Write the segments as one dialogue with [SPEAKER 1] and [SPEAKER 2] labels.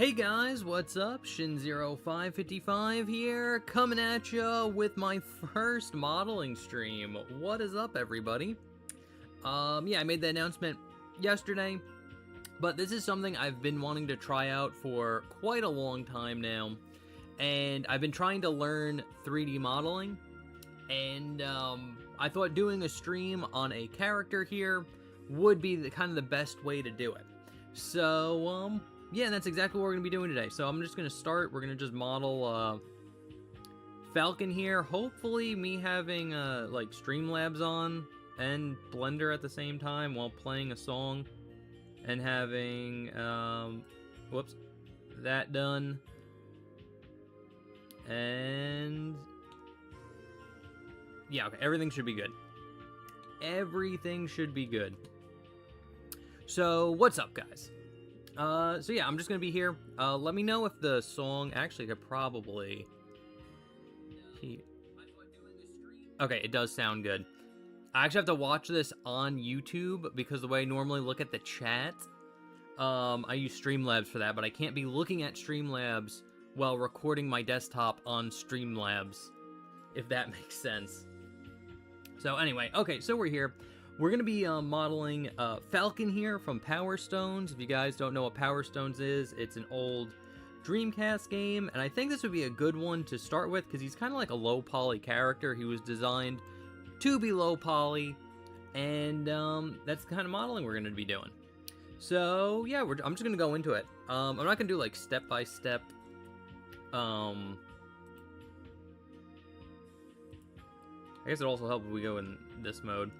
[SPEAKER 1] Hey guys, what's up? Shin0555 here, coming at ya with my first modeling stream. What is up, everybody? Yeah, I made the announcement yesterday, but this is something I've been wanting to try out for quite a long time now, and I've been trying to learn 3D modeling, and I thought doing a stream on a character here would be the kind of the best way to do it. So, yeah, and that's exactly what we're going to be doing today. So I'm just going to start. We're going to just model Falcon here. Hopefully me having like Streamlabs on and Blender at the same time while playing a song and having, whoops, that done. And yeah, okay, everything should be good. Everything should be good. So what's up, guys? So yeah, I'm just gonna be here. Let me know if the song actually could probably. Okay, it does sound good. I actually have to watch this on YouTube because the way I normally look at the chat, I use Streamlabs for that, but I can't be looking at Streamlabs while recording my desktop on Streamlabs, if that makes sense. So anyway, okay, so we're here. We're going to be modeling Falcon here from Power Stones. If you guys don't know what Power Stones is, it's an old Dreamcast game, and I think this would be a good one to start with because he's kind of like a low-poly character. He was designed to be low-poly, and that's the kind of modeling we're going to be doing. So, yeah, I'm just going to go into it. I'm not going to do, like, step-by-step, I guess it also helps if we go in this mode.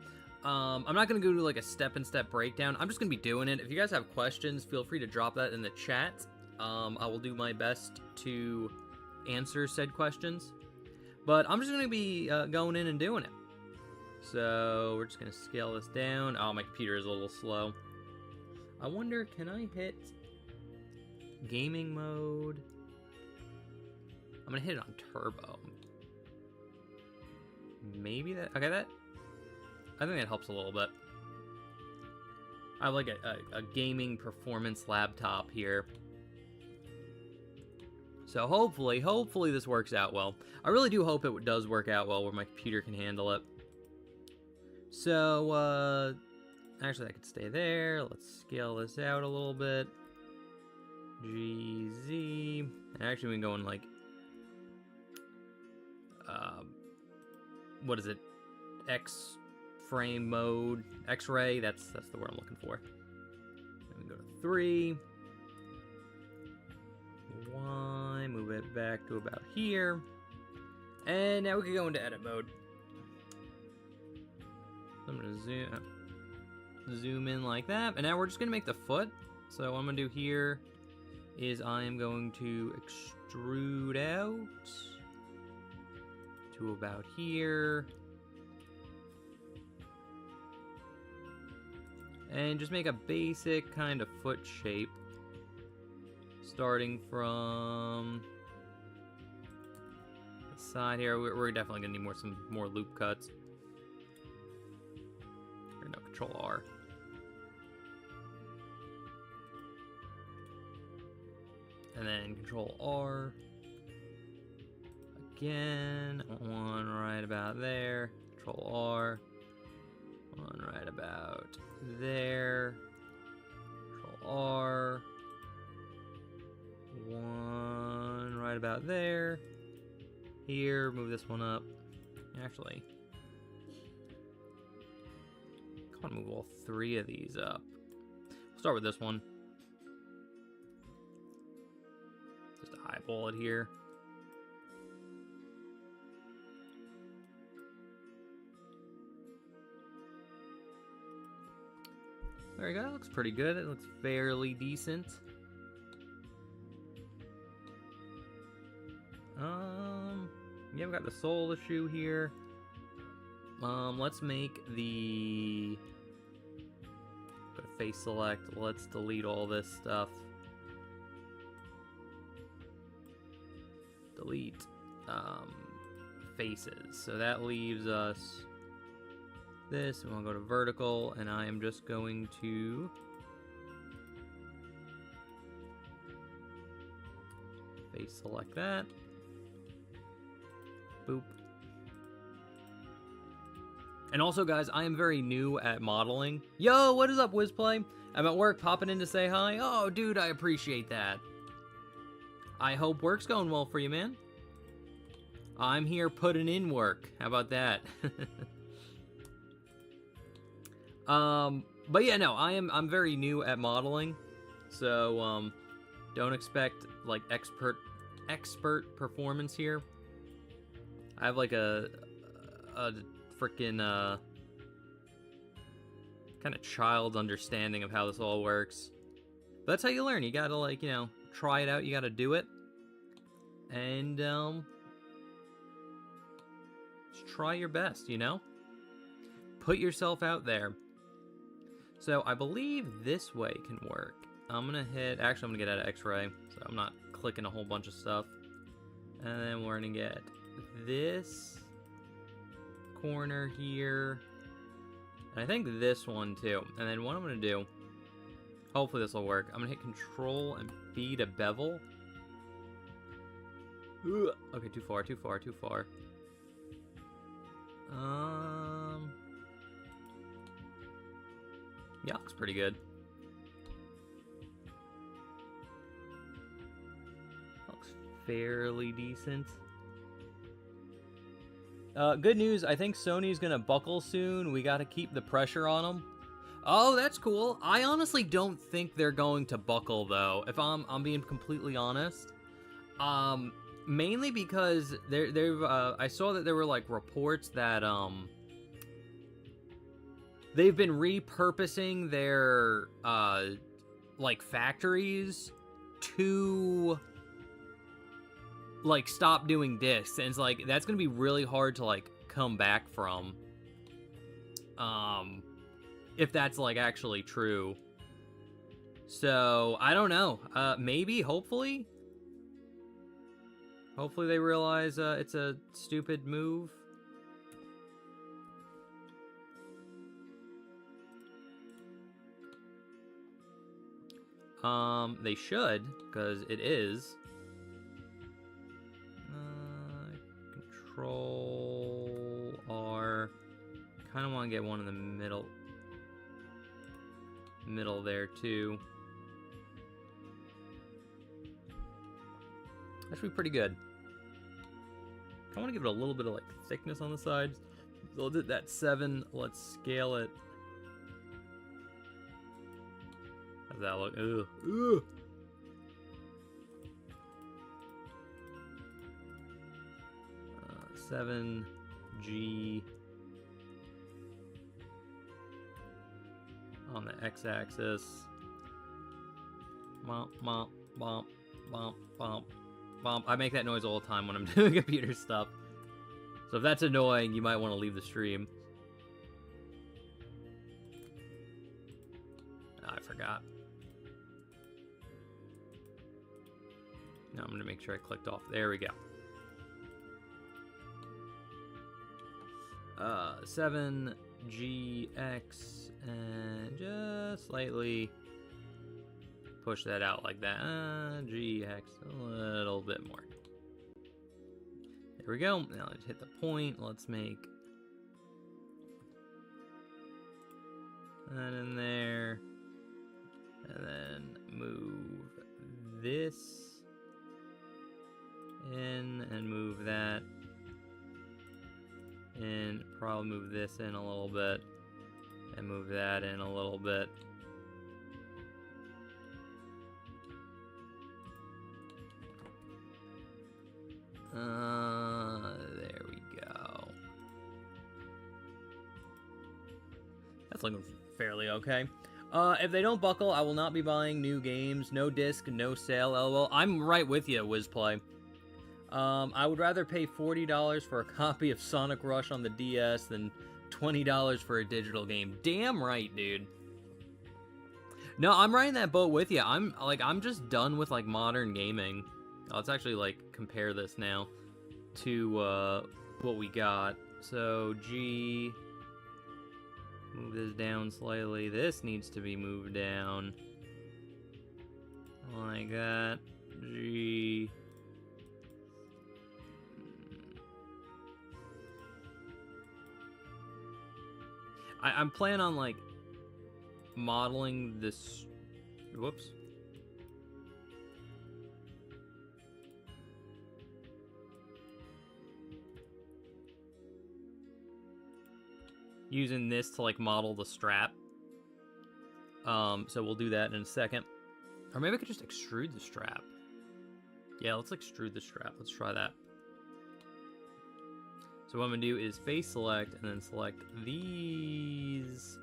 [SPEAKER 1] I'm not going to go to like a step-and-step breakdown. I'm just going to be doing it. If you guys have questions, feel free to drop that in the chat. I will do my best to answer said questions. But I'm just going to be going in and doing it. So we're just going to scale this down. Oh, my computer is a little slow. I wonder, can I hit gaming mode? I'm going to hit it on turbo. Maybe that... Okay, that... I think that helps a little bit. I have like a gaming performance laptop here. So hopefully this works out well. I really do hope it does work out well where my computer can handle it. So, actually that could stay there. Let's scale this out a little bit. GZ. Actually we can go in like, what is it? X-frame mode, X-ray, that's the word I'm looking for. Then we go to 3. Y, move it back to about here. And now we can go into edit mode. So I'm gonna zoom in like that. And now we're just gonna make the foot. So what I'm gonna do here is I am going to extrude out to about here. And just make a basic kind of foot shape. Starting from the side here. We're definitely gonna need some more loop cuts. Or no, Control R. And then Control R. Again, one right about there. Control R. One right about there. Control R. One right about there. Here, move this one up. Actually, I want to move all 3 of these up. We'll start with this one. Just eyeball it here. There we go, that looks pretty good. It looks fairly decent. Yeah, we got the sole of the shoe here. Let's make the... Go to face select. Let's delete all this stuff. Delete faces. So that leaves us this, and we'll go to vertical, and I am just going to Base select that. Boop. And also, guys, I am very new at modeling. Yo, what is up, Wizplay? I'm at work, popping in to say hi. Oh, dude, I appreciate that. I hope work's going well for you, man. I'm here putting in work. How about that? But yeah, no, I'm very new at modeling, so don't expect like expert performance here. I have like a freaking kind of child's understanding of how this all works. But that's how you learn. You gotta, like, you know, try it out. You gotta do it, and just try your best. You know, put yourself out there. So I believe this way can work. I'm gonna hit. Actually, I'm gonna get out of X-ray, so I'm not clicking a whole bunch of stuff. And then we're gonna get this corner here, and I think this one too. And then what I'm gonna do, hopefully this will work, I'm gonna hit Control and B to bevel. Ugh. Okay, too far. Yeah, looks pretty good. Looks fairly decent. Good news, I think Sony's gonna buckle soon. We gotta keep the pressure on them. Oh, that's cool. I honestly don't think they're going to buckle, though, if I'm being completely honest. Mainly because I saw that there were, like, reports that, they've been repurposing their, like, factories to, like, stop doing discs, and it's like, that's gonna be really hard to, like, come back from, if that's, like, actually true. So, I don't know. Maybe, hopefully they realize, it's a stupid move. They should, because it is. Control R. Kind of want to get one in the middle there too. That should be pretty good. I want to give it a little bit of like thickness on the sides. So let's hit that 7. Let's scale it. How's that look? Ugh. Ugh. 7G on the x-axis. Bump, bump, bump, bump, bump, bump. I make that noise all the time when I'm doing computer stuff. So if that's annoying, you might want to leave the stream. Oh, I forgot. Now I'm going to make sure I clicked off. There we go. 7GX, and just slightly push that out like that. GX, a little bit more. There we go. Now let's hit the point. Let's make that in there. And then move this in and move that in. Probably move this in a little bit and move that in a little bit. There we go. That's looking fairly okay. If they don't buckle, I will not be buying new games. No disc, no sale, lol. I'm right with you, Wizplay. I would rather pay $40 for a copy of Sonic Rush on the DS than $20 for a digital game. Damn right, dude. No, I'm right in that boat with you. I'm just done with, like, modern gaming. Let's actually, like, compare this now to, what we got. So, G... Move this down slightly. This needs to be moved down. Like that. G... I'm planning on, like, modeling this... Whoops. Using this to, like, model the strap. So we'll do that in a second. Or maybe I could just extrude the strap. Yeah, let's extrude the strap. Let's try that. So what I'm going to do is face select and then select these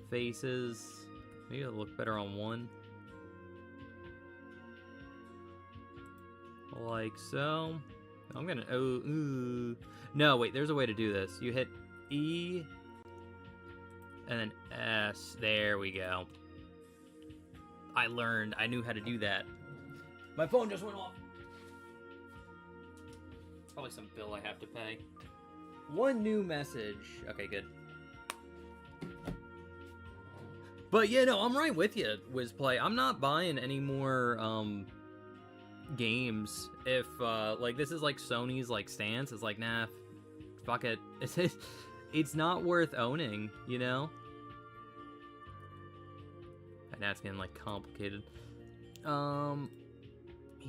[SPEAKER 1] faces. Maybe it'll look better on one. Like so. I'm going to... No, wait, there's a way to do this. You hit E and then S. There we go. I learned. I knew how to do that. My phone just went off. Probably some bill I have to pay. One new message. Okay, good. But yeah, no, I'm right with you, WizPlay. I'm not buying any more games. If like this is like Sony's like stance. It's like, nah, fuck it. It's not worth owning, you know? And that's getting like complicated.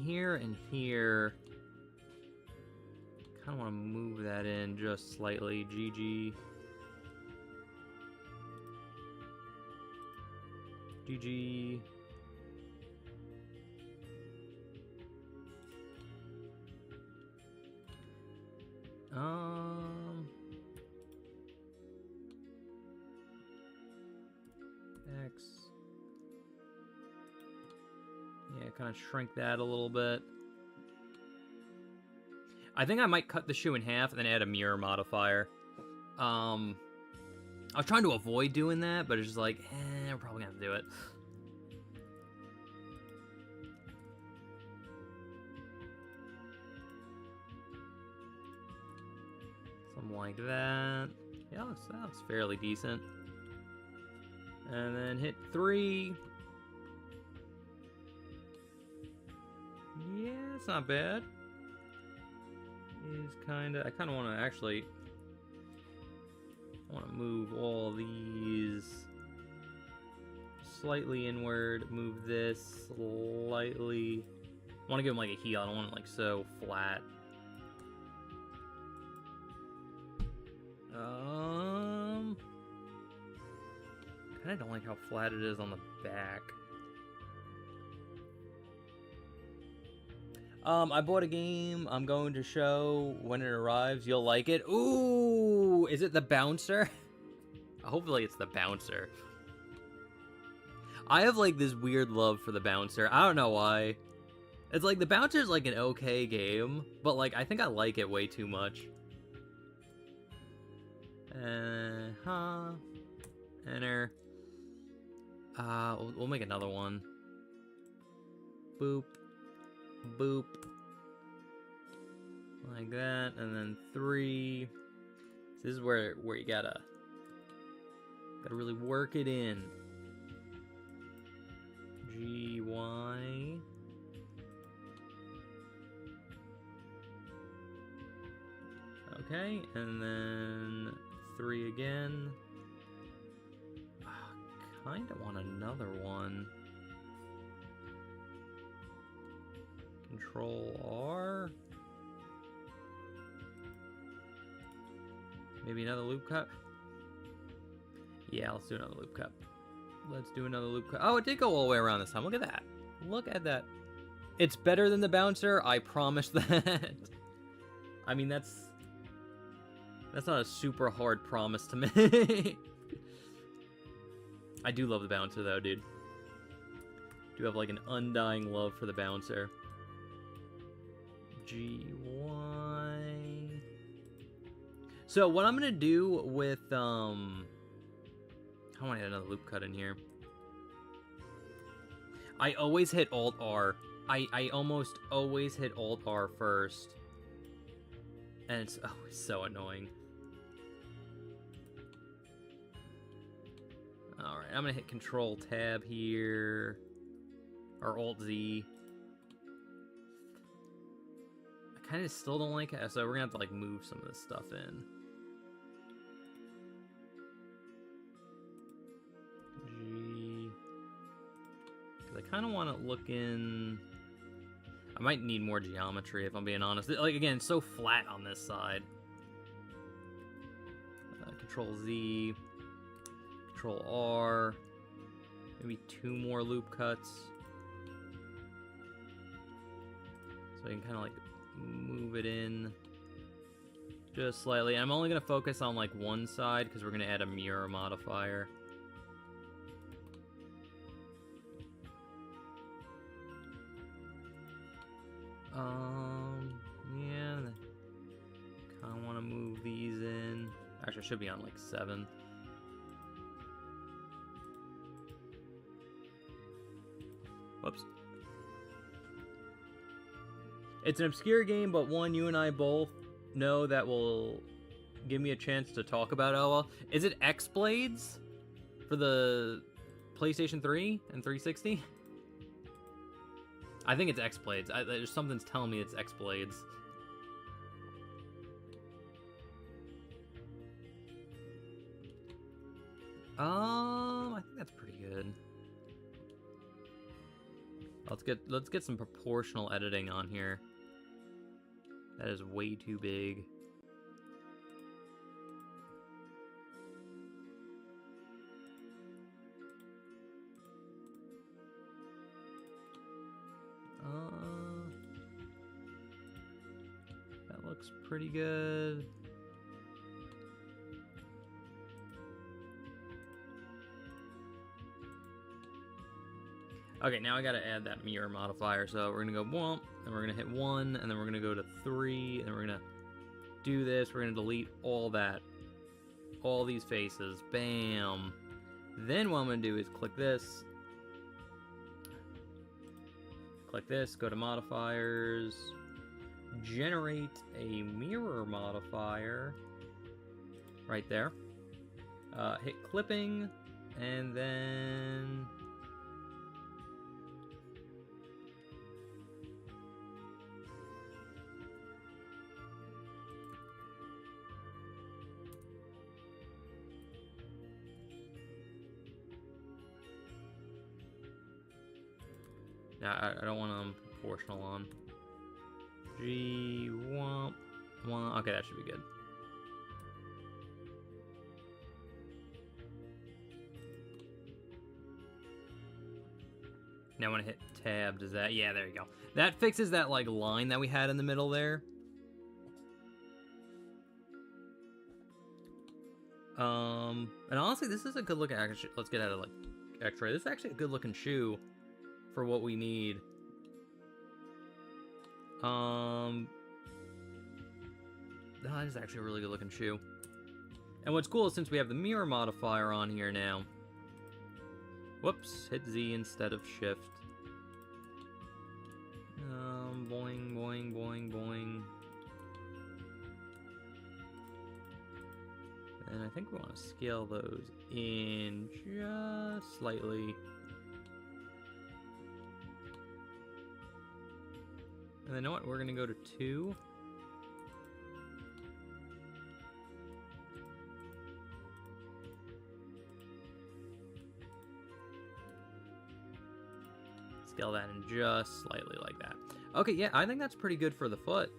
[SPEAKER 1] Here and here. I kind of want to move that in just slightly. GG. GG. X. Yeah, kind of shrink that a little bit. I think I might cut the shoe in half and then add a mirror modifier. I was trying to avoid doing that, but it's just like, we're probably gonna have to do it. Something like that. Yeah, that looks fairly decent. And then hit 3. Yeah, it's not bad. Is I kind of want to actually, I want to move all these slightly inward, move this slightly. I want to give them like a heel. I don't want it like so flat. Kind of don't like how flat it is on the back. I bought a game. I'm going to show when it arrives. You'll like it. Ooh, is it the bouncer? Hopefully it's the bouncer. I have like this weird love for the bouncer. I don't know why. It's like the bouncer's like an okay game, but like I think I like it way too much. Enter. We'll make another one. Boop. Boop. Like that, and then 3. This is where you gotta really work it in. GY. Okay, and then 3 again. Kinda want another one. Control R. Maybe another loop cut. Yeah, let's do another loop cut. Let's do another loop cut. Oh, it did go all the way around this time. Look at that. Look at that. It's better than the bouncer. I promise that. I mean, that's not a super hard promise to make. I do love the bouncer though, dude. Do have like an undying love for the bouncer. GY. So what I'm gonna do with I want to add another loop cut in here. I always hit Alt R. I almost always hit Alt R first, and it's always so annoying. All right, I'm gonna hit Control Tab here, or Alt Z. I kind of still don't like it, so we're gonna have to like move some of this stuff in. kind of want it looking... I might need more geometry, if I'm being honest. Like, again, it's so flat on this side. Control Z, Control R, maybe 2 more loop cuts. So I can kind of like move it in just slightly. I'm only going to focus on like one side because we're going to add a mirror modifier. Yeah, kind of want to move these in. Actually, I should be on like 7. Whoops. It's an obscure game, but one you and I both know that will give me a chance to talk about it. Oh, well. Is it X-Blades for the PlayStation 3 and 360? I think it's X-Blades. There's something's telling me it's X-Blades. I think that's pretty good. Let's get some proportional editing on here. That is way too big. That looks pretty good. Okay, now I gotta add that mirror modifier. So we're gonna go womp, and we're gonna hit 1, and then we're gonna go to 3, and we're gonna do this. We're gonna delete all that, all these faces. Bam. Then what I'm gonna do is click this, go to modifiers, generate a mirror modifier right there. Hit clipping, and then I don't want them proportional on. G, womp, womp. Okay, that should be good. Now when I hit tab, does that... Yeah, there you go. That fixes that, like, line that we had in the middle there. And honestly, this is a good looking... Actually, let's get out of, like, X-ray. This is actually a good looking shoe for what we need. That is actually a really good looking shoe. And what's cool is since we have the mirror modifier on here now. Whoops, hit Z instead of shift. Boing, boing, boing, boing. And I think we want to scale those in just slightly. And then you know what? We're going to go to 2. Scale that in just slightly like that. Okay, yeah, I think that's pretty good for the foot.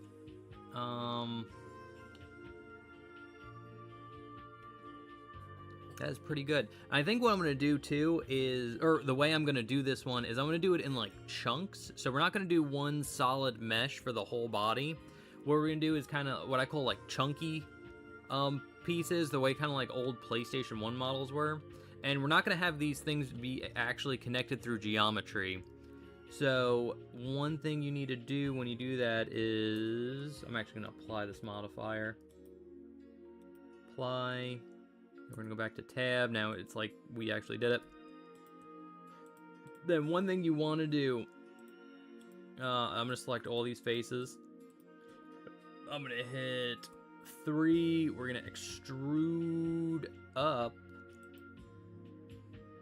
[SPEAKER 1] That is pretty good. I think what I'm going to do too is, or the way I'm going to do this one is I'm going to do it in like chunks. So we're not going to do one solid mesh for the whole body. What we're going to do is kind of what I call like chunky pieces, the way kind of like old PlayStation 1 models were. And we're not going to have these things be actually connected through geometry. So one thing you need to do when you do that is, I'm actually going to apply this modifier. Apply. We're going to go back to tab. Now it's like we actually did it. Then one thing you want to do, I'm going to select all these faces. I'm going to hit 3. We're going to extrude up.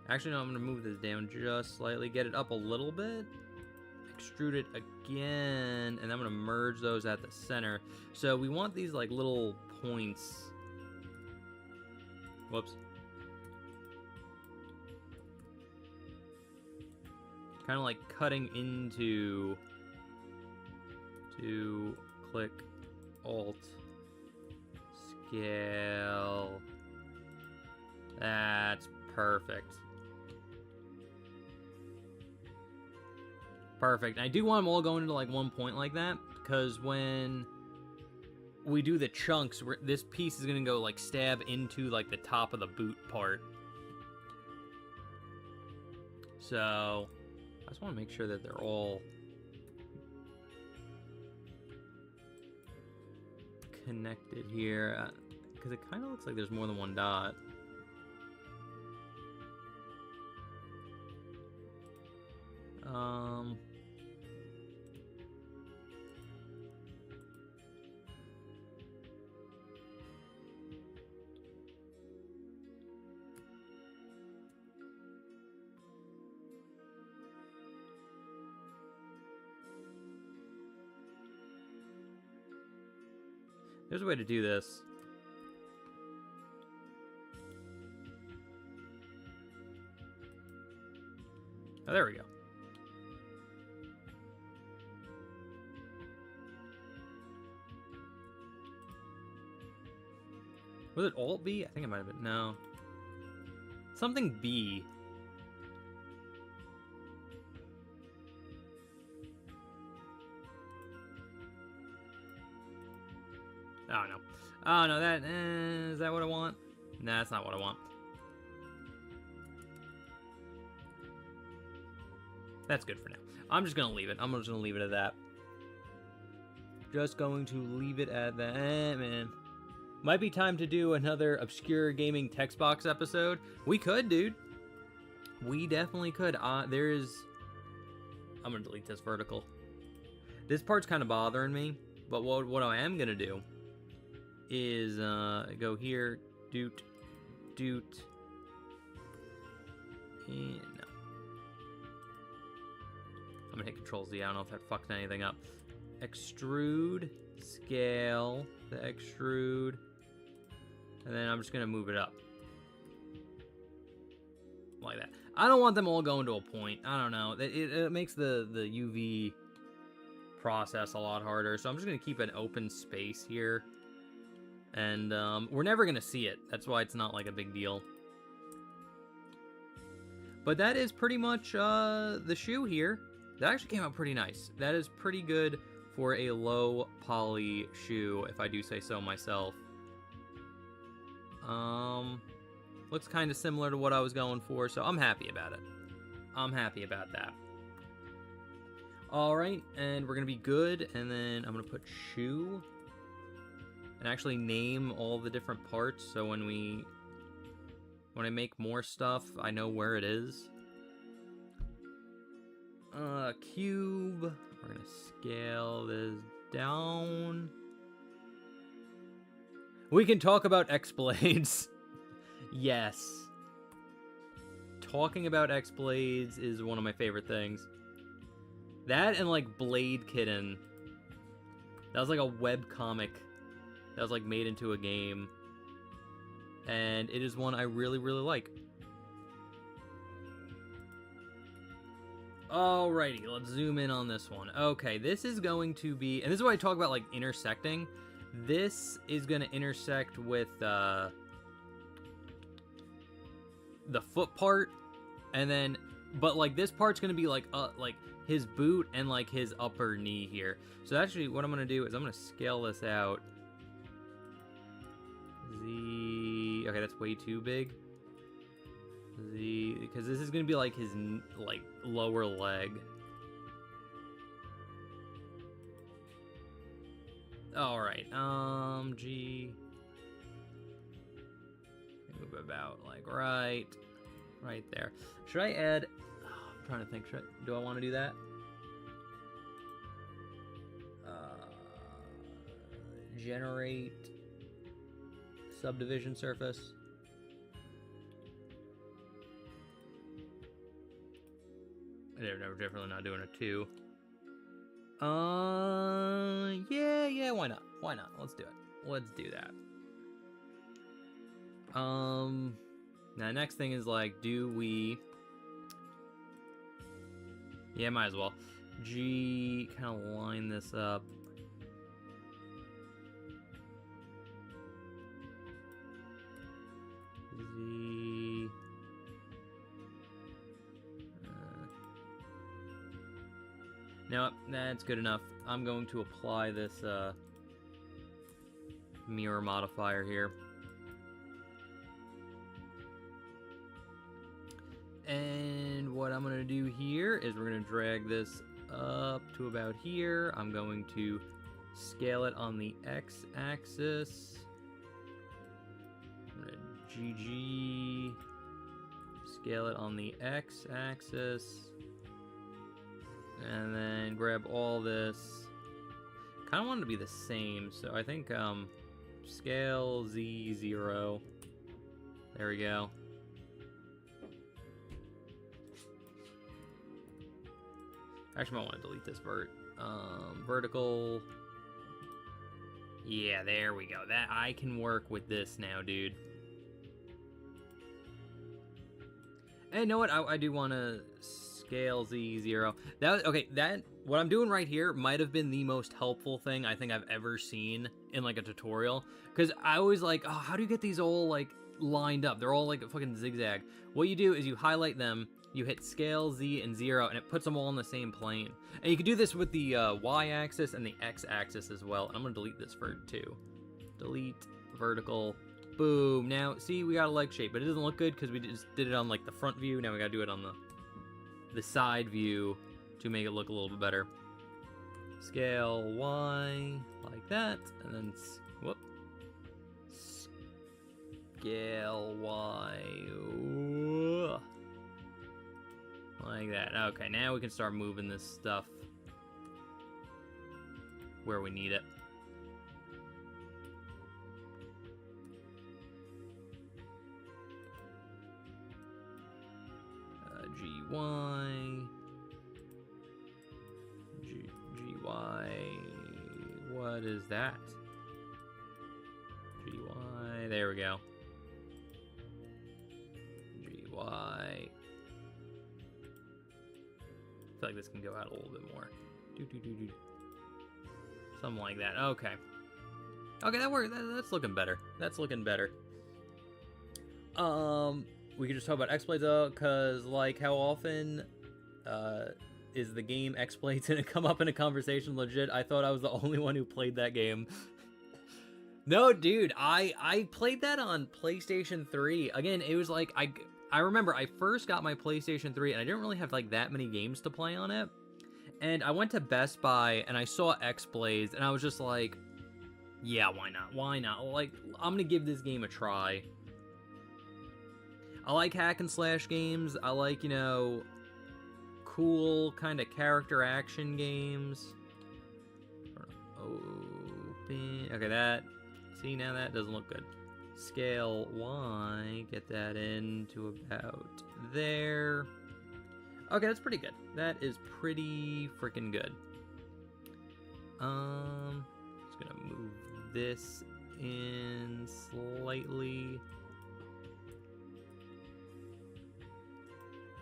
[SPEAKER 1] Actually, no, I'm going to move this down just slightly. Get it up a little bit. Extrude it again. And I'm going to merge those at the center. So we want these like little points. Whoops. Kind of like cutting into... to click Alt, scale. That's perfect. Perfect. I do want them all going into like one point like that, because when we do the chunks, this piece is going to go like stab into like the top of the boot part. So I just want to make sure that they're all connected here, because it kind of looks like there's more than one dot. There's a way to do this. Oh, there we go. Was it Alt B? I think it might have been. No. Something B. Oh, no. Oh, no, that... is that what I want? Nah, that's not what I want. That's good for now. I'm just going to leave it. I'm just going to leave it at that. Just going to leave it at that, man. Might be time to do another obscure gaming text box episode. We could, dude. We definitely could. There's... I'm going to delete this vertical. This part's kind of bothering me. But what I am going to do is go here, doot, and no. I'm gonna hit Control Z. I don't know if that fucked anything up. Extrude, scale, the extrude, and then I'm just gonna move it up like that. I don't want them all going to a point. I don't know. It makes the UV process a lot harder. So I'm just gonna keep an open space here. And we're never going to see it. That's why it's not like a big deal. But that is pretty much the shoe here. That actually came out pretty nice. That is pretty good for a low poly shoe, if I do say so myself. Looks kind of similar to what I was going for, so I'm happy about it. I'm happy about that. Alright, and we're going to be good. And then I'm going to put shoe. And actually name all the different parts, so when I make more stuff, I know where it is. Cube. We're gonna scale this down. We can talk about X-Blades. Yes. Talking about X-Blades is one of my favorite things. That and like Blade Kitten. That was like a web comic that was like made into a game, and it is one I really, really like. Alrighty, let's zoom in on this one. Okay, this is going to be, and this is what I talk about, like intersecting. This is going to intersect with the foot part, and then, but like this part's going to be like his boot and like his upper knee here. So actually, what I'm going to do is I'm going to scale this out. Z. Okay, that's way too big. Z, because this is gonna be like his like lower leg. All right. G. Move about like right there. Should I add? Oh, I'm trying to think. Do I want to do that? Generate subdivision surface. They're definitely not doing a 2. Yeah, why not? Why not? Let's do it. Let's do that. Now next thing is like, do we Yeah, might as well. G, kind of line this up. Z. No, that's good enough. I'm going to apply this mirror modifier here. And what I'm going to do here is we're going to drag this up to about here. I'm going to scale it on the x-axis. I'm going to GG. Scale it on the x-axis. And then grab all this. Kind of want it to be the same, so I think scale Z0. There we go. Actually, I might want to delete this vertical. Yeah, there we go. That I can work with this now, dude. And you know what? I do want to scale Z0. That what I'm doing right here might have been the most helpful thing I think I've ever seen in like a tutorial. Because I always like, oh, how do you get these all like lined up? They're all like a fucking zigzag. What you do is you highlight them. You hit scale Z and 0, and it puts them all on the same plane. And you can do this with the Y-axis and the X-axis as well. And I'm going to delete this for 2. Delete, vertical, boom. Now, see, we got a leg shape, but it doesn't look good because we just did it on, like, the front view. Now we got to do it on the side view to make it look a little bit better. Scale Y, like that. And then, whoop. Scale Y. Ooh. Like that. Okay, now we can start moving this stuff where we need it. GY. GY. What is that? GY. There we go. GY. I feel like this can go out a little bit more. Something like that. Okay. Okay, that worked. That's looking better. That's looking better. We can just talk about X-Blades though, because like how often is the game X-Blades gonna come up in a conversation legit? I thought I was the only one who played that game. No, dude, I played that on PlayStation 3. Again, it was like I remember I first got my PlayStation 3 and I didn't really have like that many games to play on it. And I went to Best Buy and I saw X-Blades and I was just like, yeah, why not? Why not? Like, I'm gonna give this game a try. I like hack and slash games. I like, you know, cool kind of character action games. Open. Okay, that. See, now that doesn't look good. Scale Y, get that into about there. Okay, that's pretty good. That is pretty freaking good. Just gonna move this in slightly.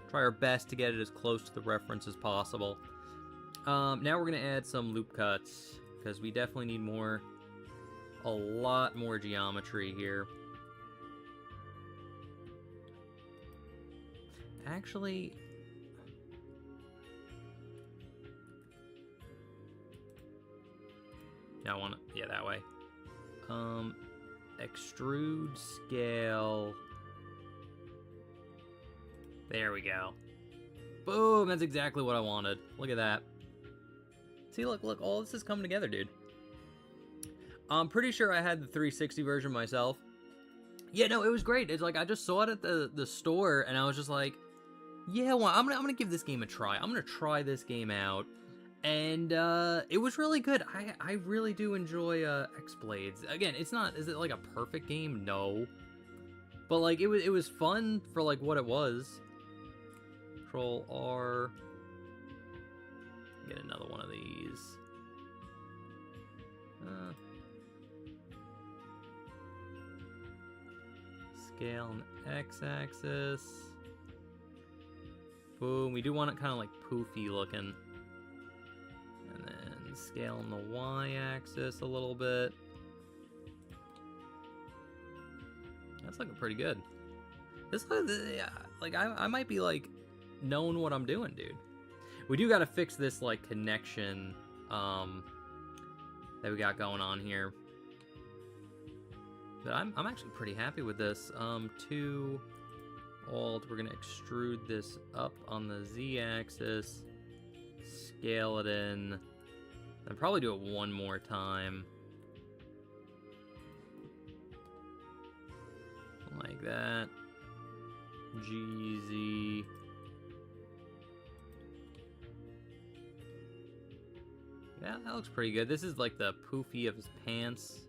[SPEAKER 1] Try our best to get it as close to the reference as possible. Now we're gonna add some loop cuts because we definitely need more. A lot more geometry here. Actually, yeah, I want to, yeah, that way. Extrude scale. There we go. Boom, that's exactly what I wanted. Look at that. See, look, all this is coming together, dude. I'm pretty sure I had the 360 version myself. Yeah, no, it was great. It's like I just saw it at the store, and I was just like, yeah, well, I'm gonna give this game a try. I'm gonna try this game out, and it was really good. I really do enjoy X-Blades. Again, it's not. Is it like a perfect game? No, but like it was fun for like what it was. Control R. Get another one of these. Scale on the X-axis. Boom. We do want it kind of like poofy looking. And then scale on the y-axis a little bit. That's looking pretty good. This, like, I might be like knowing what I'm doing, dude. We do got to fix this like connection that we got going on here. But I'm actually pretty happy with this. 2 Alt, we're gonna extrude this up on the Z-axis, scale it in, and probably do it one more time. Like that. GZ. Yeah, that looks pretty good. This is like the poofy of his pants.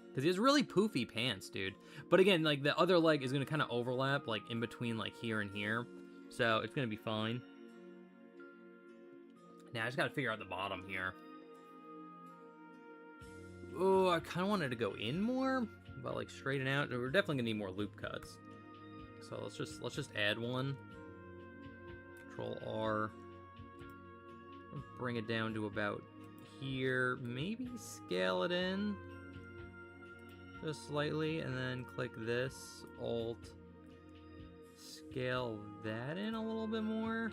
[SPEAKER 1] Because he has really poofy pants, dude. But again, like, the other leg is going to kind of overlap, like, in between, like, here and here. So, it's going to be fine. Now, I just got to figure out the bottom here. Oh, I kind of wanted to go in more, but, like, straighten out. We're definitely going to need more loop cuts. So, let's just add one. Control R. Bring it down to about here. Maybe scale it in just slightly, and then click this, Alt, scale that in a little bit more.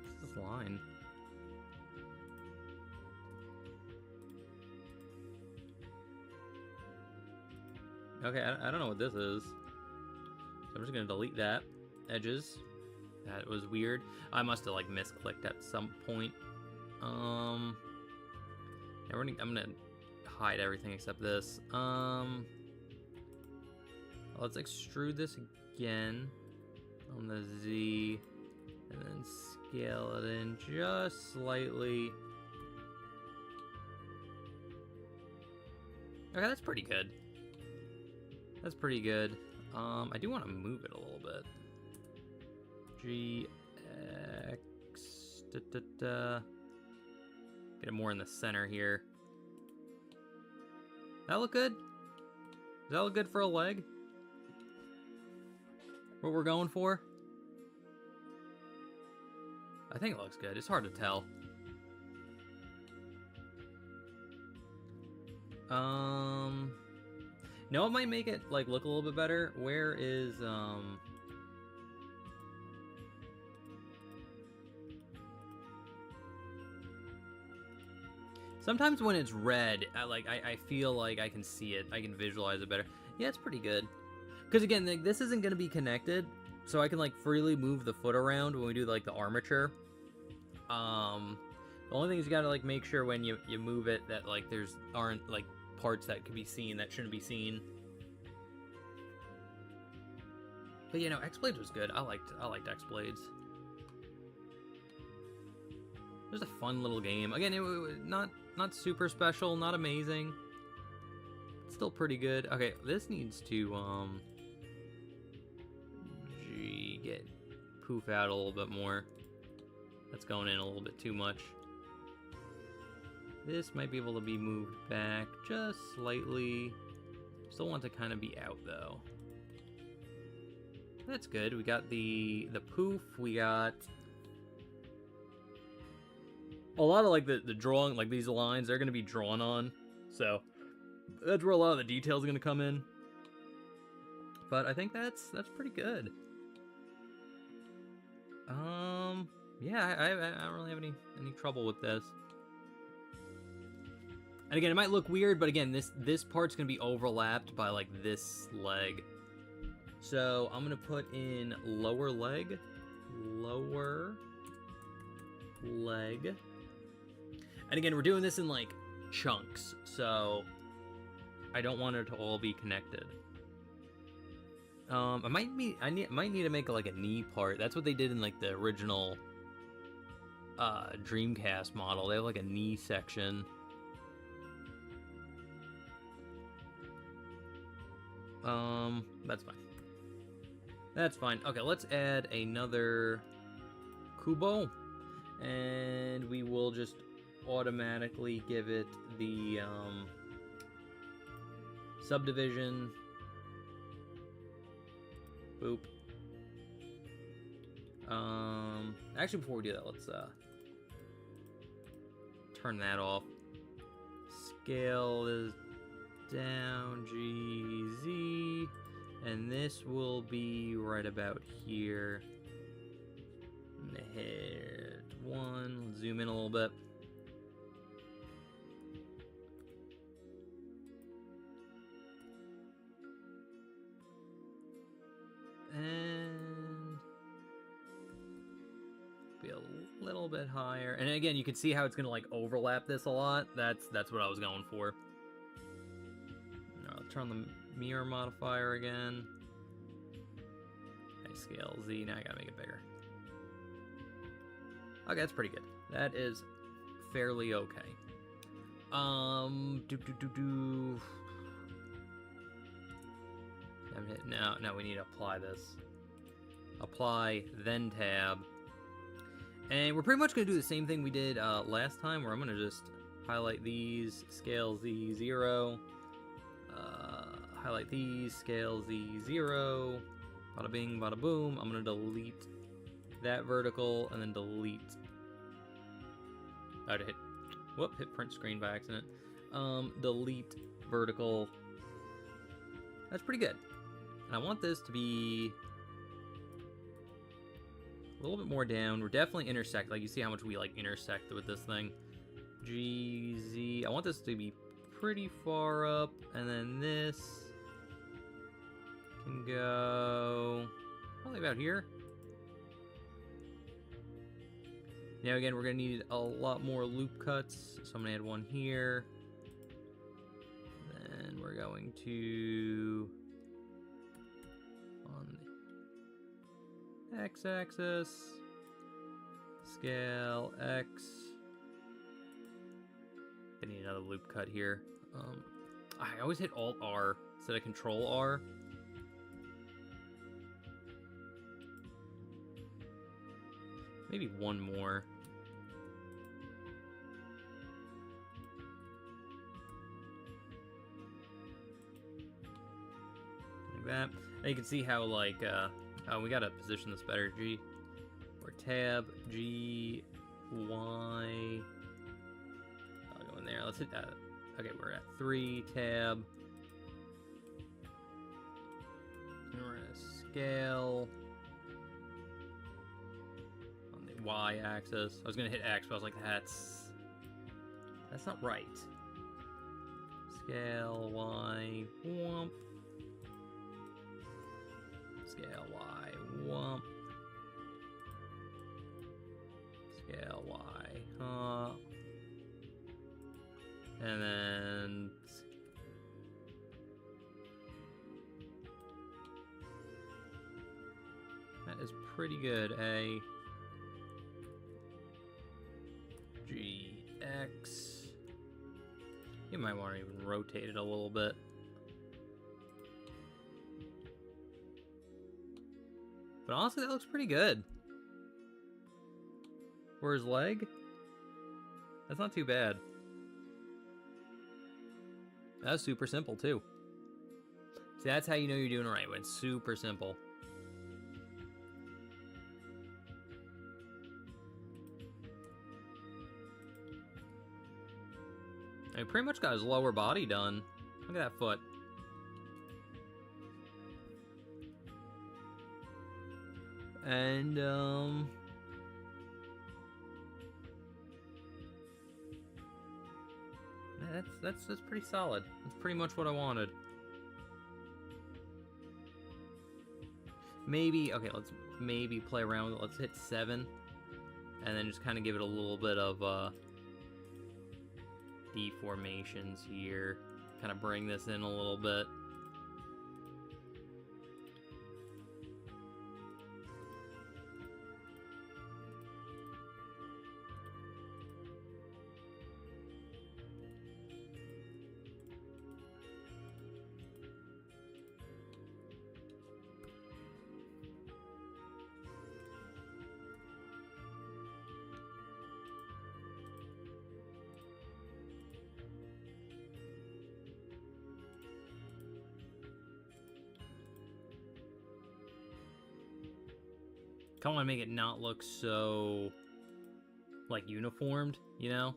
[SPEAKER 1] What's this line? Okay, I don't know what this is. So I'm just gonna delete that. Edges. That was weird. I must have like misclicked at some point. Yeah, I'm gonna hide everything except this. Let's extrude this again on the Z, and then scale it in just slightly. Okay, that's pretty good. That's pretty good. I do want to move it a little bit. GX. Get it more in the center here. That look good? Does that look good for a leg? What we're going for? I think it looks good. It's hard to tell. No, it might make it like look a little bit better. Where is Sometimes when it's red, I feel like I can see it. I can visualize it better. Yeah, it's pretty good. Because again, like, this isn't going to be connected, so I can like freely move the foot around when we do like the armature. The only thing is you got to like make sure when you move it that like aren't like parts that could be seen that shouldn't be seen. But you know, X-Blades was good. I liked X-Blades. It was a fun little game. Again, it was not super special, not amazing. Still pretty good. Okay, this needs to get poof out a little bit more. That's going in a little bit too much. This might be able to be moved back just slightly. Still want to kind of be out though. That's good. We got the poof. We got a lot of like the drawing, like these lines, they're going to be drawn on. So that's where a lot of the details are going to come in. But I think that's pretty good. Yeah, I don't really have any trouble with this. And again, it might look weird, but again, this part's gonna be overlapped by like this leg. So I'm gonna put in lower leg. And again, we're doing this in like chunks, so I don't want it to all be connected. I might need to make like a knee part. That's what they did in like the original Dreamcast model. They have like a knee section. That's fine. That's fine. Okay, let's add another Kubo, and we will just automatically give it the subdivision. Boop. Actually, before we do that, let's turn that off. Scale is down, GZ, and this will be right about here. I'm gonna hit 1. Let's zoom in a little bit. And be a little bit higher. And again, you can see how it's gonna like overlap this a lot. That's what I was going for. I'll turn the mirror modifier again. I scale Z. Now I gotta make it bigger. Okay, that's pretty good. That is fairly okay. Now we need to apply this. Apply, then tab. And we're pretty much going to do the same thing we did last time, where I'm going to just highlight these, scale Z 0. Highlight these, scale Z 0. Bada bing, bada boom. I'm going to delete that vertical, and then delete... I hit print screen by accident. Delete vertical. That's pretty good. And I want this to be a little bit more down. We're definitely intersect. Like, you see how much we, like, intersect with this thing. GZ. I want this to be pretty far up. And then this can go probably about here. Now, again, we're going to need a lot more loop cuts. So I'm going to add one here. Then we're going to... on the x-axis, scale X. I need another loop cut here. I always hit Alt R instead of Control R. Maybe one more. Like that. And you can see how, like, oh, we gotta position this better. G, or tab, G, Y. I'll go in there. Let's hit that. Okay, we're at 3, tab. And we're gonna scale on the Y axis. I was gonna hit X, but I was like, that's not right. Scale Y, whoomp. Scale Y, whoomp. Scale Y, huh. And then that is pretty good. A, G, X. You might want to even rotate it a little bit. But honestly, that looks pretty good. For his leg, that's not too bad. That's super simple, too. See, that's how you know you're doing it right, when it's super simple. I pretty much got his lower body done. Look at that foot. And, that's pretty solid. That's pretty much what I wanted. Maybe, okay, let's maybe play around with it. Let's hit 7. And then just kind of give it a little bit of, deformations here. Kind of bring this in a little bit. Kind of want to make it not look so, like, uniformed, you know?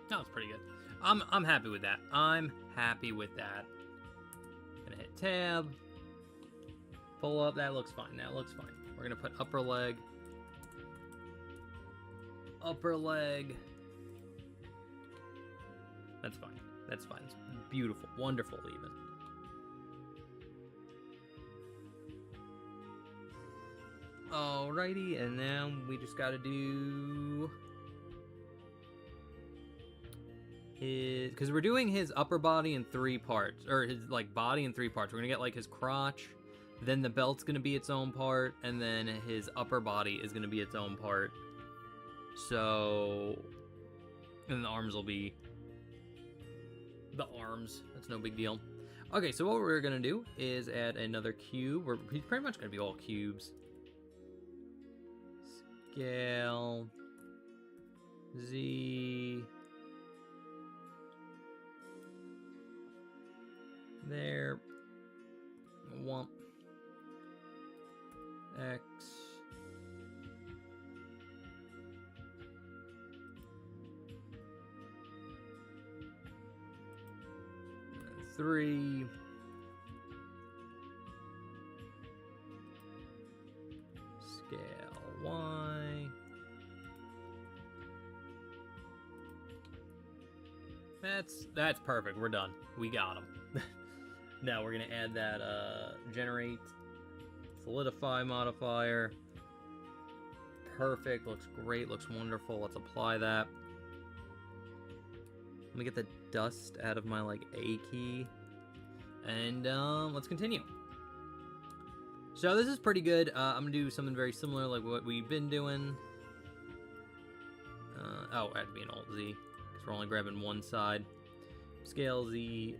[SPEAKER 1] That was pretty good. I'm happy with that. I'm happy with that. Gonna hit tab. Pull up. That looks fine. That looks fine. We're gonna put upper leg. Upper leg. That's fine. That's fine. It's beautiful. Wonderful even. Alrighty, and now we just gotta do his, because we're doing his upper body in 3 parts, or his like body in 3 parts. We're gonna get like his crotch, then the belt's gonna be its own part, and then his upper body is gonna be its own part. So, and the arms will be the arms. That's no big deal. Okay, so what we're gonna do is add another cube. He's pretty much gonna be all cubes. Scale Z. There. Wump. X. And 3. Scale Y. That's perfect. We're done. We got him. Now we're gonna add that generate solidify modifier. Perfect. Looks great. Looks wonderful. Let's apply that. Let me get the dust out of my like A key, and let's continue. So this is pretty good. I'm gonna do something very similar like what we've been doing. Oh, it had to be an Alt Z because we're only grabbing one side. Scale Z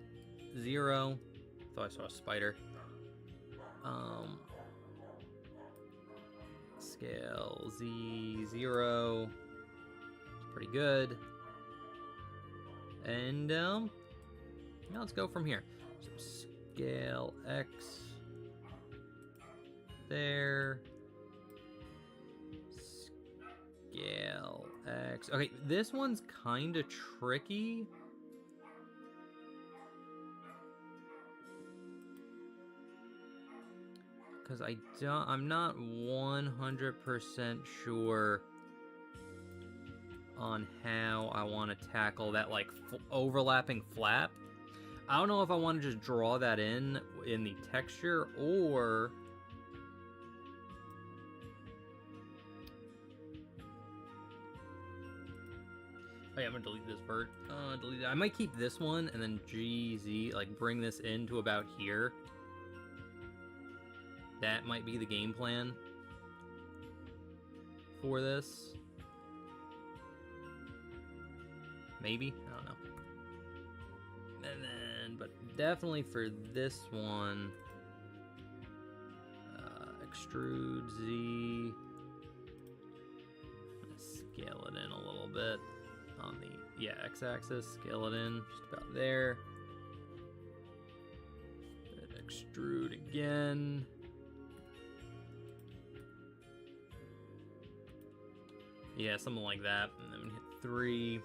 [SPEAKER 1] 0. Thought I saw a spider. Scale Z 0. It's pretty good. And now let's go from here. So scale X. There. Scale X. Okay, this one's kind of tricky. Because I'm not 100% sure on how I want to tackle that like overlapping flap. I don't know if I want to just draw that in the texture or oh yeah, I'm gonna delete this vert. Delete it. I might keep this one and then GZ, like bring this in to about here. That might be the game plan for this. Maybe? I don't know. And then, but definitely for this one, extrude Z. Scale it in a little bit on the, yeah, x-axis. Scale it in just about there. Then extrude again. Yeah, something like that. And then hit 3.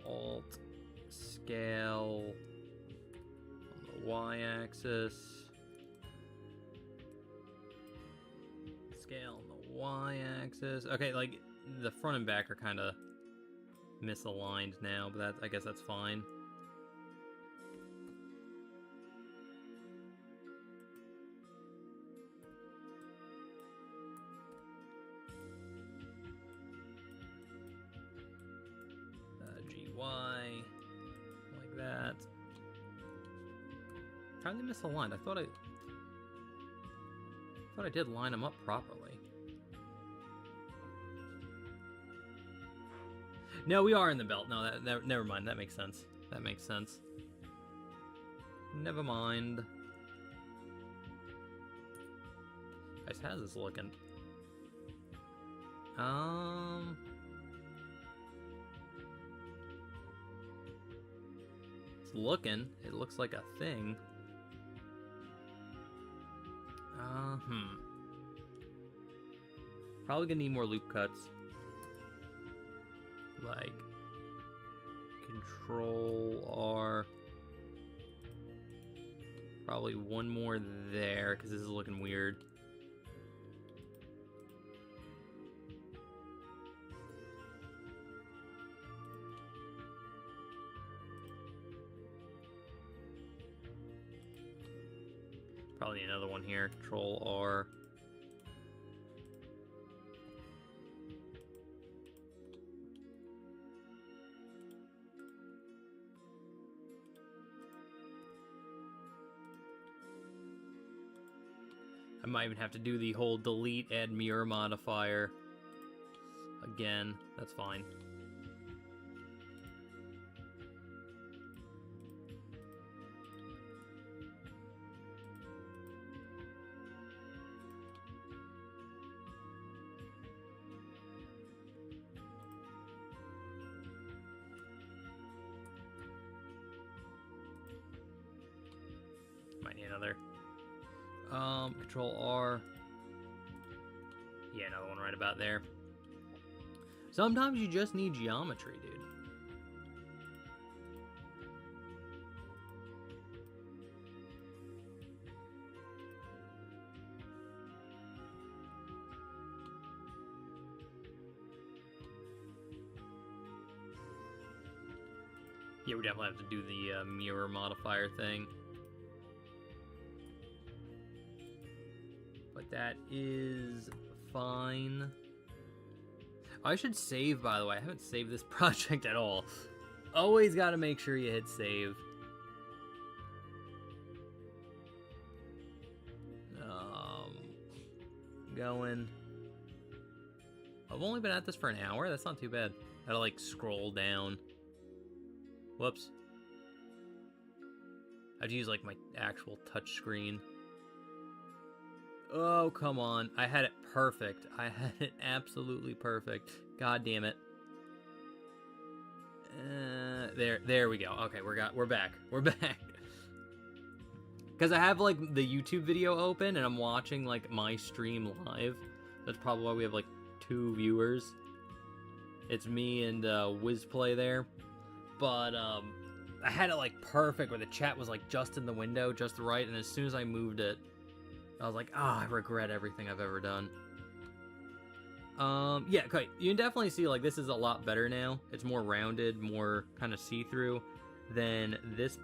[SPEAKER 1] Alt, scale on the y-axis. Scale on the y-axis. Okay, like the front and back are kind of misaligned now, but I guess that's fine. GY, like that. How did they misaligned? I thought I did line them up properly. No, we are in the belt. No, that never mind. That makes sense. That makes sense. Never mind. Guys, how's this looking? It's looking. It looks like a thing. Probably gonna need more loop cuts. Like Control R. Probably one more there because this is looking weird. Probably another one here. Control R. I might even have to do the whole delete, add mirror modifier again. That's fine. Might need another. Control R. Yeah, another one right about there. Sometimes you just need geometry, dude. Yeah, we definitely have to do the mirror modifier thing. But that is fine. I should save, by the way. I haven't saved this project at all. Always got to make sure you hit save. Going. I've only been at this for an hour. That's not too bad. I gotta like scroll down. Whoops. I have to use like my actual touch screen. Oh, come on. I had it perfect. I had it absolutely perfect. God damn it. There we go. Okay, we're back. We're back. Because I have like the YouTube video open and I'm watching like my stream live. That's probably why we have like 2 viewers. It's me and Wizplay there. But I had it like perfect where the chat was like just in the window, just right, and as soon as I moved it, I was like, I regret everything I've ever done. Yeah, okay, you can definitely see, like, this is a lot better now. It's more rounded, more kind of see-through than this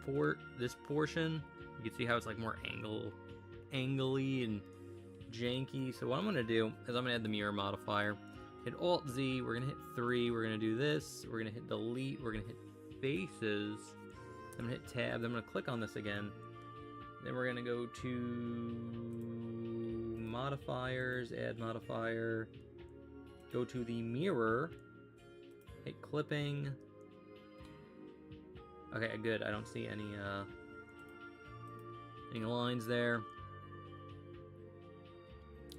[SPEAKER 1] portion. You can see how it's, like, more angly and janky. So what I'm going to do is I'm going to add the mirror modifier. Hit Alt-Z, we're going to hit 3, we're going to do this, we're going to hit Delete, we're going to hit Faces, I'm going to hit Tab, then I'm going to click on this again. Then we're going to go to modifiers, add modifier, go to the mirror, hit clipping. Okay, good. I don't see any lines there.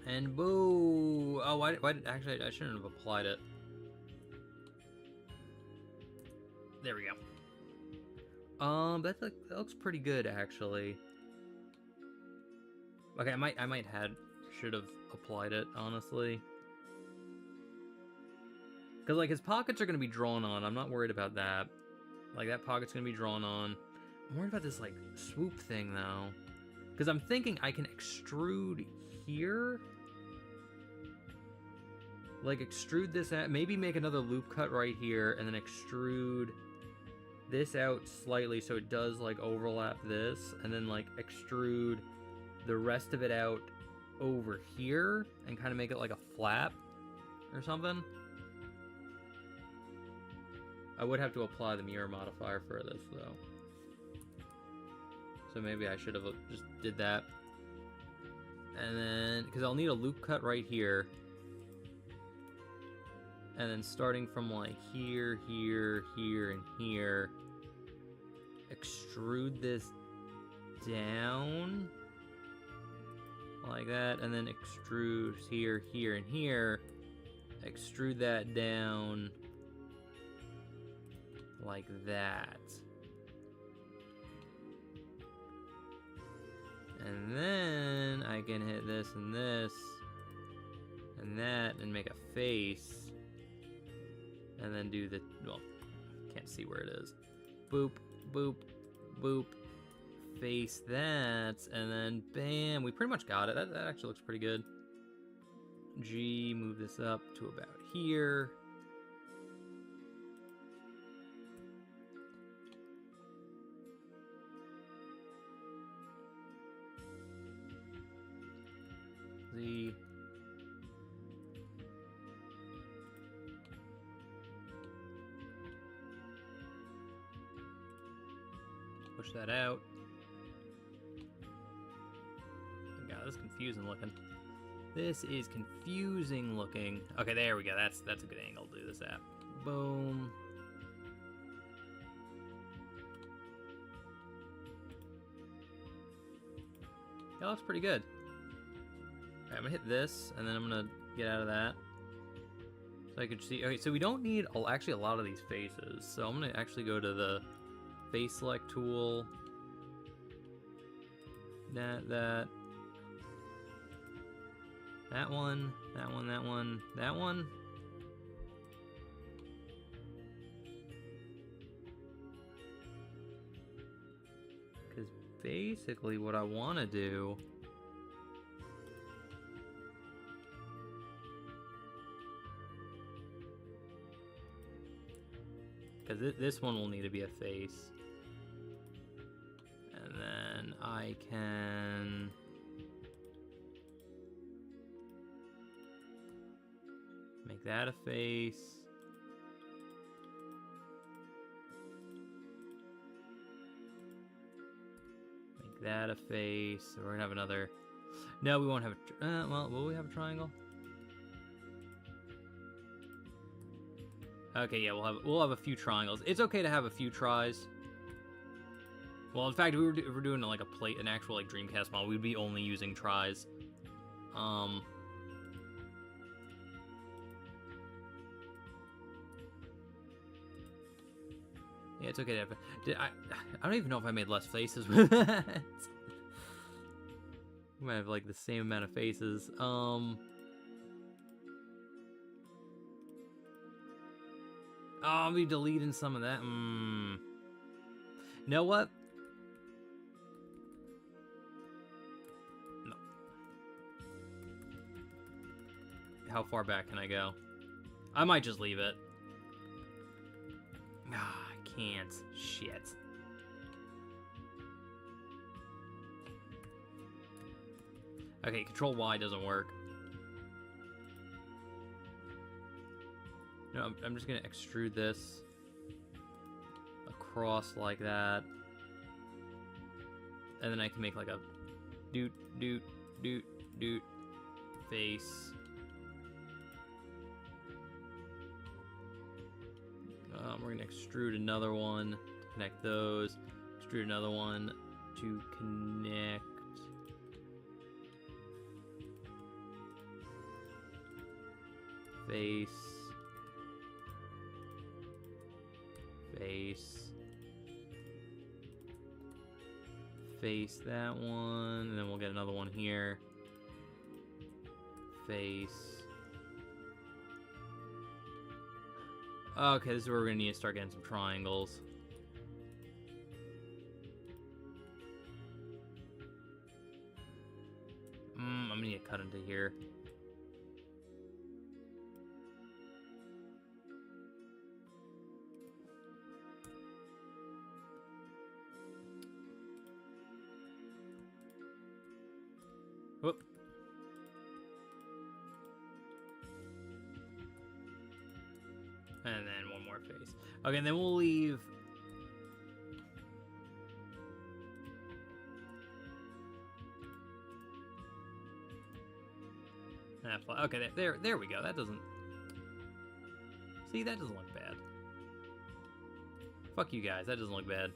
[SPEAKER 1] And boo! Oh, why actually, I shouldn't have applied it. There we go. That looks pretty good, actually. Okay, should have applied it, honestly. Because, like, his pockets are going to be drawn on. I'm not worried about that. Like, that pocket's going to be drawn on. I'm worried about this, like, swoop thing, though. Because I'm thinking I can extrude here. Like, extrude this out. Maybe make another loop cut right here. And then extrude this out slightly so it does, like, overlap this. And then, like, extrude the rest of it out over here. And kind of make it like a flap or something. I would have to apply the mirror modifier for this, though. So maybe I should have just did that. And then, because I'll need a loop cut right here. And then starting from like here, here, here, and here, extrude this down like that, and then extrude here, here, and here, extrude that down like that. And then I can hit this and this and that and make a face. And then do the, well, can't see where it is. Boop, boop, boop. Face that, and then bam, we pretty much got it. That actually looks pretty good. G, move this up to about here. Z. Push that out. God, this is confusing looking. This is confusing looking. Okay, there we go. That's a good angle to do this at. Boom. That looks pretty good. Alright, I'm gonna hit this, and then I'm gonna get out of that. So I could see. Okay, so we don't need actually a lot of these faces. So I'm gonna actually go to the face select tool. That one, that one, that one, that one. Because basically what I want to do because this one will need to be a face. And then I can make that a face. Make that a face. So we're gonna have another. No, we won't have a. Well, will we have a triangle? Okay, yeah, we'll have a few triangles. It's okay to have a few tries. Well, in fact, if we're doing like an actual like Dreamcast model, we'd be only using tries. Yeah, it's okay to have. I don't even know if I made less faces with that. We might have like the same amount of faces. Oh, I'll be deleting some of that. You know what? No. How far back can I go? I might just leave it. I can't. Shit. Okay, Control Y doesn't work. No, I'm just gonna extrude this across like that. And then I can make like a doot, doot, doot, doot face. We're gonna extrude another one to connect those. Extrude another one to connect. Face. Face. Face that one, and then we'll get another one here. Face. Okay, this is where we're gonna need to start getting some triangles. I'm gonna need to cut into here. Whoop. And then one more face. Okay, and then we'll leave. flat. Okay, there we go. That doesn't... See, that doesn't look bad. Fuck you guys, that doesn't look bad.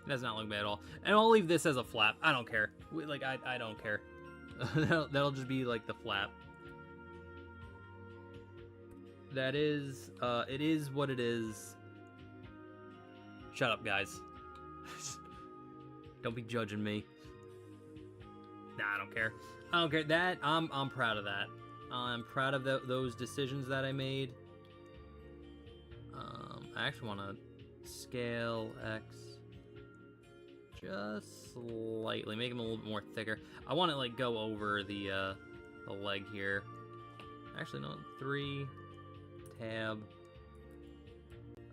[SPEAKER 1] It does not look bad at all. And I'll leave this as a flap. I don't care. Like, I don't care. That'll just be like the flap. That is, it is what it is. Shut up, guys. Don't be judging me. Nah, I don't care. I don't care. That, I'm proud of that. I'm proud of those decisions that I made. I actually want to scale X just slightly, make them a little bit more thicker. I want to like go over the leg here. Actually, no, 3 tab.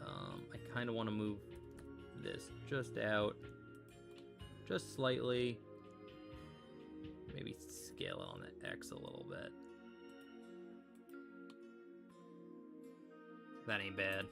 [SPEAKER 1] I kind of want to move this just out, just slightly. Maybe scale it on the X a little bit. That ain't bad.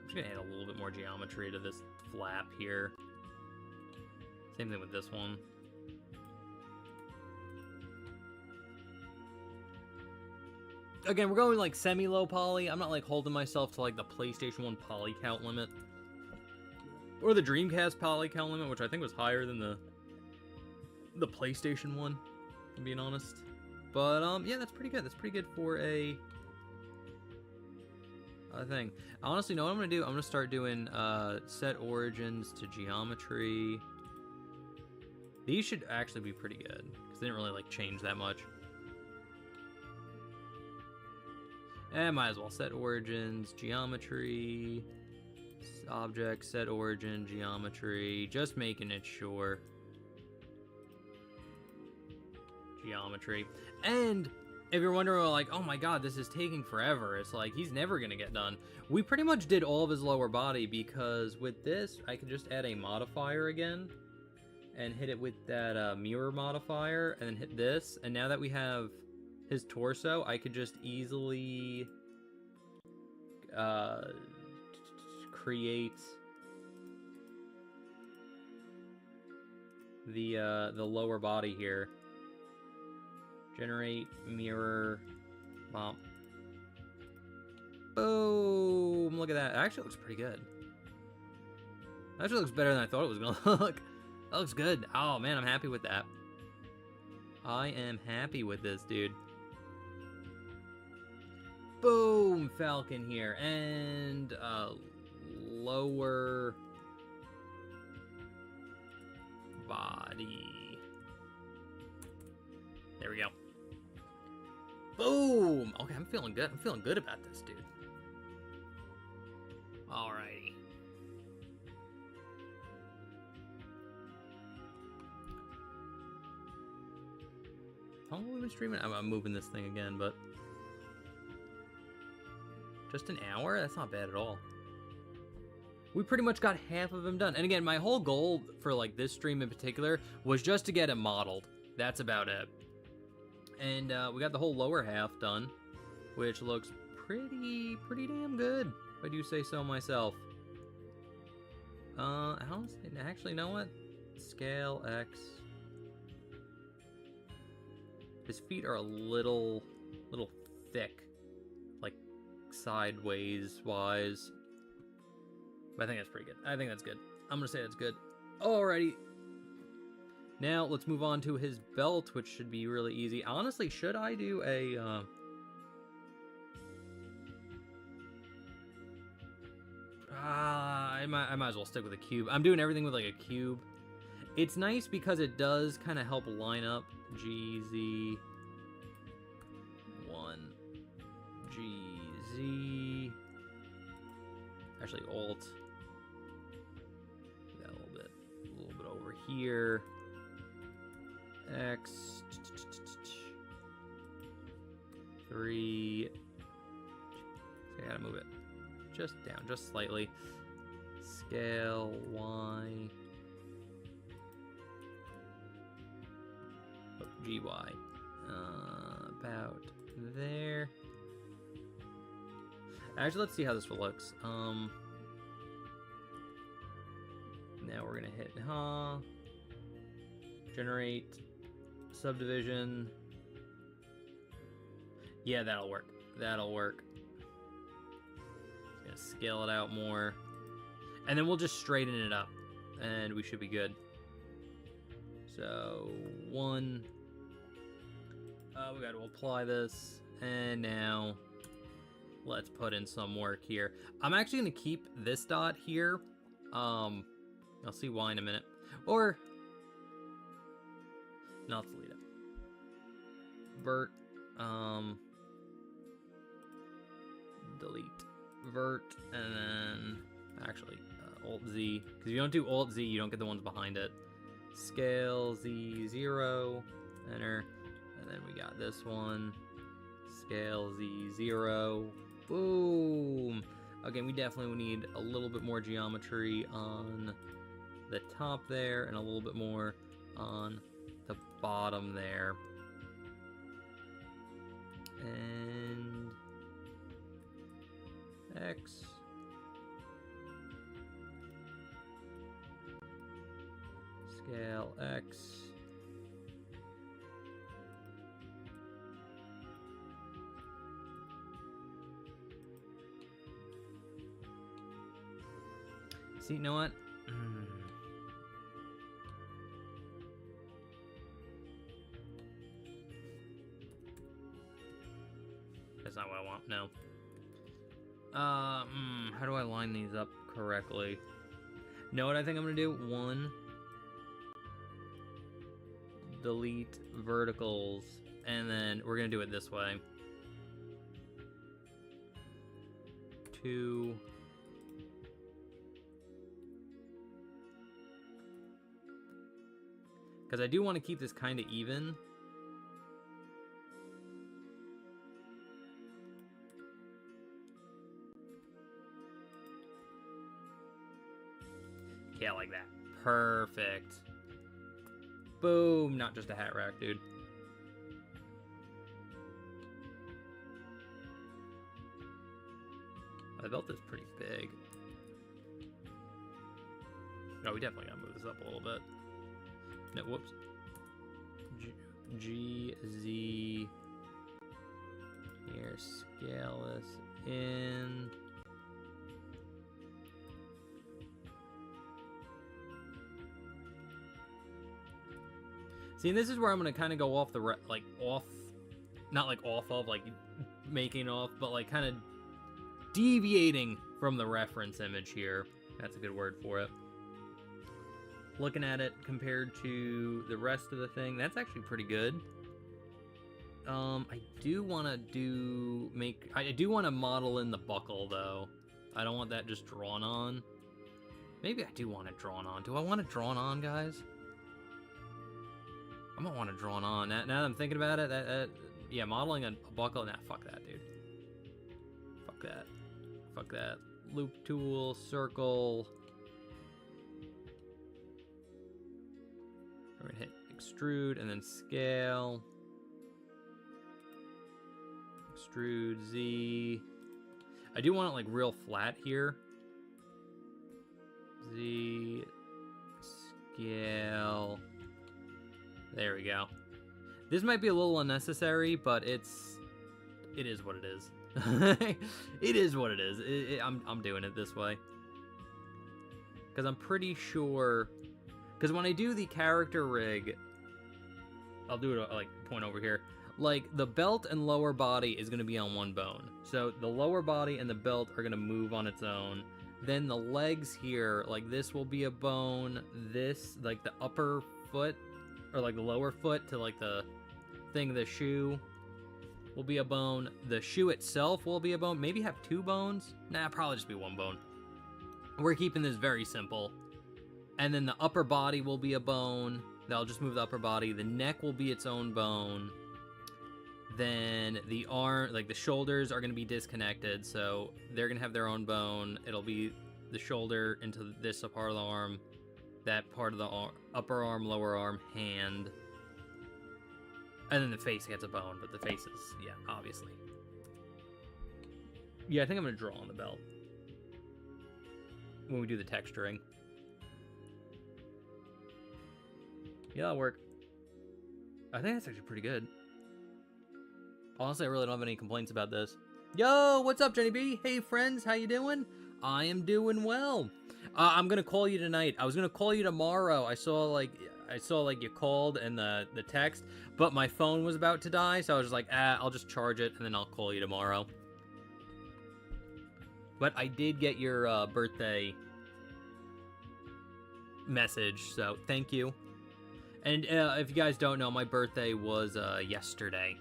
[SPEAKER 1] I'm just gonna add a little bit more geometry to this flap here. Same thing with this one. Again, we're going like semi-low poly. I'm not like holding myself to like the PlayStation 1 poly count limit. Or the Dreamcast poly count limit, which I think was higher than the PlayStation 1, to be honest. But yeah, that's pretty good. That's pretty good for a thing. Honestly, know what I'm gonna do? I'm gonna start doing set origins to geometry. These should actually be pretty good, because they didn't really like change that much. And might as well set origins, geometry, object, set origin, geometry, just making it sure. Geometry. And if you're wondering, like, oh my god, this is taking forever, it's like, he's never gonna get done. We pretty much did all of his lower body, because with this, I could just add a modifier again, and hit it with that mirror modifier, and then hit this, and now that we have his torso, I could just easily create the lower body here. Generate mirror bump. Boom! Look at that. It actually looks pretty good. It actually looks better than I thought it was gonna look. That looks good. Oh man, I'm happy with that. I am happy with this, dude. Boom! Falcon here. And lower body. There we go. Boom! Okay, I'm feeling good. I'm feeling good about this, dude. Alrighty. How long have we been streaming? I'm moving this thing again, but... Just an hour? That's not bad at all. We pretty much got half of him done. And again, my whole goal for like this stream in particular was just to get him modeled. That's about it. And we got the whole lower half done, which looks pretty damn good, if I do say so myself. Actually, you know what? Scale X. His feet are a little thick, like sideways wise. But I think that's pretty good. I think that's good. I'm gonna say that's good. Alrighty. Now let's move on to his belt, which should be really easy. Honestly, should I do a I might as well stick with a cube. I'm doing everything with like a cube. It's nice because it does kind of help line up GZ1 GZ. Actually, Alt. That a little bit over here. X 3. So I gotta move it just down, just slightly. scale Y. Oh, GY. About there. Actually, let's see how this looks. Now we're gonna hit generate subdivision. Yeah, that'll work. That'll work. Just gonna scale it out more. And then we'll just straighten it up. And we should be good. So, 1. We got to apply this. And now, let's put in some work here. I'm actually going to keep this dot here. I'll see why in a minute. Or, no, let's delete it. Vert. Delete. Vert. And then, actually, Alt-Z. Because if you don't do Alt-Z, you don't get the ones behind it. Scale Z0. Enter. And then we got this one. Scale Z0. Boom! Again, we definitely need a little bit more geometry on the top there, and a little bit more on the bottom there. And X. Scale X. See, you know what? That's not what I want, no. How do I line these up correctly? Know what I think I'm gonna do? 1. Delete verticals, and then we're gonna do it this way. 2. Because I do want to keep this kind of even. Yeah, like that. Perfect. Boom. Not just a hat rack, dude. The belt is pretty big. Oh, we definitely gotta move this up a little bit. No, whoops. G, Z. Here, scale this in. See, and this is where I'm gonna kind of go off the off, not like off of, like making off, but like kind of deviating from the reference image here. That's a good word for it. Looking at it compared to the rest of the thing, that's actually pretty good. I do want to model in the buckle though. I don't want that just drawn on. Maybe I do want it drawn on. Do I want it drawn on, guys? I might want it drawn on. Now that I'm thinking about it, yeah, modeling a buckle. Nah, fuck that, dude. Fuck that. Fuck that. Loop tool, circle. We're gonna hit extrude and then scale. Extrude Z. I do want it like real flat here. Z. Scale. There we go. This might be a little unnecessary, but it is what it is. It is what it is. I'm doing it this way. Because I'm pretty sure... Because when I do the character rig... I'll do it, like, point over here. Like, the belt and lower body is going to be on one bone. So, the lower body and the belt are going to move on its own. Then the legs here, like, this will be a bone. This, like, the upper foot... Or like the lower foot to like the thing of the shoe will be a bone. The shoe itself will be a bone. Maybe have 2 bones. Nah, probably just be 1 bone. We're keeping this very simple. And then the upper body will be a bone. They'll just move the upper body. The neck will be its own bone. Then the arm, like the shoulders are going to be disconnected. So they're going to have their own bone. It'll be the shoulder into this part of the arm, that part of the upper arm, lower arm, hand, and then the face gets a bone, but the face is, yeah, obviously. Yeah, I think I'm going to draw on the belt when we do the texturing. Yeah, that'll work. I think that's actually pretty good. Honestly, I really don't have any complaints about this. Yo, what's up, Jenny B? Hey, friends, how you doing? I am doing well. I'm gonna call you tonight. I was gonna call you tomorrow. I saw like you called in the text, but my phone was about to die, so I was just like, I'll just charge it and then I'll call you tomorrow. But I did get your birthday message, so thank you. And if you guys don't know, my birthday was yesterday.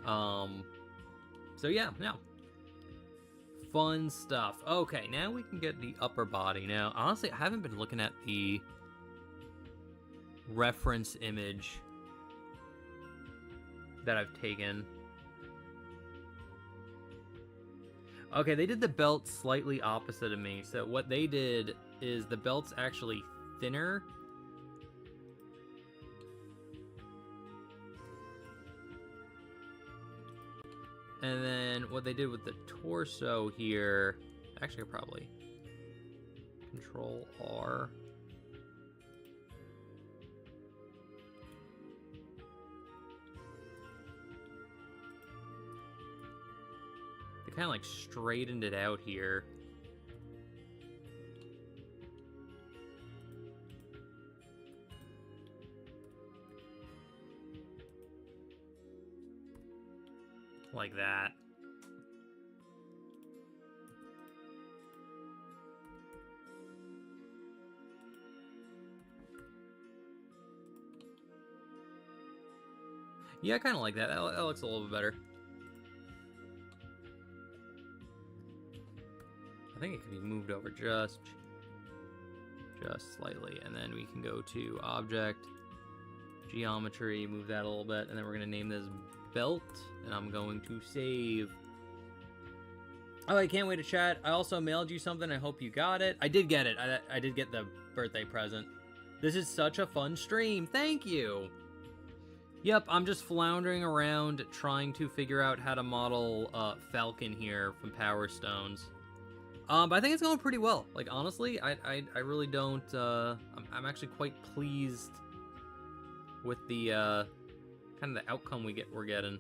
[SPEAKER 1] So yeah, fun stuff. Okay, now we can get the upper body. Now, honestly, I haven't been looking at the reference image that I've taken. Okay, they did the belt slightly opposite of me. So what they did is the belt's actually thinner. And then what they did with the torso here, actually probably Control R. They kind of like straightened it out here. Like that. Yeah, I kind of like that. That looks a little bit better. I think it can be moved over just slightly, and then we can go to Object, Geometry, move that a little bit, and then we're going to name this Belt, and I'm going to save. Oh, I can't wait to chat. I also mailed you something. I hope you got it. I did get it. I did get the birthday present. This is such a fun stream. Thank you. Yep, I'm just floundering around trying to figure out how to model Falcon here from Power Stones. But I think it's going pretty well. Like, honestly, I really don't... I'm actually quite pleased with the... kind of the outcome we're getting.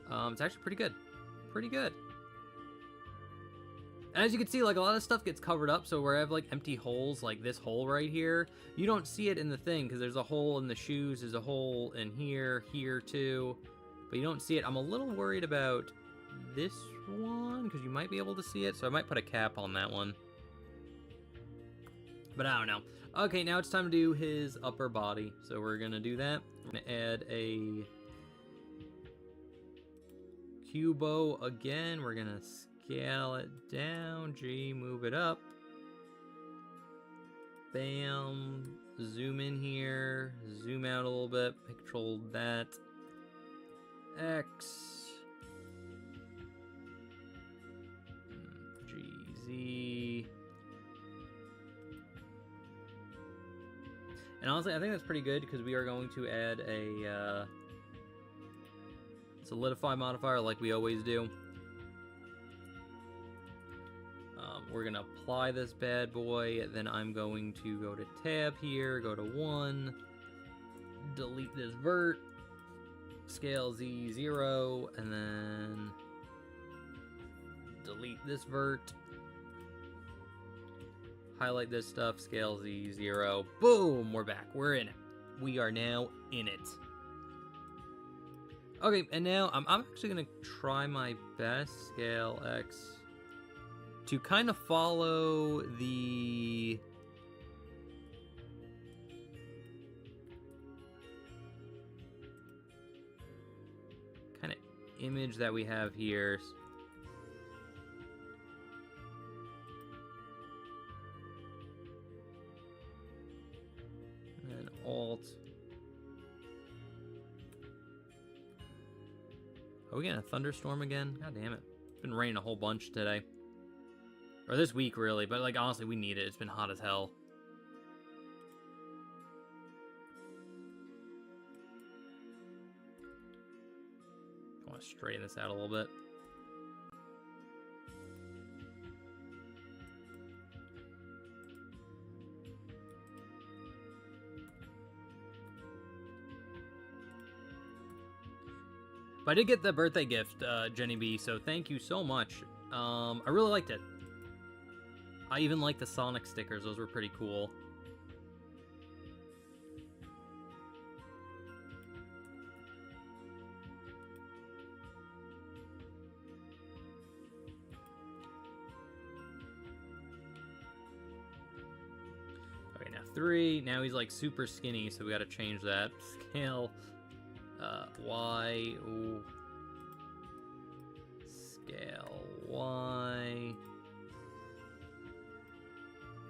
[SPEAKER 1] It's actually pretty good. Pretty good. And as you can see, like, a lot of stuff gets covered up, so where I have, like, empty holes, like this hole right here, you don't see it in the thing, because there's a hole in the shoes, there's a hole in here too, but you don't see it. I'm a little worried about this one, because you might be able to see it, so I might put a cap on that one. But I don't know. Okay, now it's time to do his upper body. So we're going to do that. We're going to add a cubo again. We're going to scale it down. G, move it up. Bam. Zoom in here. Zoom out a little bit. Control that. X. G, Z. And honestly, I think that's pretty good because we are going to add a solidify modifier like we always do. We're going to apply this bad boy. Then I'm going to go to tab here, go to 1, delete this vert, scale Z 0, and then delete this vert. Highlight this stuff, scale Z 0. Boom, we're back. We're in it. We are now in it. Okay, and now I'm actually going to try my best, scale X, to kind of follow the kind of image that we have here. And Alt. Are we getting a thunderstorm again? God damn it. It's been raining a whole bunch today. Or this week, really. But, like, honestly, we need it. It's been hot as hell. I want to straighten this out a little bit. But I did get the birthday gift, Jenny B, so thank you so much. I really liked it. I even liked the Sonic stickers. Those were pretty cool. Okay, now 3. Now he's like super skinny, so we gotta change that. Scale. Y. Ooh. Scale Y.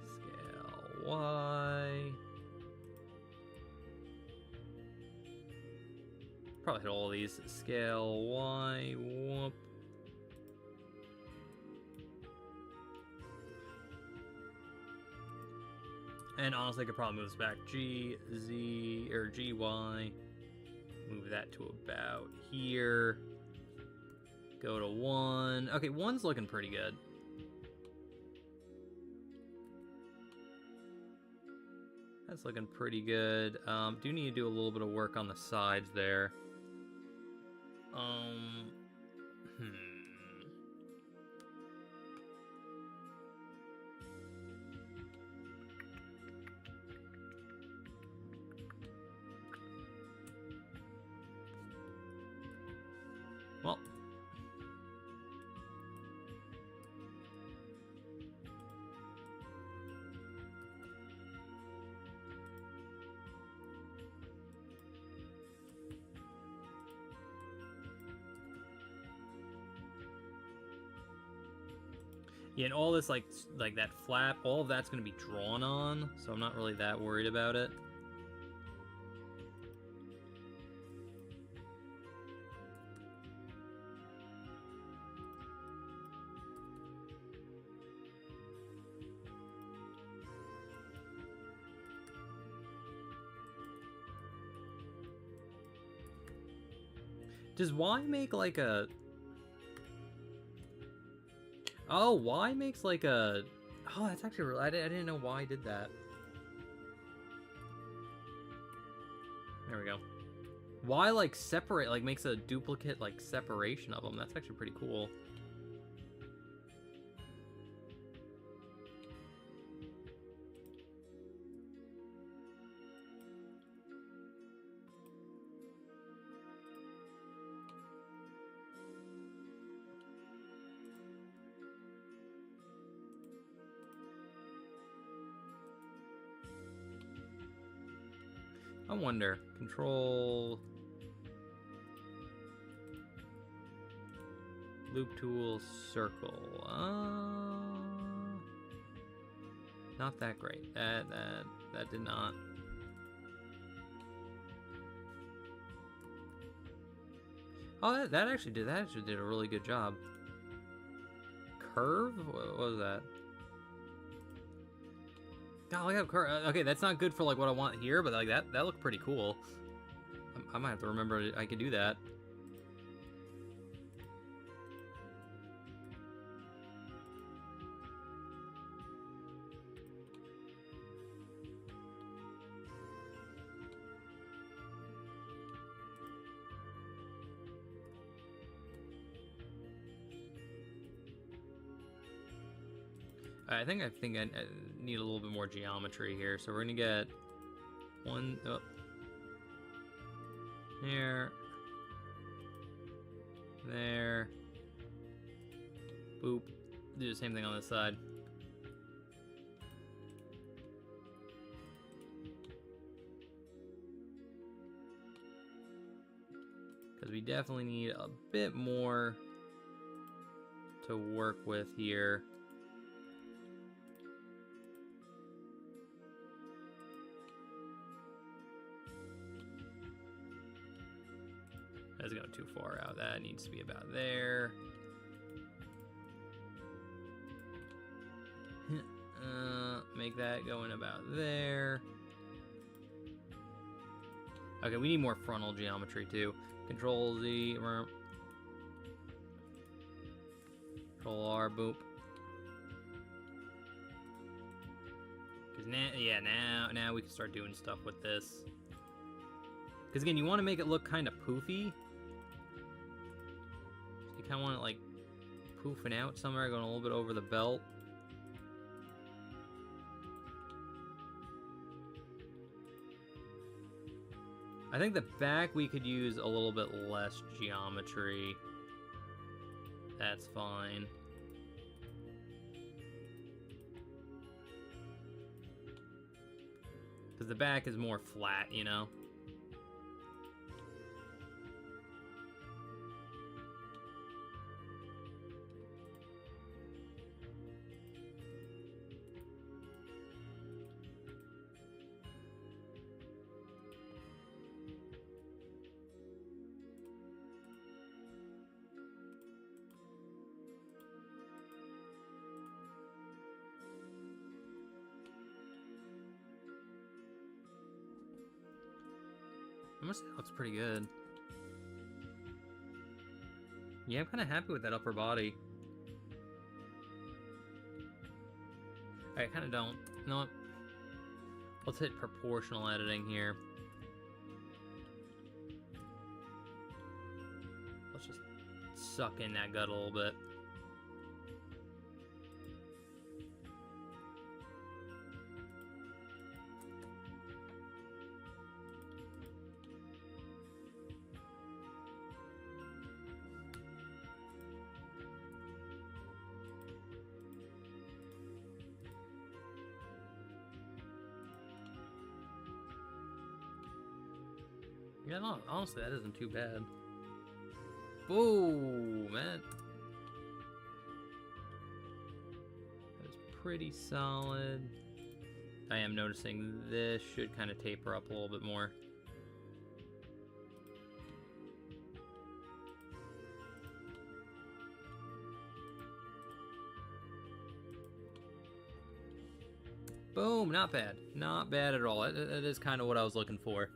[SPEAKER 1] Scale Y. Probably hit all of these. Scale Y. Whoop. And honestly, I could probably move this back. G, Z, or G, Y. Move that to about here. Go to 1. Okay, 1's looking pretty good. That's looking pretty good. Do need to do a little bit of work on the sides there. Well. Yeah, and all this, like that flap, all of that's going to be drawn on, so I'm not really that worried about it. Does Y make like a... Oh, Y makes like a... Oh, that's actually real. I didn't know Y did that. There we go. Y like separate, like makes a duplicate like separation of them. That's actually pretty cool. I wonder. Control. Loop tool, circle. Not that great. That did not. Oh, that actually did a really good job. Curve? What was that? Oh, I got curve. Okay, that's not good for like what I want here, but like that looked pretty cool. I might have to remember I could do that. I think I need a little bit more geometry here, so we're gonna get one up there, there, boop. Do the same thing on this side. Because we definitely need a bit more to work with here. That's going too far out. That needs to be about there. make that go in about there. Okay, we need more frontal geometry too. Control Z, Control R, boop. Cause now we can start doing stuff with this. Cause again, you want to make it look kind of poofy. So you kind of want it like poofing out somewhere, going a little bit over the belt. I think the back we could use a little bit less geometry. That's fine. Because the back is more flat, you know? I must say it looks pretty good. Yeah, I'm kind of happy with that upper body. I kind of don't. You know what? Let's hit proportional editing here. Let's just suck in that gut a little bit. Yeah, no, honestly, that isn't too bad. Boom, man. That was pretty solid. I am noticing this should kind of taper up a little bit more. Boom, not bad. Not bad at all. It is kind of what I was looking for.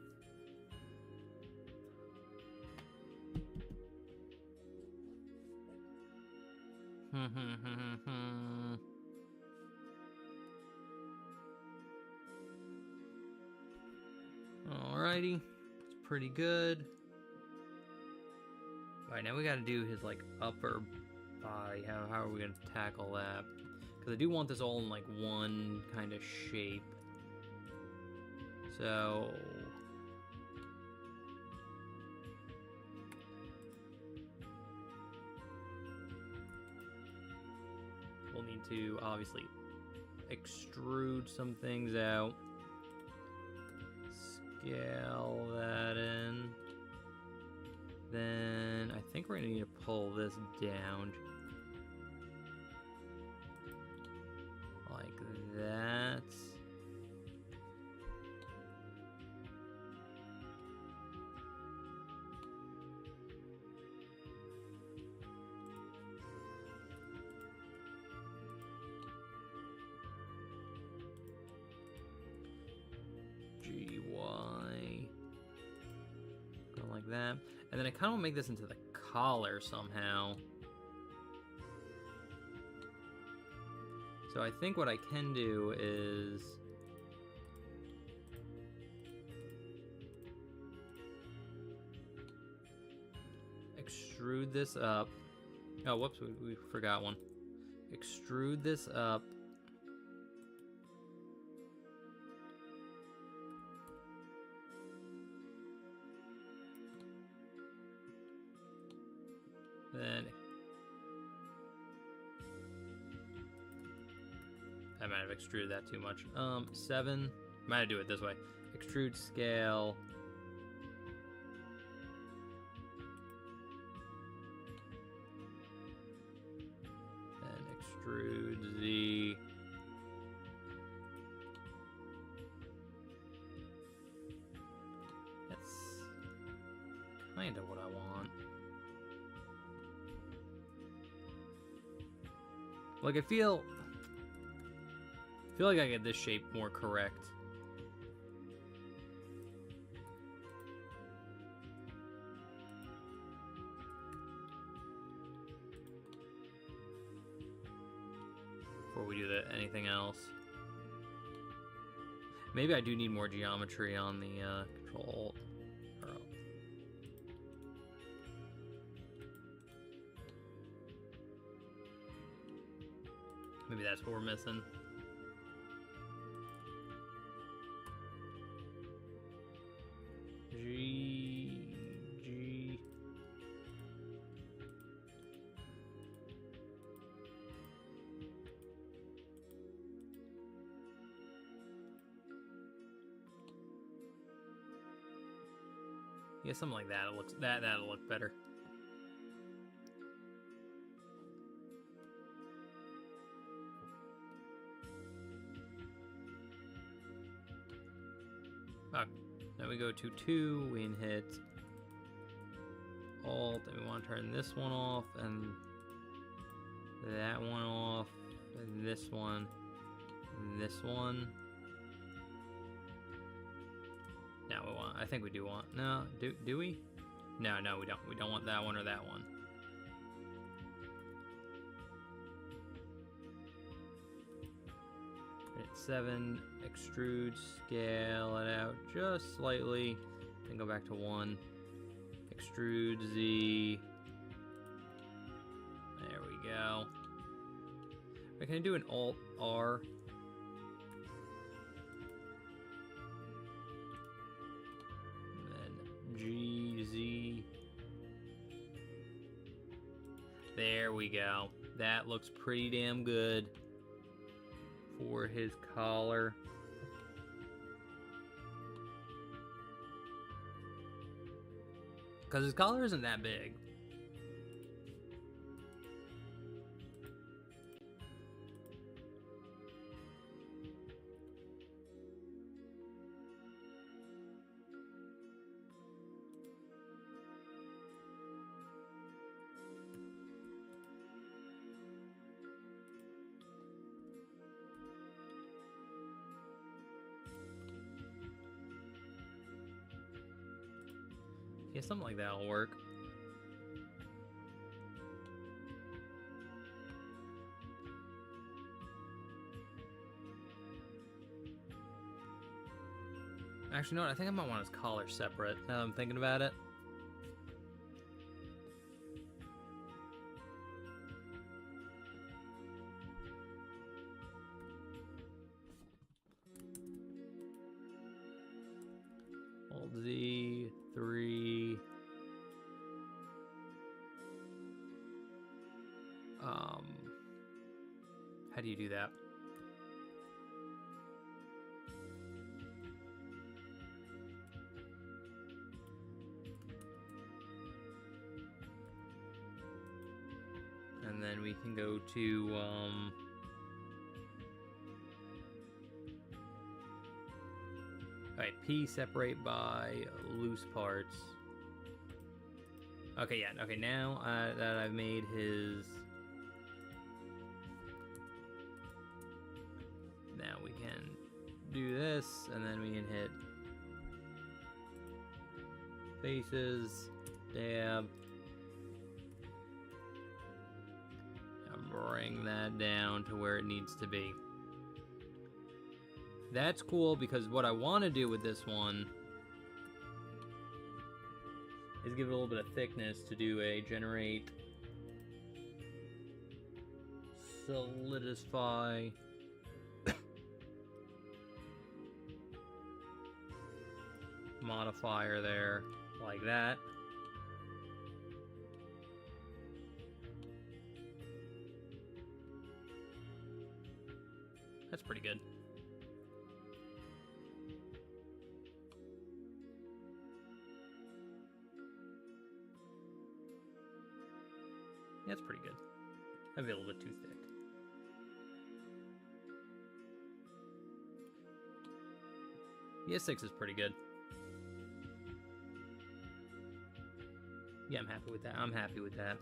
[SPEAKER 1] Alrighty, it's pretty good. Alright, now we gotta do his like upper body. How are we gonna tackle that? Because I do want this all in like one kind of shape. So we'll need to obviously extrude some things out. Scale that in. Then I think we're gonna need to pull this down. Like that. Like that. And then I kind of want to make this into the collar somehow. So I think what I can do is extrude this up. Oh, whoops, we forgot one. Extrude this up. Then I might have extruded that too much. 7. Might do it this way. Extrude scale. Then extrude Z. That's kind of what I want. Like, I feel I feel like I get this shape more correct. Before we do anything else. Maybe I do need more geometry on the control. Maybe that's what we're missing. G. Yeah, something like that. It looks that'll look better. Now we go to 2, we can hit Alt, and we want to turn this one off, and that one off, and this one, and this one. No, we want, I think we do want, no, do we? No, we don't. We don't want that one or that one. Hit 7, extrude, scale it out just slightly, then go back to 1, extrude Z, there we go. Can I do an Alt R? And then G, Z. There we go. That looks pretty damn good for his collar. Because his collar isn't that big. Yeah, something like that'll work. Actually, no, I think I might want his collar separate, now that I'm thinking about it. Alt Z, 3. How do you do that? And then we can go to, alright, P separate by loose parts. Okay, yeah, okay, now that I've made his... Now we can do this, and then we can hit faces, dab, and bring that down to where it needs to be. That's cool, because what I want to do with this one is give it a little bit of thickness to do a generate, solidify, modifier there, like that. That's pretty good. That's pretty good. That'd be a little bit too thick. Yeah, 6 is pretty good. Yeah, I'm happy with that. I'm happy with that.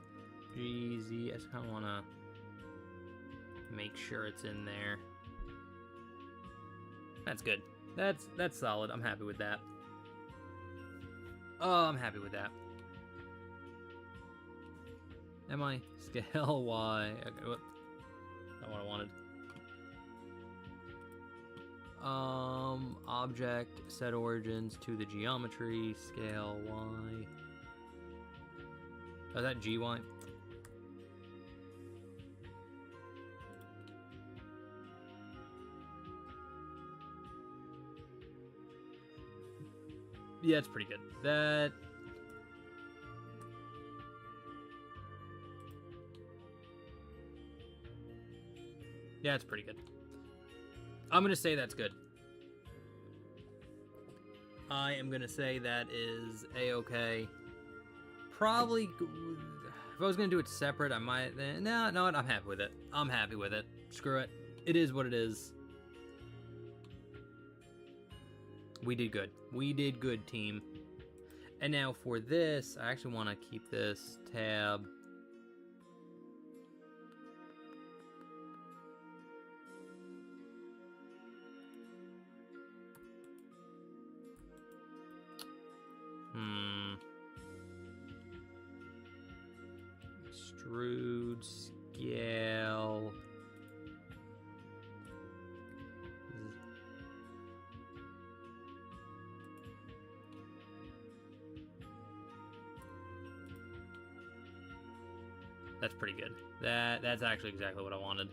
[SPEAKER 1] GZ, I just kind of want to make sure it's in there. That's good. That's solid. I'm happy with that. Oh, I'm happy with that. Am I? Scale Y. Okay, what? Not what I wanted. Object, set origins to the geometry, scale Y. Oh, is that GY? Yeah, it's pretty good. That... Yeah, it's pretty good. I'm gonna say that's good. I am gonna say that is a-okay. Probably... If I was gonna do it separate, I might... No, I'm happy with it. I'm happy with it. Screw it. It is what it is. We did good. We did good, team. And now for this, I actually want to keep this tab. Extrude, scale. That's pretty good. That's actually exactly what I wanted.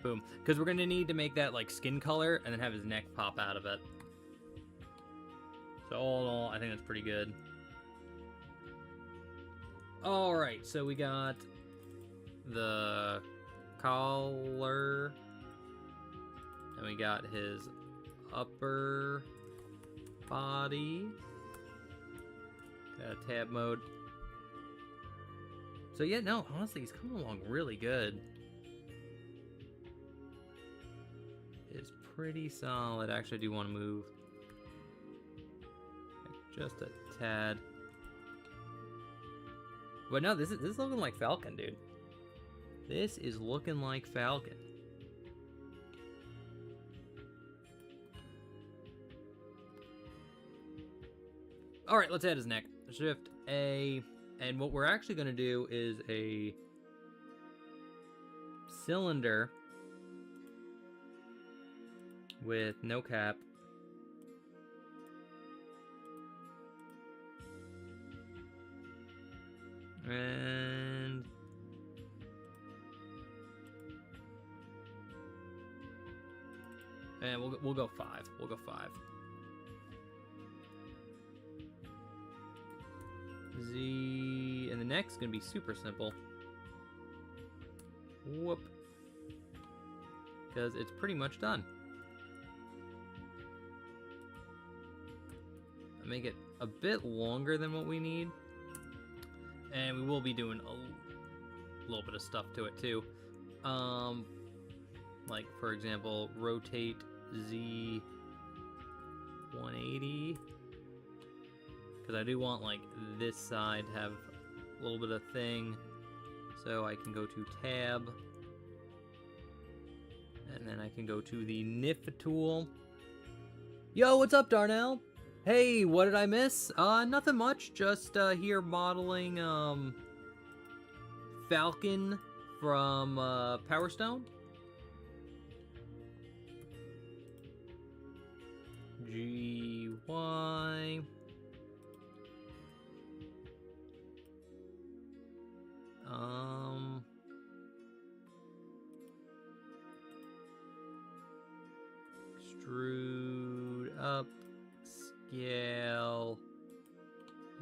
[SPEAKER 1] Boom. Because we're going to need to make that like skin color and then have his neck pop out of it. So all in all, I think that's pretty good. Alright, so we got the collar. And we got his upper body. Tab mode. So yeah, no, honestly, he's coming along really good. It's pretty solid. Actually, I do want to move just a tad. But no, this is looking like Falcon, dude. This is looking like Falcon. All right, let's add his neck. Shift A, and what we're actually going to do is a cylinder with no cap. And we'll go 5. We'll go 5. Z, and the neck's gonna be super simple. Whoop. Because it's pretty much done. I make it a bit longer than what we need. And we will be doing a little bit of stuff to it too. Like for example, rotate Z 180. Because I do want, like, this side to have a little bit of thing. So I can go to Tab. And then I can go to the NIF tool. Yo, what's up, Darnell? Hey, what did I miss? Nothing much. Just here modeling Falcon from Power Stone. GY. Extrude up, scale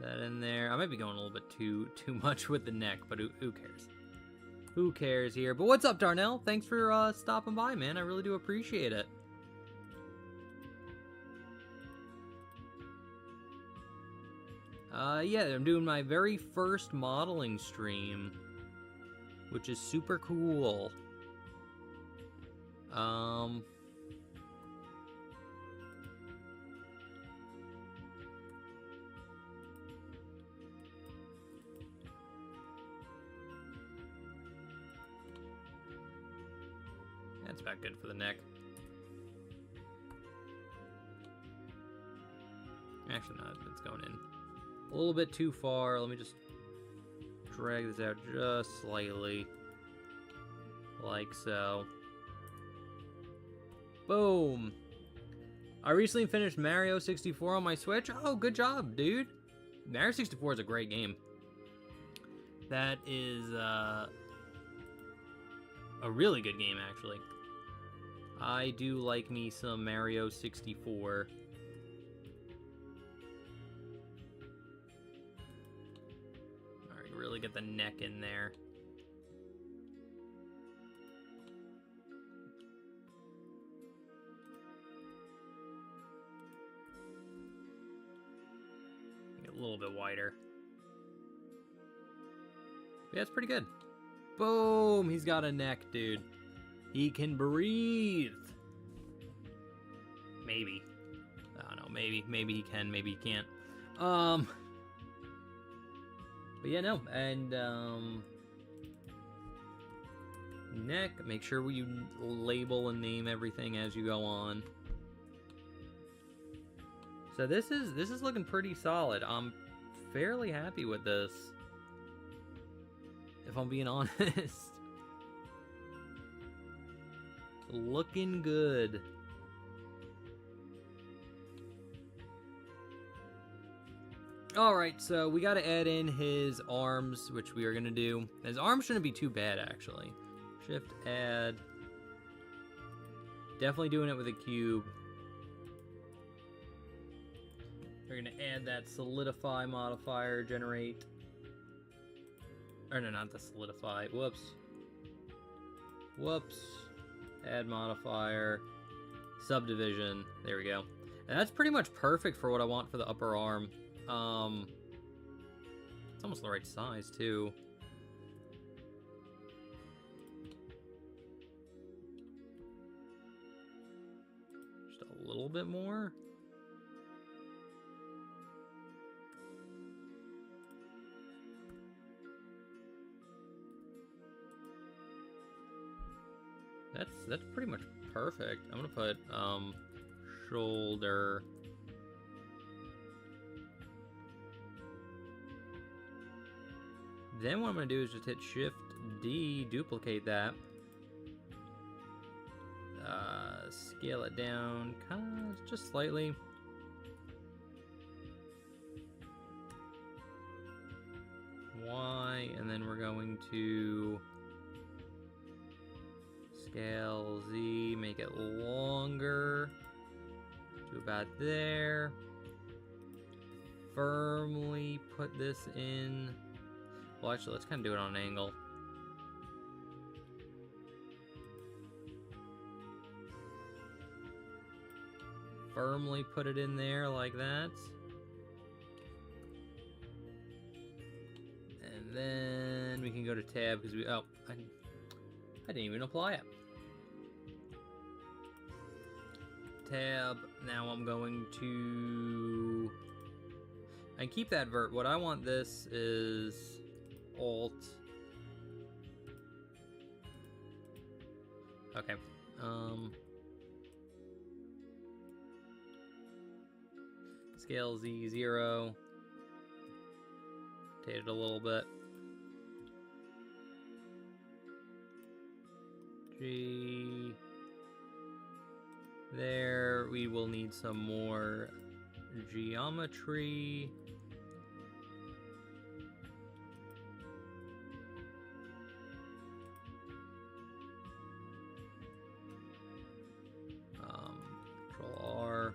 [SPEAKER 1] that in there. I might be going a little bit too much with the neck, but who cares? Who cares here? But what's up, Darnell? Thanks for stopping by, man. I really do appreciate it. Yeah, I'm doing my very first modeling stream, which is super cool. That's about good for the neck. Actually, no, it's going in a little bit too far. Let me just drag this out just slightly. Like so. Boom! I recently finished Mario 64 on my Switch. Oh, good job, dude! Mario 64 is a great game. That is a really good game, actually. I do like me some Mario 64. Alright, really get the neck in there. Get a little bit wider. Yeah, it's pretty good. Boom! He's got a neck, dude. He can breathe. Maybe. I don't know. Maybe he can. Maybe he can't. But yeah, no. And neck. Make sure you label and name everything as you go on. So this is looking pretty solid. I'm fairly happy with this, if I'm being honest. Looking good. Alright, so we gotta add in his arms, which we are gonna do. His arms shouldn't be too bad, actually. Shift, add. Definitely doing it with a cube. We're gonna add that solidify modifier, generate. Or no, not the solidify. Whoops. Whoops. Add modifier. Subdivision. There we go. And that's pretty much perfect for what I want for the upper arm. It's almost the right size, too. Just a little bit more. That's pretty much perfect. I'm gonna put shoulder. Then what I'm gonna do is just hit Shift D, duplicate that. Scale it down just slightly. Y, and then we're going to scale Z, make it longer to about there. Firmly put this in. Well, actually, let's kind of do it on an angle. Firmly put it in there like that. And then we can go to tab because I didn't even apply it. Tab. Now I'm going to... I keep that vert. What I want this is Alt. Okay. Scale Z0. Rotate it a little bit. G. There. We will need some more geometry. Control R.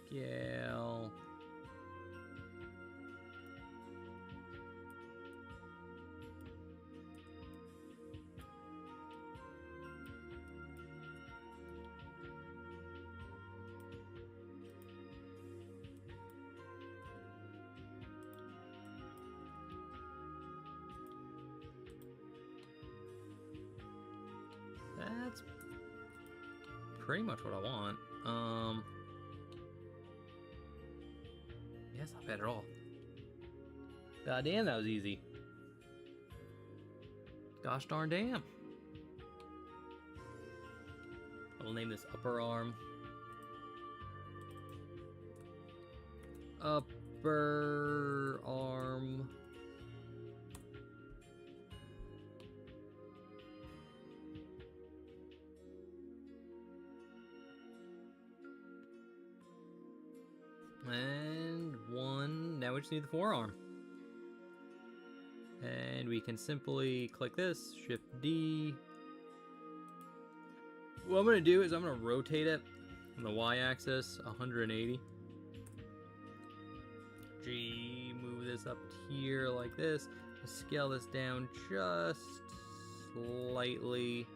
[SPEAKER 1] Scale. That's pretty much what I want. Yeah, it's not bad at all. God damn, that was easy. Gosh darn damn. I'll name this upper arm. Upper arm. And one. Now we just need the forearm. And we can simply click this, Shift D. What I'm going to do is I'm going to rotate it on the Y-axis 180. G, move this up here like this. Scale this down just slightly.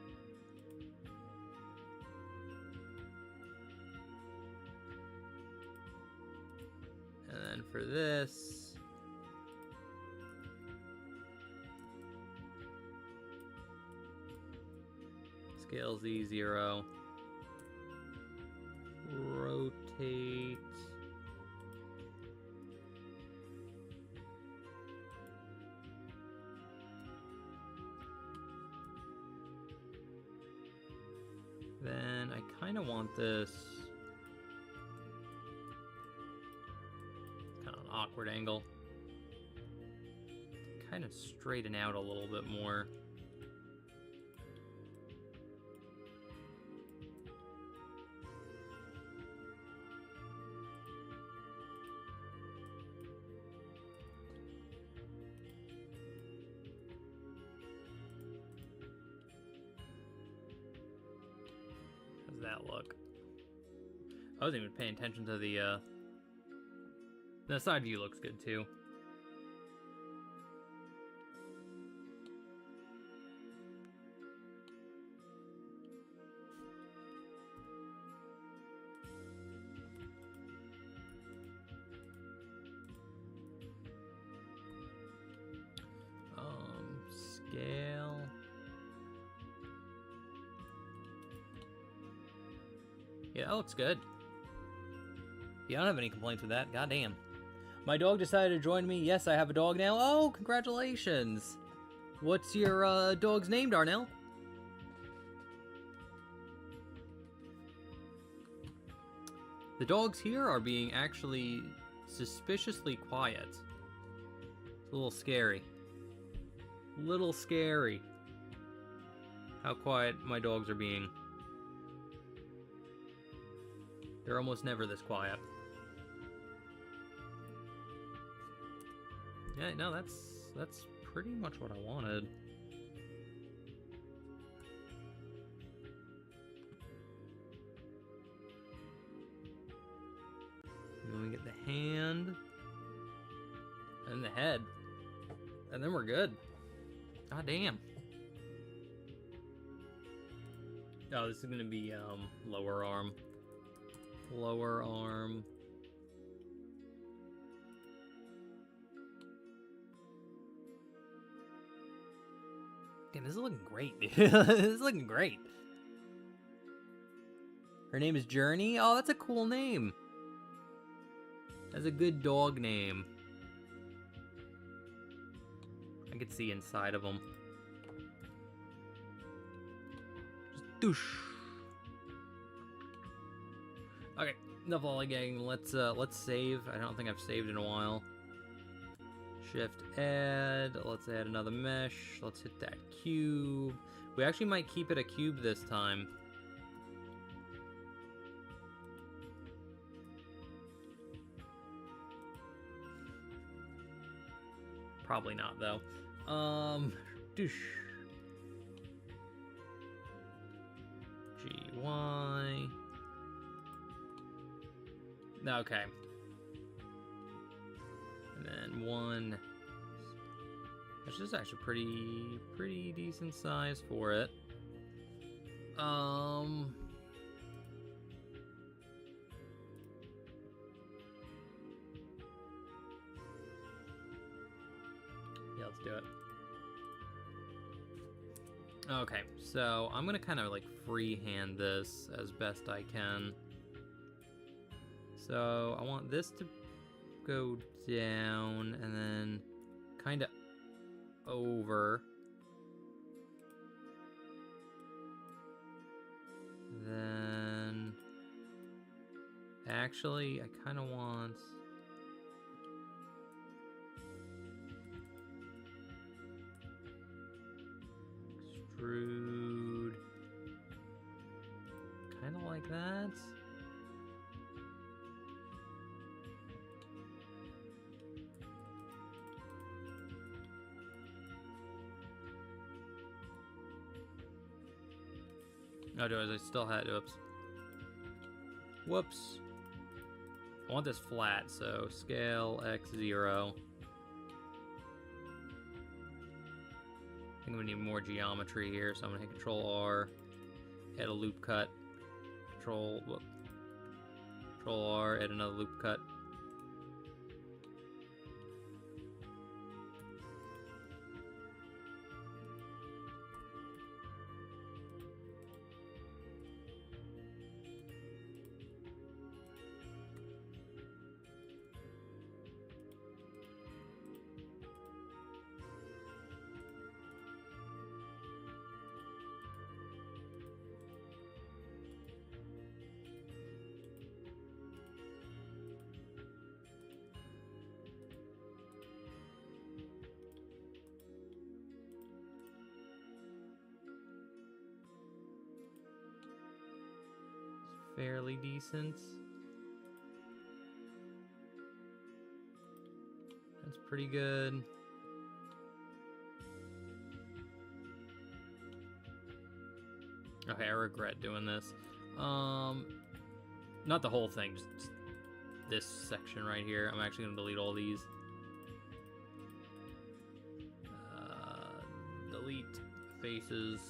[SPEAKER 1] And then for this, scale Z0, rotate, then I kind of want this kind of an awkward angle, kind of straighten out a little bit more. How's that look? I wasn't even paying attention to the side view looks good too. Scale. Yeah, that looks good. Yeah, I don't have any complaints with that. Goddamn. My dog decided to join me. Yes, I have a dog now. Oh, congratulations. What's your dog's name, Darnell? The dogs here are being actually suspiciously quiet. It's a little scary. Little scary how quiet my dogs are being. They're almost never this quiet. Yeah, no, that's pretty much what I wanted. And then we get the hand and the head, and then we're good. God damn. Oh, this is gonna be lower arm. Lower arm. Damn, this is looking great, dude. This is looking great. Her name is Journey. Oh, that's a cool name. That's a good dog name. I could see inside of them. Just douche. Okay, enough lollygagging. Let's save. I don't think I've saved in a while. Shift add. Let's add another mesh. Let's hit that cube. We actually might keep it a cube this time. Probably not, though. Douche. GY. Okay. And then one. That's just actually pretty decent size for it. Yeah, let's do it. Okay, so I'm gonna kind of like freehand this as best I can. So I want this to go down and then kind of over. Then... Actually, I kind of want... Extrude... Kind of like that. No, I still had... Oops. Whoops. I want this flat, so scale x0. I think I'm gonna need more geometry here, so I'm gonna hit Control R, add a loop cut, Control R, add another loop cut. Fairly decent. That's pretty good. Okay, I regret doing this. Not the whole thing, just this section right here. I'm actually gonna delete all these. Delete faces.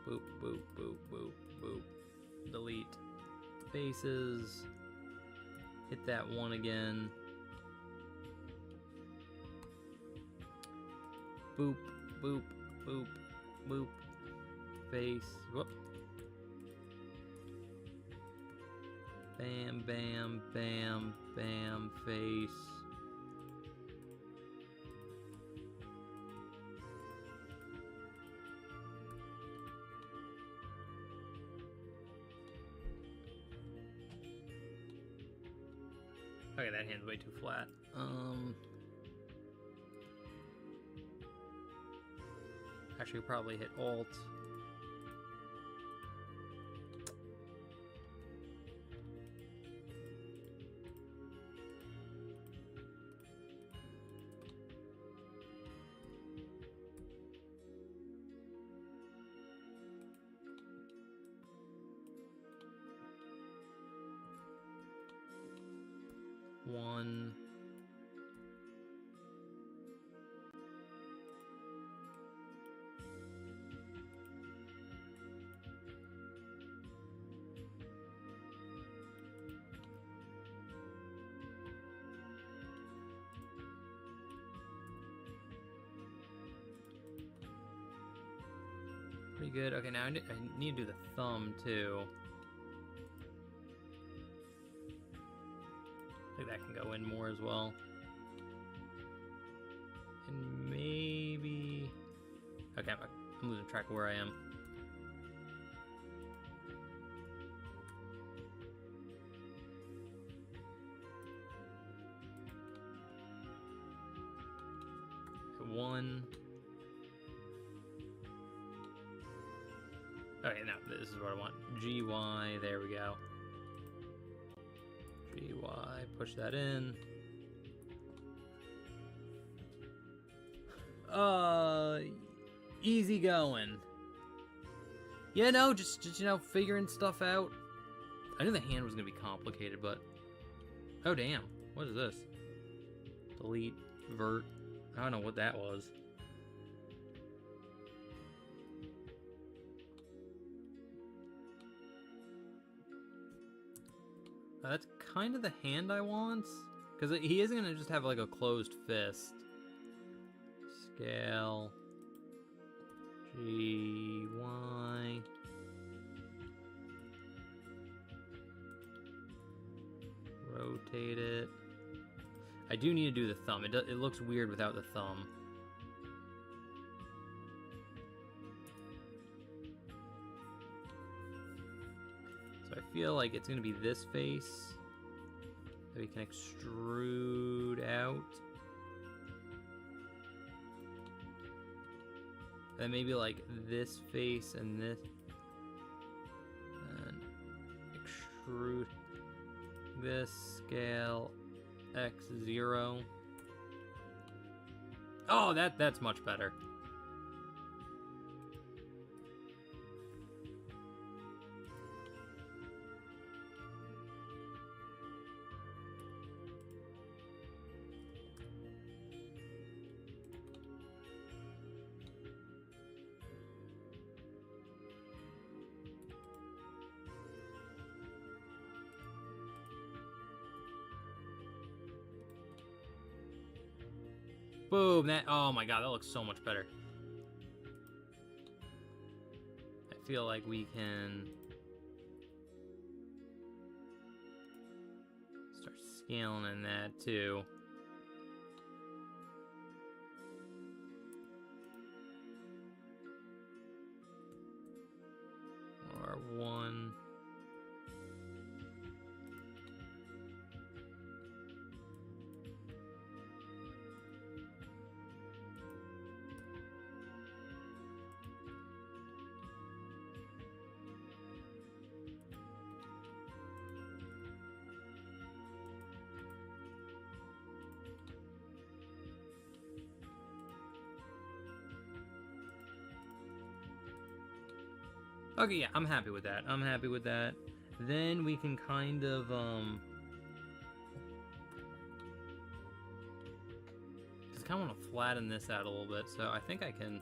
[SPEAKER 1] Boop, boop, boop, boop, boop. Delete faces. Hit that one again. Boop, boop, boop, boop. Face. Whoop. Bam, bam, bam, bam, face. Okay, that hand's way too flat. Actually, probably hit Alt. One. Pretty good. Okay, now I need to do the thumb too. I think that can go in more as well. And maybe... Okay, I'm losing track of where I am. One. Okay, now this is what I want. GY, there we go. GY, push that in. Easy going. Yeah, no, just you know, figuring stuff out. I knew the hand was gonna be complicated, but oh damn, what is this? Delete, vert. I don't know what that was. That's kind of the hand I want, because he isn't gonna just have like a closed fist. Scale. GY. Rotate it. I do need to do the thumb. It looks weird without the thumb. So I feel like it's gonna be this face that we can extrude out. Then maybe like this face and this. And extrude this, scale X0. Oh, that's much better. Boom, that, oh my god, that looks so much better. I feel like we can start scaling in that too. Or one. Okay, yeah, I'm happy with that. I'm happy with that. Then we can kind of, just kind of want to flatten this out a little bit, so I think I can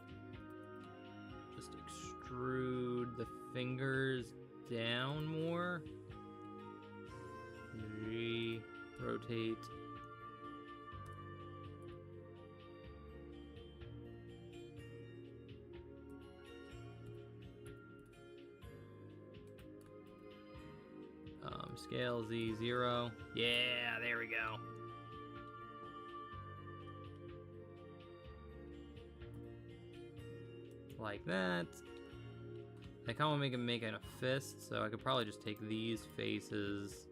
[SPEAKER 1] just extrude the fingers down more. Rotate. Scale Z0. Yeah, there we go. Like that. I kind of want to make it a fist, so I could probably just take these faces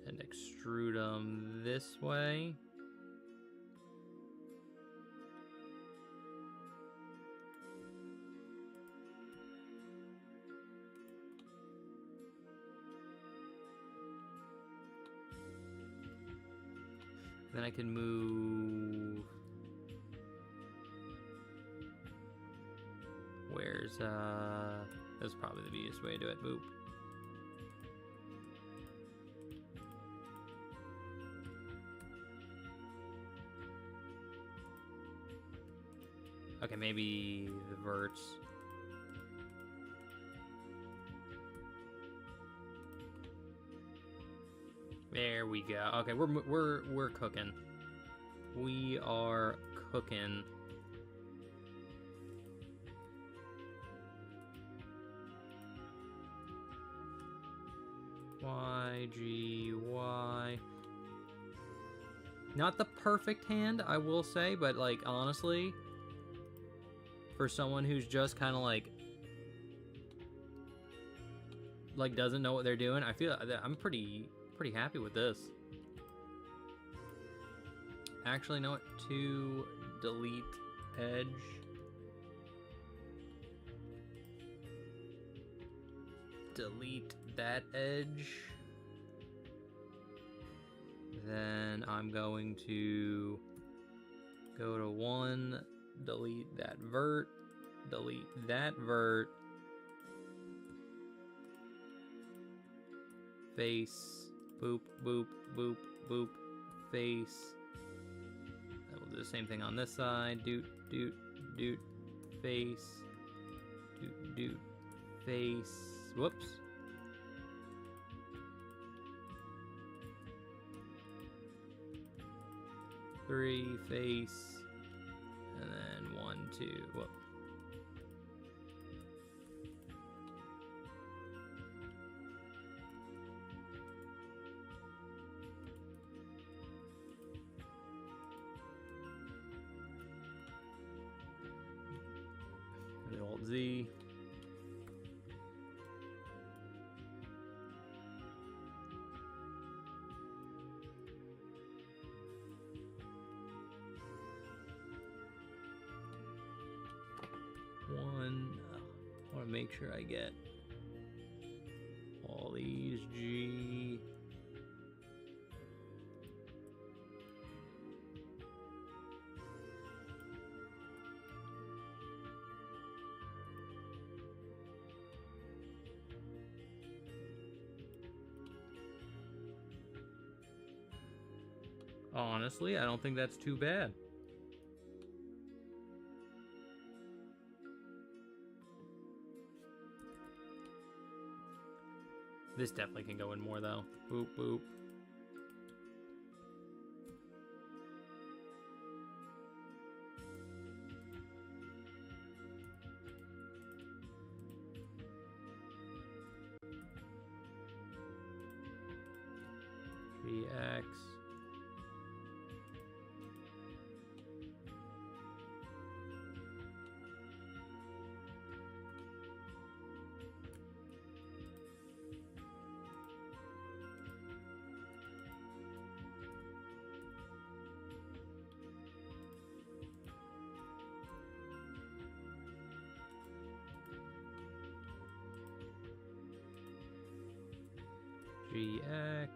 [SPEAKER 1] and extrude them this way. Then I can move. Where's that's probably the easiest way to do it. Boop. Okay, maybe the verts. There we go. Okay, we're cooking. We are cooking. Y, G, Y. Not the perfect hand, I will say, but like honestly, for someone who's just kind of like doesn't know what they're doing, I feel that I'm pretty happy with this. Actually, know what? To delete edge. Delete that edge. Then I'm going to go to 1, delete that vert, delete that vert, face, boop, boop, boop, boop, face. And we'll do the same thing on this side. Doot, doot, doot, face, doot, doot, face. Whoops. Three, face, and then 1, 2, whoop. Alt Z. make sure I get all these G. Honestly, I don't think that's too bad. This definitely can go in more, though. Boop, boop. GX. GX.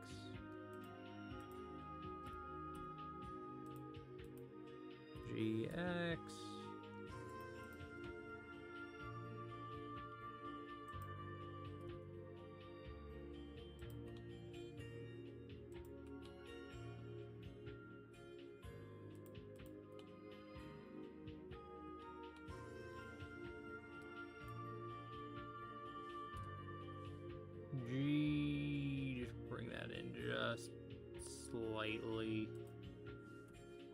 [SPEAKER 1] GX. G, just bring that in just slightly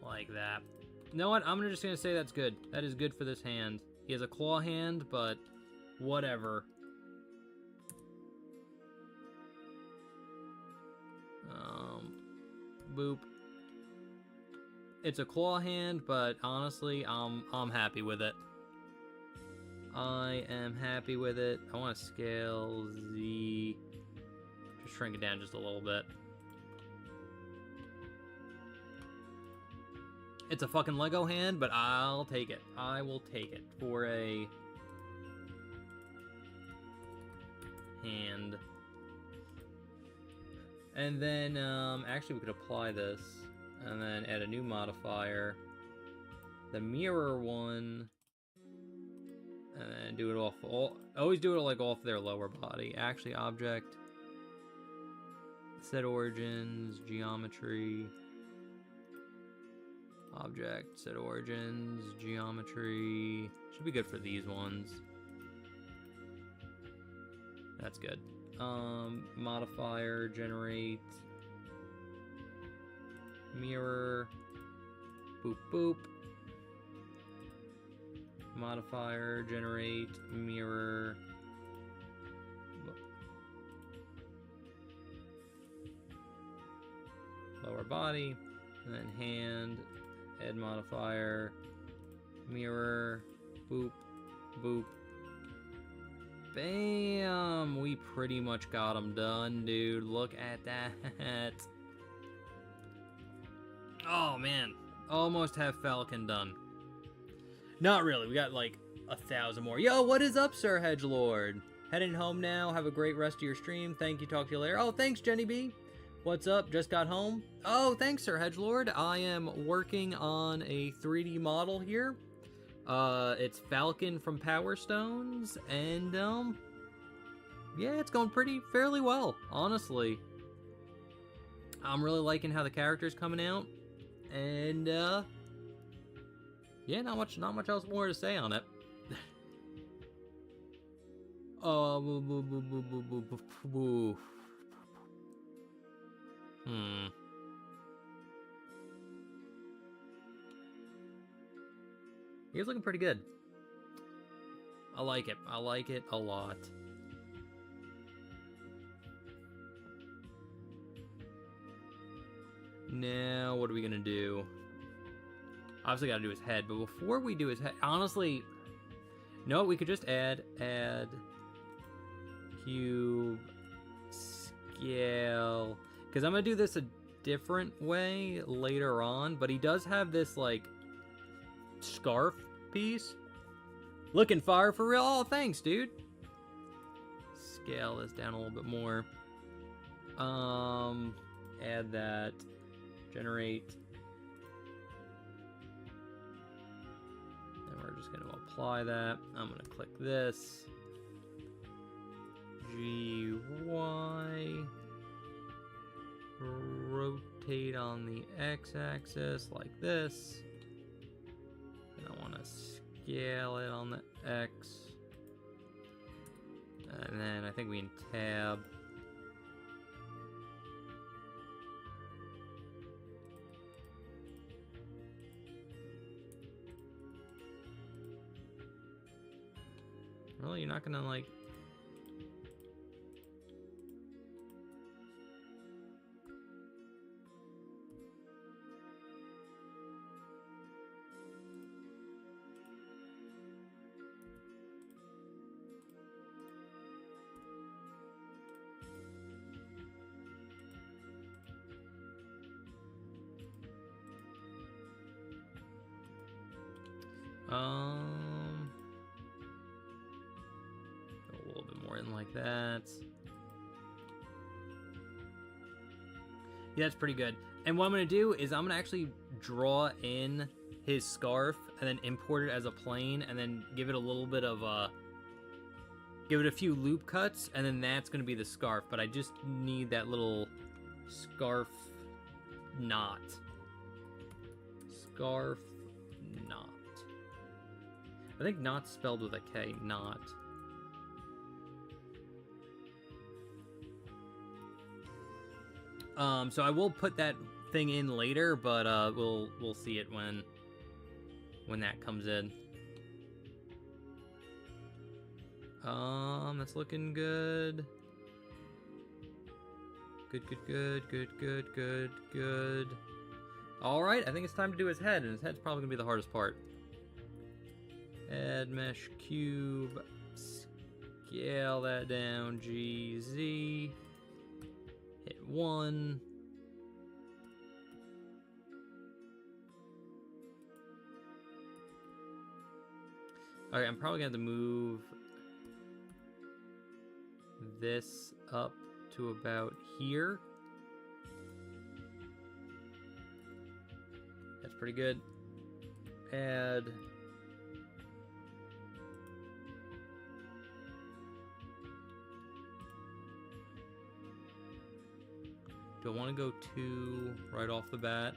[SPEAKER 1] like that. You know what? I'm just gonna say that's good. That is good for this hand. He has a claw hand, but whatever. Boop. It's a claw hand, but honestly, I'm happy with it. I am happy with it. I want to scale Z. Just shrink it down just a little bit. It's a fucking Lego hand, but I'll take it. I will take it for a hand. And then, actually we could apply this and then add a new modifier. The mirror one. And then do it off, always do it like off their lower body. Actually, object, set origins, geometry. Object, set origins, geometry. Should be good for these ones. That's good. Modifier, generate, mirror, boop, boop. Modifier, generate, mirror. Lower body, and then hand, add modifier, mirror, boop, boop. Bam! We pretty much got them done, dude. Look at that. Oh, man. Almost have Falcon done. Not really. We got like 1,000 more. Yo, what is up, Sir Hedgelord? Heading home now. Have a great rest of your stream. Thank you. Talk to you later. Oh, thanks, Jenny B. What's up? Just got home. Oh, thanks, Sir Hedgelord. I am working on a 3D model here. It's Falcon from Power Stones, and yeah, it's going fairly well, honestly. I'm really liking how the character's coming out, and yeah, not much else more to say on it. He's looking pretty good. I like it. I like it a lot. Now, what are we gonna do? Obviously gotta do his head, but before we do his head, honestly, no, we could just add cube, scale, because I'm gonna do this a different way later on, but he does have this, like, scarf piece. Looking fire for real? Oh, thanks, dude. scale this down a little bit more. Add that. Generate. And we're just going to apply that. I'm going to click this. GY. Rotate on the x-axis like this. And I want to scale it on the x. And then I think we can tab. Really? You're not gonna like... Go a little bit more in like that. Yeah, that's pretty good. And what I'm going to do is I'm going to actually draw in his scarf and then import it as a plane and then give it a little bit of give it a few loop cuts, and then that's going to be the scarf. But I just need that little scarf knot. Scarf knot. I think knot's spelled with a K, knot. So I will put that thing in later, but we'll see it when that comes in. That's looking good. Good. All right, I think it's time to do his head, and his head's probably gonna be the hardest part. Add mesh cube, scale that down, GZ, hit 1. Okay, I'm probably gonna have to move this up to about here. That's pretty good. Add do I want to go 2 right off the bat?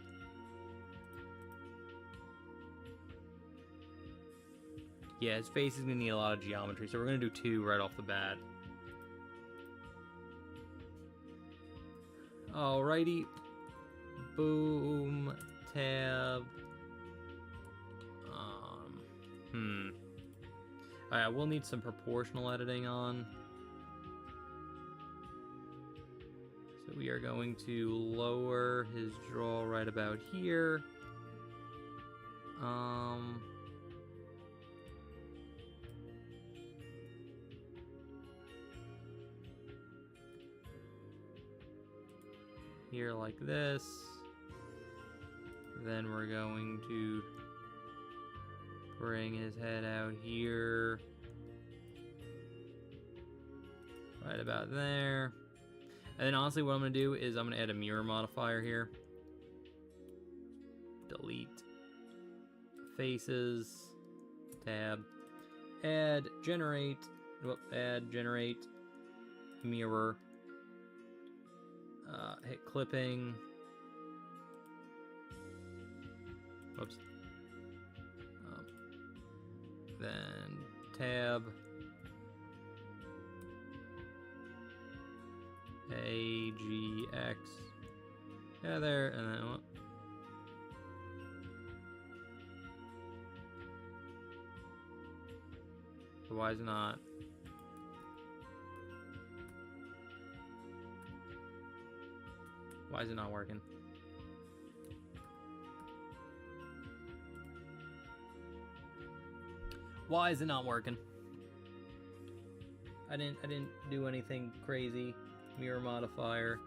[SPEAKER 1] Yeah, his face is going to need a lot of geometry, so we're going to do 2 right off the bat. Alrighty. Boom. Tab. Alright, we'll need some proportional editing on. So we are going to lower his draw right about here. Here like this. Then we're going to bring his head out here. Right about there. And then honestly what I'm going to do is I'm going to add a mirror modifier here. Delete. Faces. Tab. Add generate. Add generate. Mirror. Hit clipping. Whoops. Then tab. AGX. Yeah, there, and then what? So why is it not? Why is it not working? Why is it not working? I didn't do anything crazy. Mirror modifier.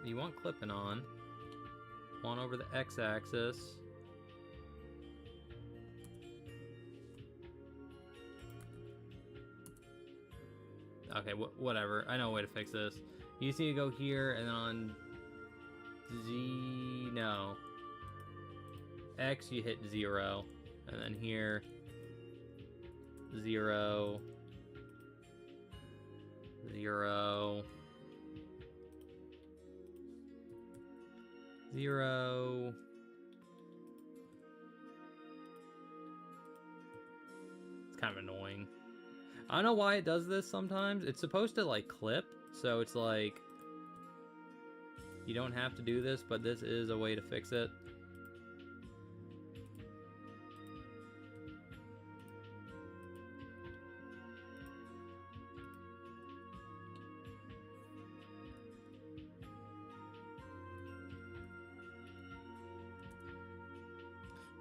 [SPEAKER 1] You want clipping on. One over the x-axis. Okay, whatever. I know a way to fix this. You just need to go here, and then on Z... No. X, you hit 0. And then here... 0... 0... 0... It's kind of annoying. I don't know why it does this sometimes. It's supposed to, like, clip, so it's like... You don't have to do this, but this is a way to fix it.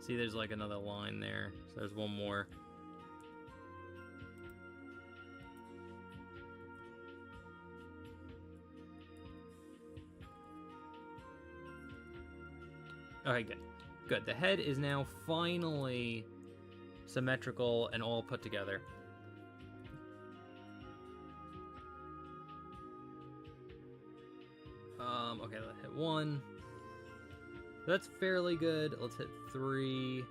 [SPEAKER 1] See, there's like another line there. So there's one more. Okay, good. Good. The head is now finally symmetrical and all put together. Okay, let's hit 1. That's fairly good. Let's hit 3.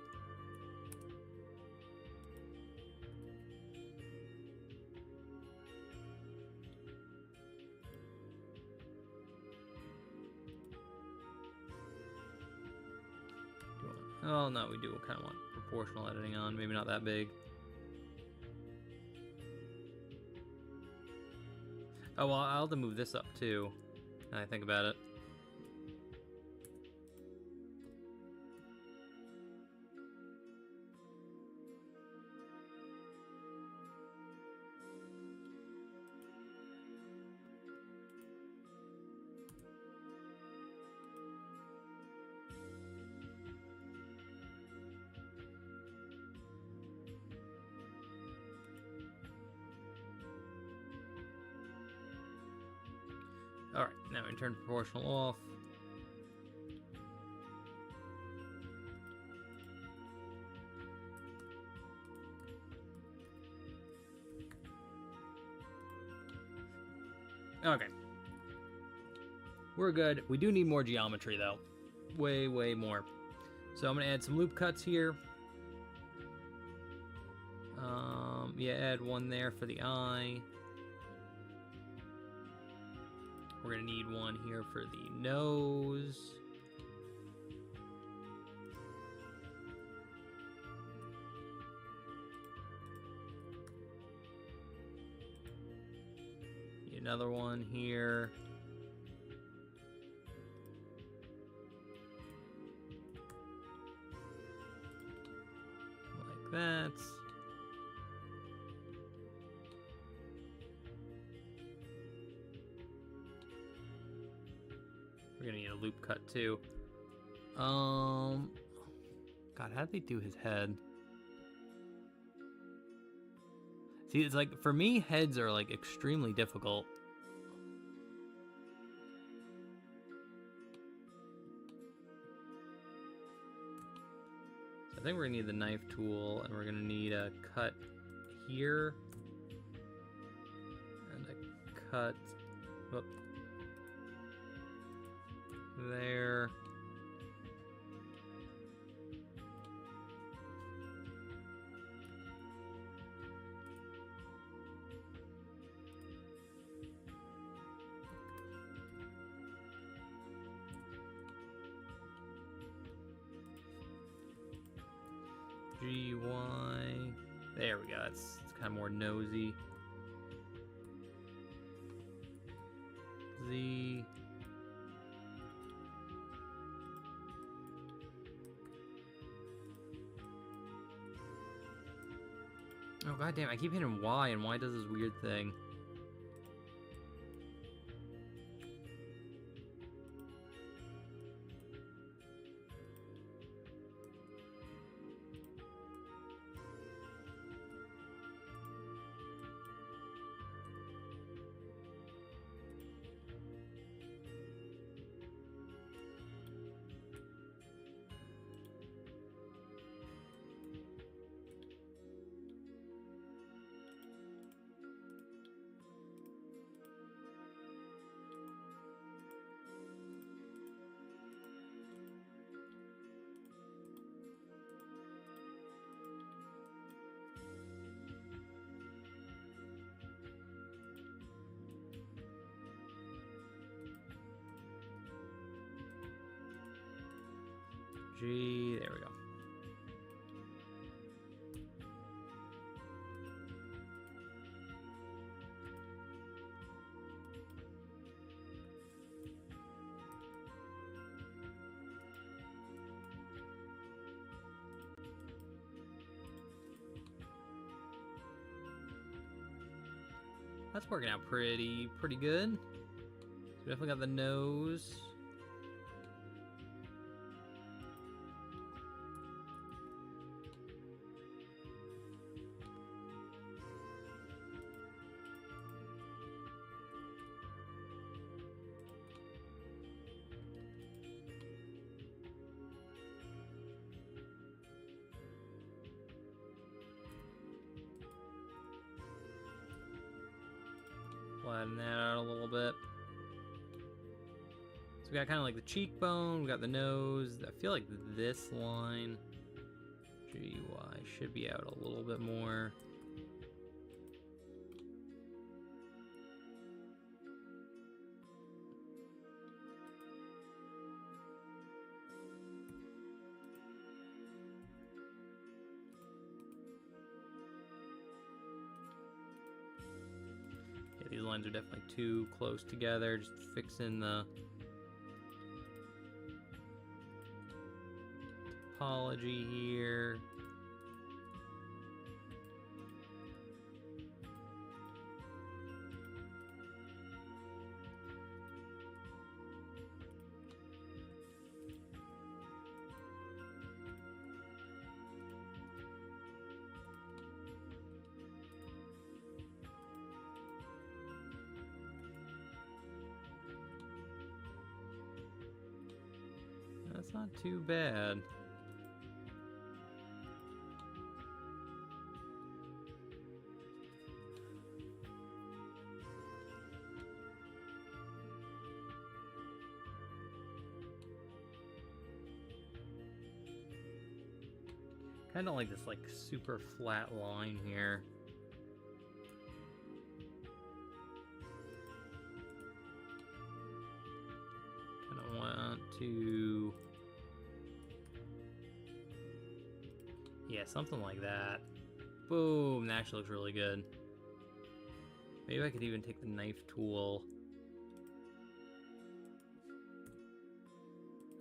[SPEAKER 1] Oh, no, we do kind of want proportional editing on. Maybe not that big. Oh, well, I'll have to move this up, too, now I think about it. Alright, now we turn proportional off. Okay. We're good. We do need more geometry, though. Way, way more. So I'm going to add some loop cuts here. Yeah, add one there for the eye. We're going to need one here for the nose. Need another one here. Like that. We're gonna need a loop cut too. God, how'd they do his head? See, it's like, for me, heads are like extremely difficult. So I think we're gonna need the knife tool, and we're gonna need a cut here. And a cut, whoop, there. GY. There we go. It's kind of more nosy. Z. Oh goddamn! I keep hitting Y, and Y does this weird thing. G. There we go. That's working out pretty good. So definitely got the nose. Flatten that out a little bit. So we got kind of like the cheekbone, we got the nose. I feel like this line, GY, should be out a little bit more. These lines are definitely too close together. Just fixing the topology here. That's not too bad. Kind of like this like super flat line here. Kind of want to, yeah, something like that. Boom, that actually looks really good. Maybe I could even take the knife tool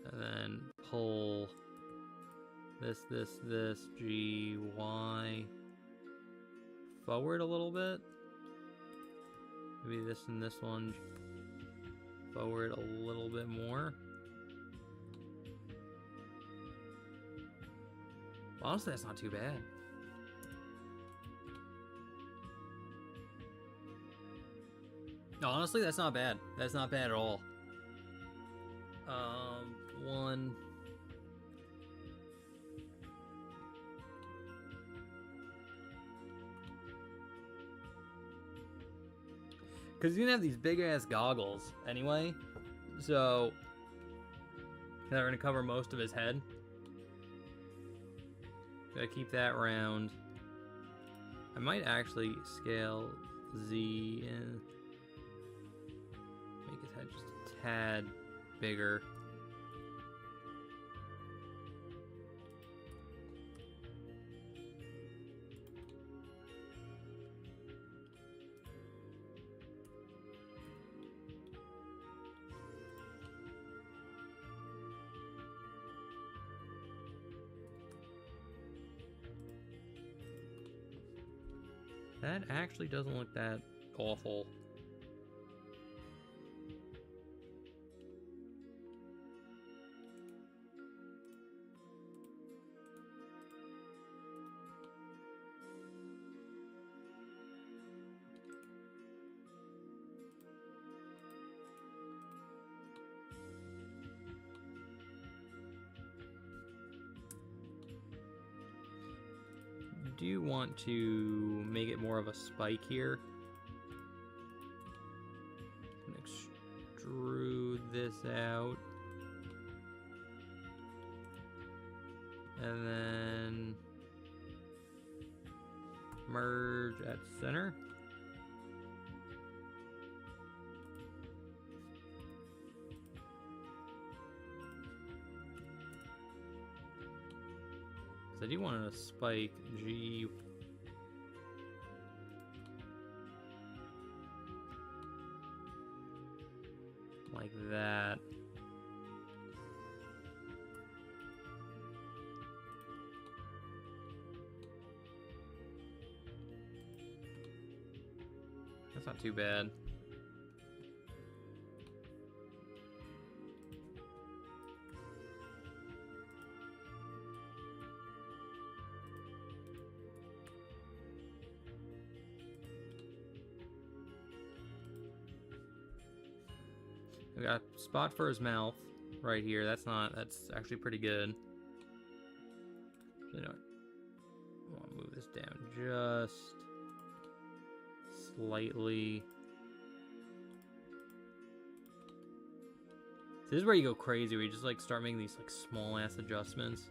[SPEAKER 1] and then pull this, G, Y, forward a little bit. Maybe this and this one forward a little bit more. Honestly, that's not too bad. No, honestly, that's not bad. That's not bad at all. One. Because he's gonna have these big ass goggles anyway, so they're gonna cover most of his head. Gotta keep that round. I might actually scale Z and make his head just a tad bigger. That actually doesn't look that awful. Do you want to make it more of a spike here? Extrude this out. And then merge at center. do want a spike G. Like that. That's not too bad. We got a spot for his mouth right here. That's actually pretty good. Actually, no, I want to move this down just slightly. This is where you go crazy, where you just like start making these like small ass adjustments.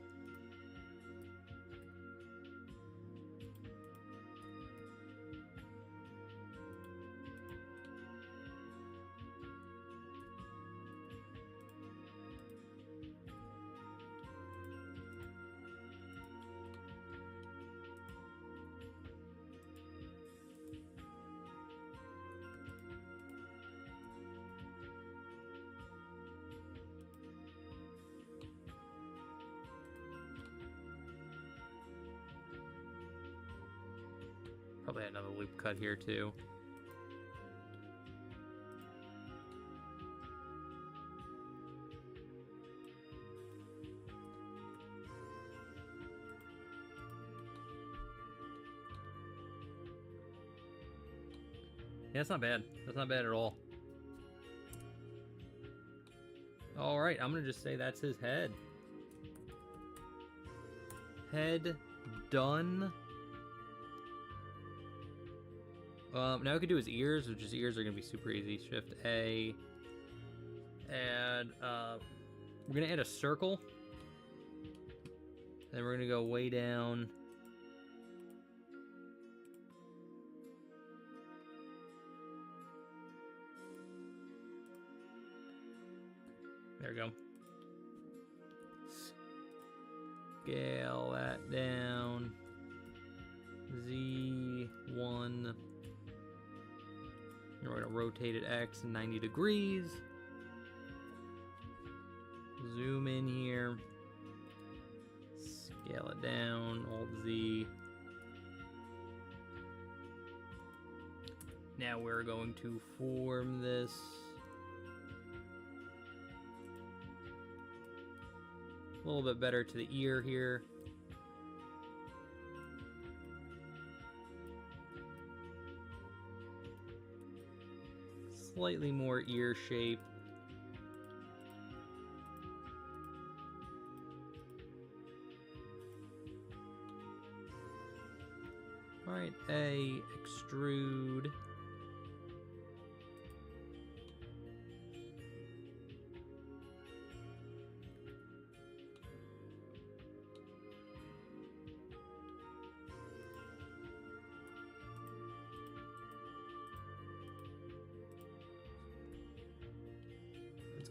[SPEAKER 1] Probably another loop cut here too. Yeah, that's not bad. That's not bad at all. All right, I'm gonna just say that's his head. Head done. Now we can do his ears, which his ears are gonna be super easy. Shift A. And we're gonna add a circle. Then we're gonna go way down. There we go. Scale that down. Z1. And we're going to rotate it X 90 degrees. Zoom in here. Scale it down. Alt Z. Now we're going to form this. A little bit better to the ear here. Slightly more ear shape. All right, A, extrude.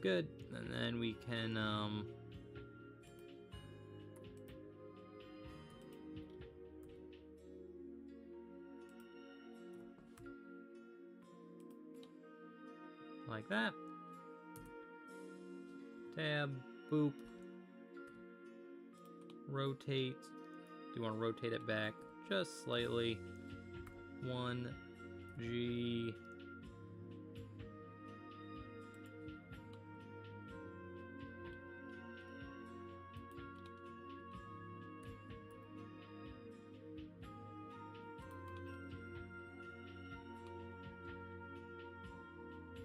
[SPEAKER 1] Good, and then we can like that. Tab, boop, rotate. Do you want to rotate it back just slightly? 1G.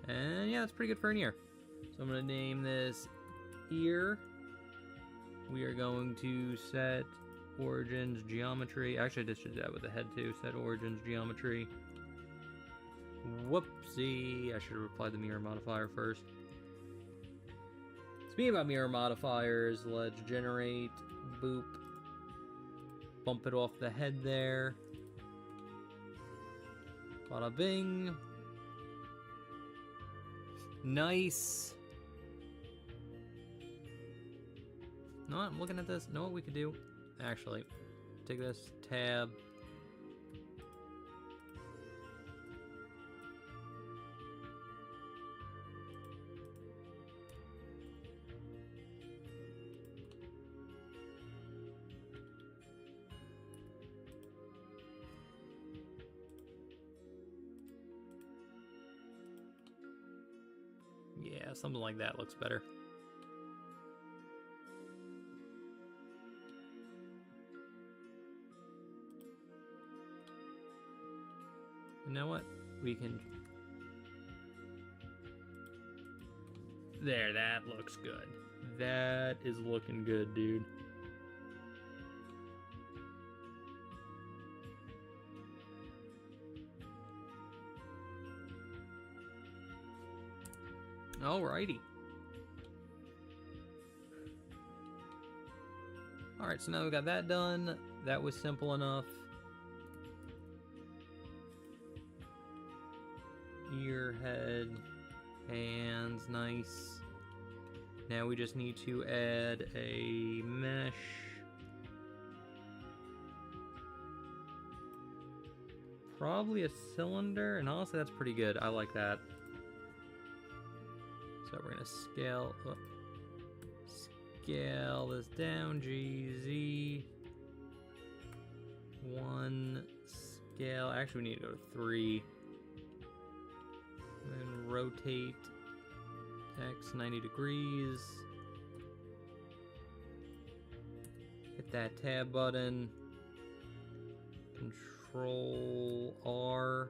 [SPEAKER 1] And yeah, that's pretty good for an ear. So I'm going to name this ear. We are going to set origins geometry. Actually, I just did that with the head too. Set origins geometry. Whoopsie. I should have applied the mirror modifier first. Speaking about mirror modifiers, let's generate. Boop. Bump it off the head there. Bada bing. Nice. No, I'm looking at this. Know what we could do? Actually, take this tab. Yeah, something like that looks better. You know what? We can... There, that looks good. That is looking good, dude. Alrighty. Alright, so now we got that done. That was simple enough. Ear, head, hands, nice. Now we just need to add a mesh. Probably a cylinder, and honestly that's pretty good. I like that. So we're gonna scale this down, GZ. 1 scale. Actually, we need to go to 3. And then rotate X 90 degrees. Hit that tab button. Control R.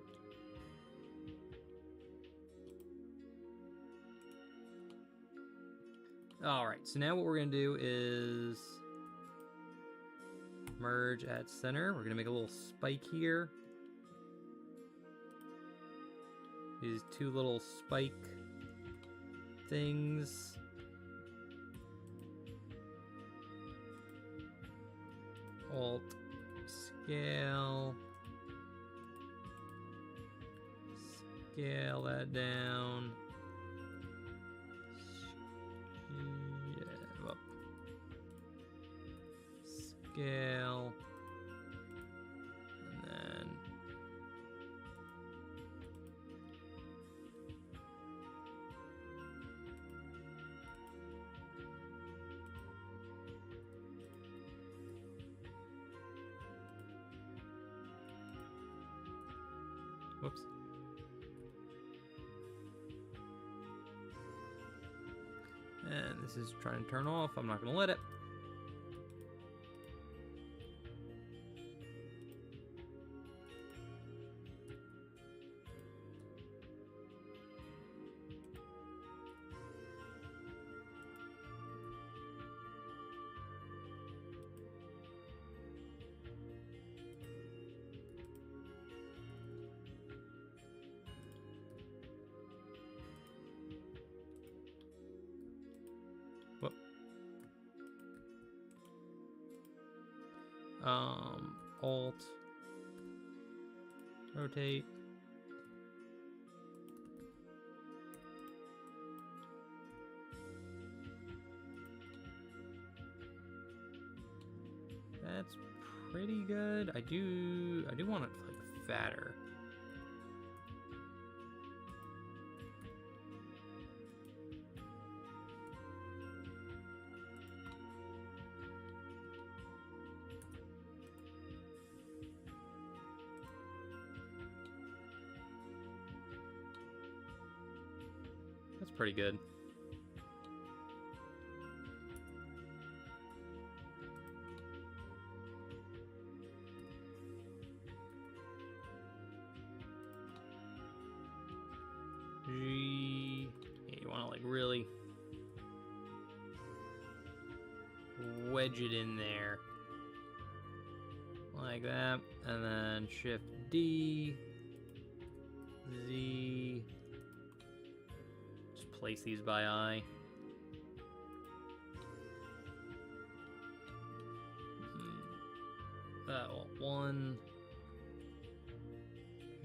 [SPEAKER 1] Alright, so now what we're going to do is merge at center. We're going to make a little spike here. These 2 little spike things. Alt, scale. Scale that down. Yeah, up. Scale. And then whoops. And this is trying to turn off. I'm not going to let it. Whoop. Alt, rotate. That's pretty good. I do want it like fatter. That's pretty good. G. Yeah, you want to like really wedge it in there. Like that. And then Shift D. Z. Just place these by eye. Well, 1.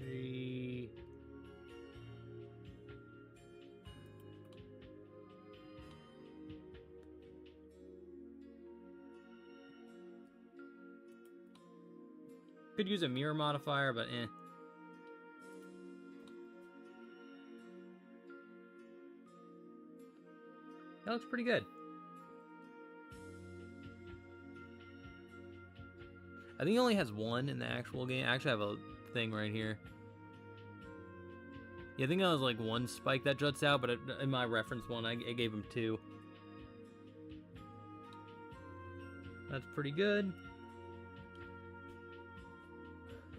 [SPEAKER 1] G. Could use a mirror modifier, but eh. That looks pretty good. I think he only has one in the actual game. I actually have a thing right here. Yeah, I think that was like one spike that juts out, but in my reference one, I gave him 2. That's pretty good.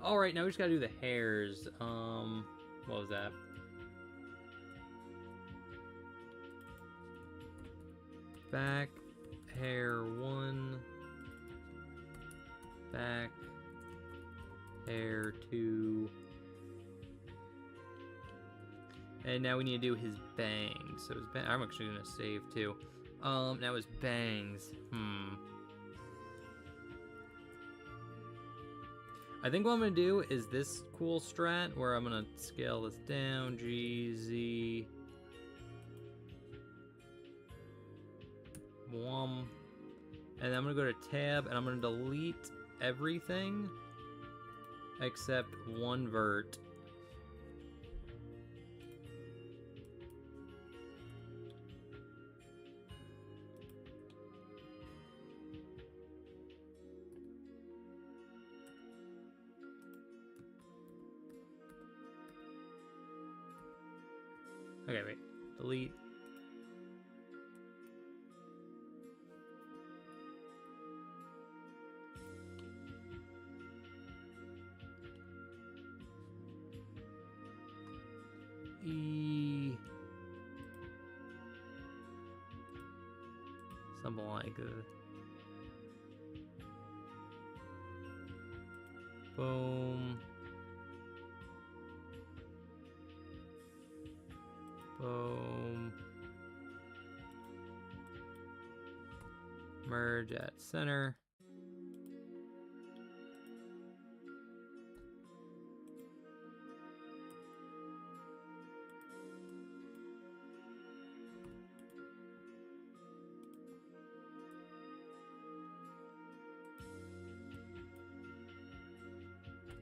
[SPEAKER 1] Alright, now we just gotta do the hairs. What was that? Back, hair 1. Back, hair 2. And now we need to do his bangs. So his I'm actually gonna save too. Now his bangs. I think what I'm gonna do is this cool strat where I'm gonna scale this down. G, Z. Wom. And then I'm gonna go to tab and I'm gonna delete everything except one vert. Okay, wait. Delete. Something like boom. Boom. Merge at center.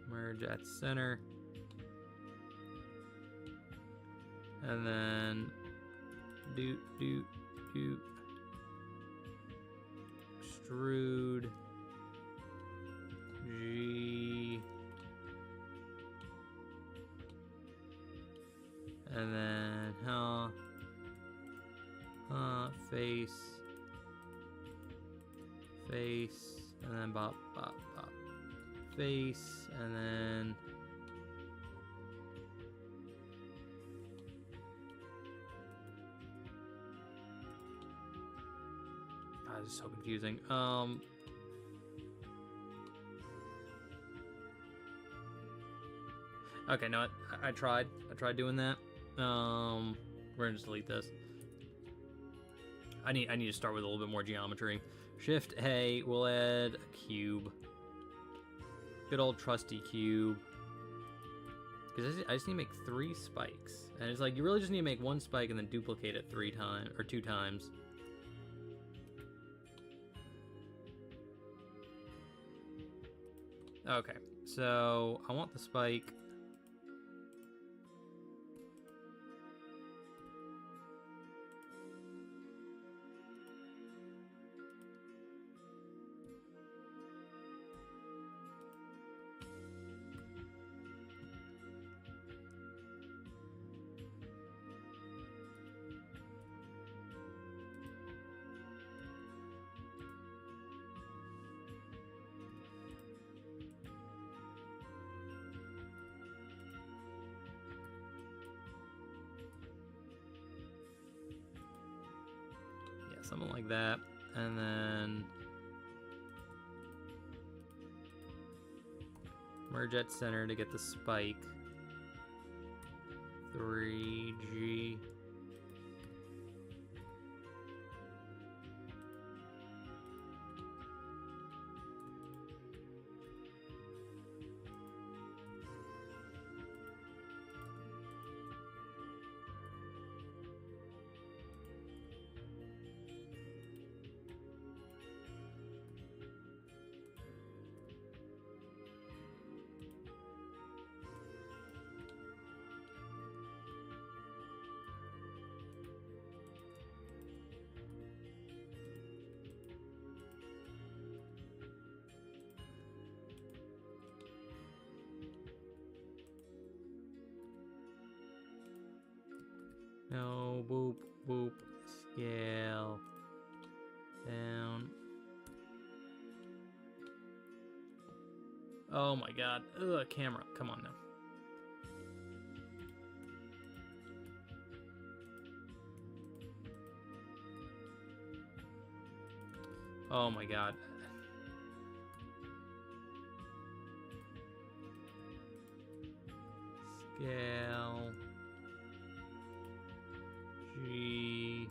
[SPEAKER 1] Merge at center. And then doot. Extrude. G. And then face. And then bop. Face, and then this is so confusing. Okay, no, I tried doing that. We're gonna just delete this. I need to start with a little bit more geometry. Shift A, we'll add a cube. Good old trusty cube. Because I just need to make 3 spikes. And it's like, you really just need to make 1 spike and then duplicate it 3 times, or 2 times. Okay, so I want the spike. Something like that, and then merge at center to get the spike. 3G. boop, boop. Scale. Down. Oh my god. Ugh, camera. Come on now. Oh my god. Scale. G.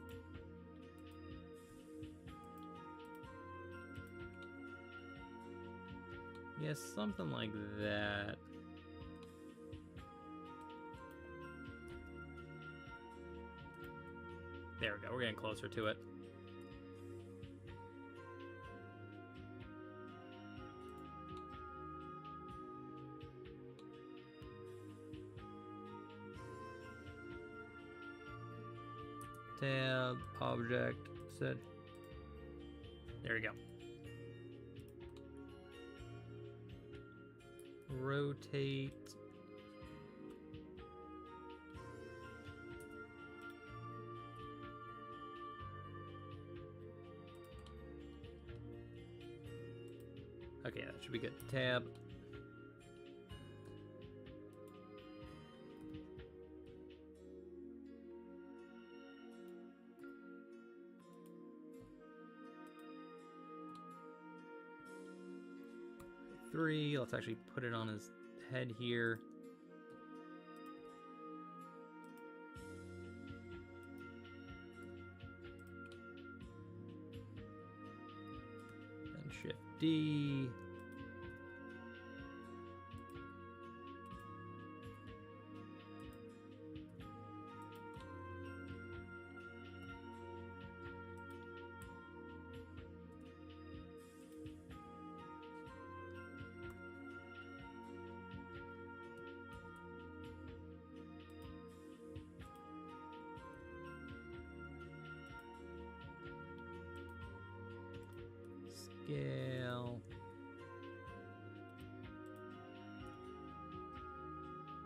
[SPEAKER 1] Yes, something like that. There we go. We're getting closer to it. Tab, object, set. There we go. Rotate. Okay, that should be good. Tab. Three. Let's actually put it on his head here. And Shift D. Scale.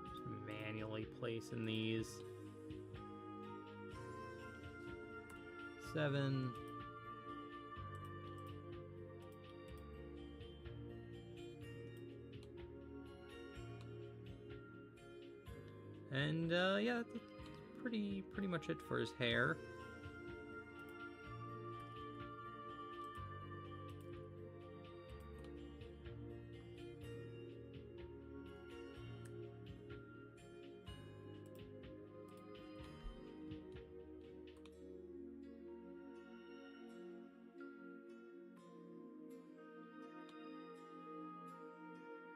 [SPEAKER 1] Just manually placing these. 7. And yeah, that's pretty much it for his hair.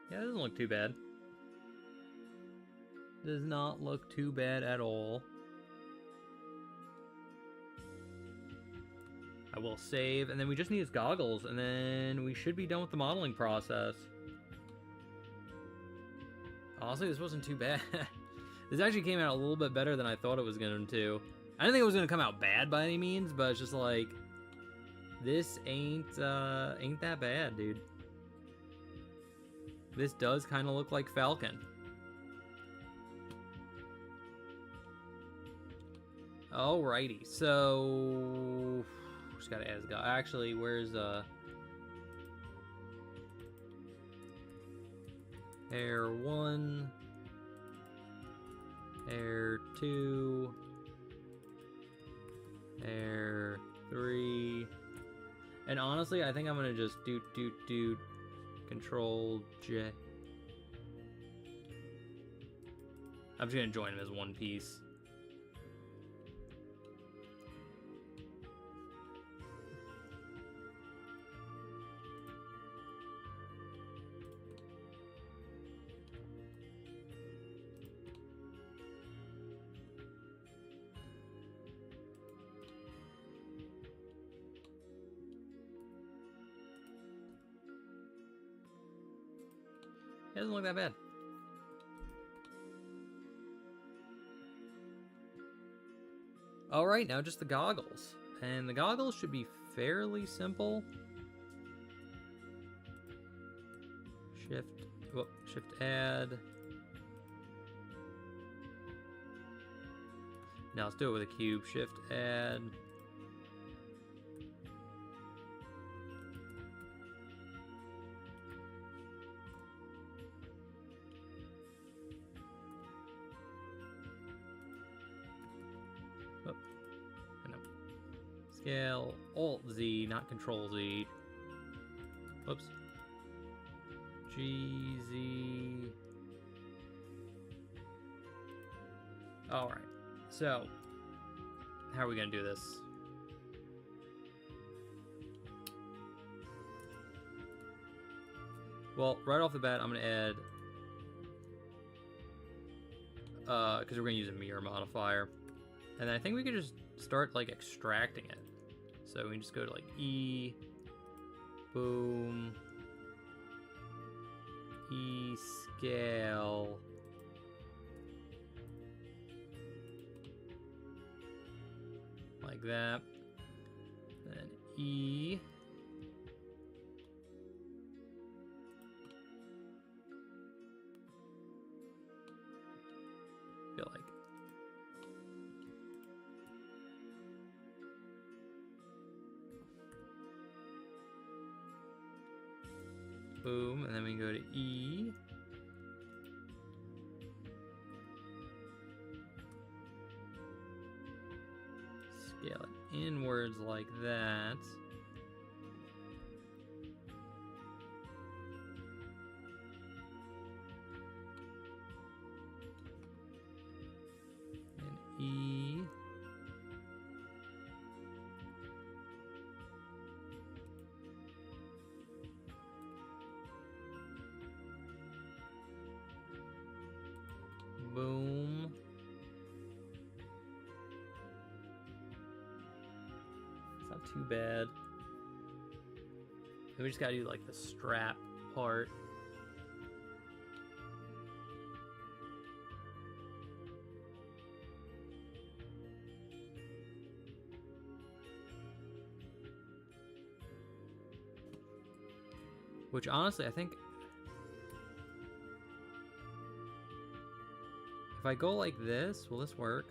[SPEAKER 1] Yeah, it doesn't look too bad. Does not look too bad at all. I will save, and then we just need his goggles, and then we should be done with the modeling process. Honestly, this wasn't too bad. This actually came out a little bit better than I thought it was going to. I didn't think it was going to come out bad by any means, but it's just like, this ain't that bad, dude. This does kind of look like Falcon. Alrighty, so just gotta add his guy. Actually, where's Air 1, Air 2, Air 3, and honestly, I think I'm gonna just do Control J. I'm just gonna join him as one piece. It doesn't look that bad. Alright, now just the goggles. And the goggles should be fairly simple. Shift add. Now let's do it with a cube. Shift, add. Oh, no. Scale, Alt Z, not Control Z. Whoops. G, Z. Alright. So, how are we going to do this? Well, right off the bat, I'm going to add, because we're going to use a mirror modifier. And then I think we could just start, like, extracting it. So we can just go to, like, E, boom, E, scale, like that, then E, feel like, boom, and then we can go to E, scale it inwards like that. And E. Boom. It's not too bad. We just gotta do like the strap part. Which honestly, I think if I go like this, will this work?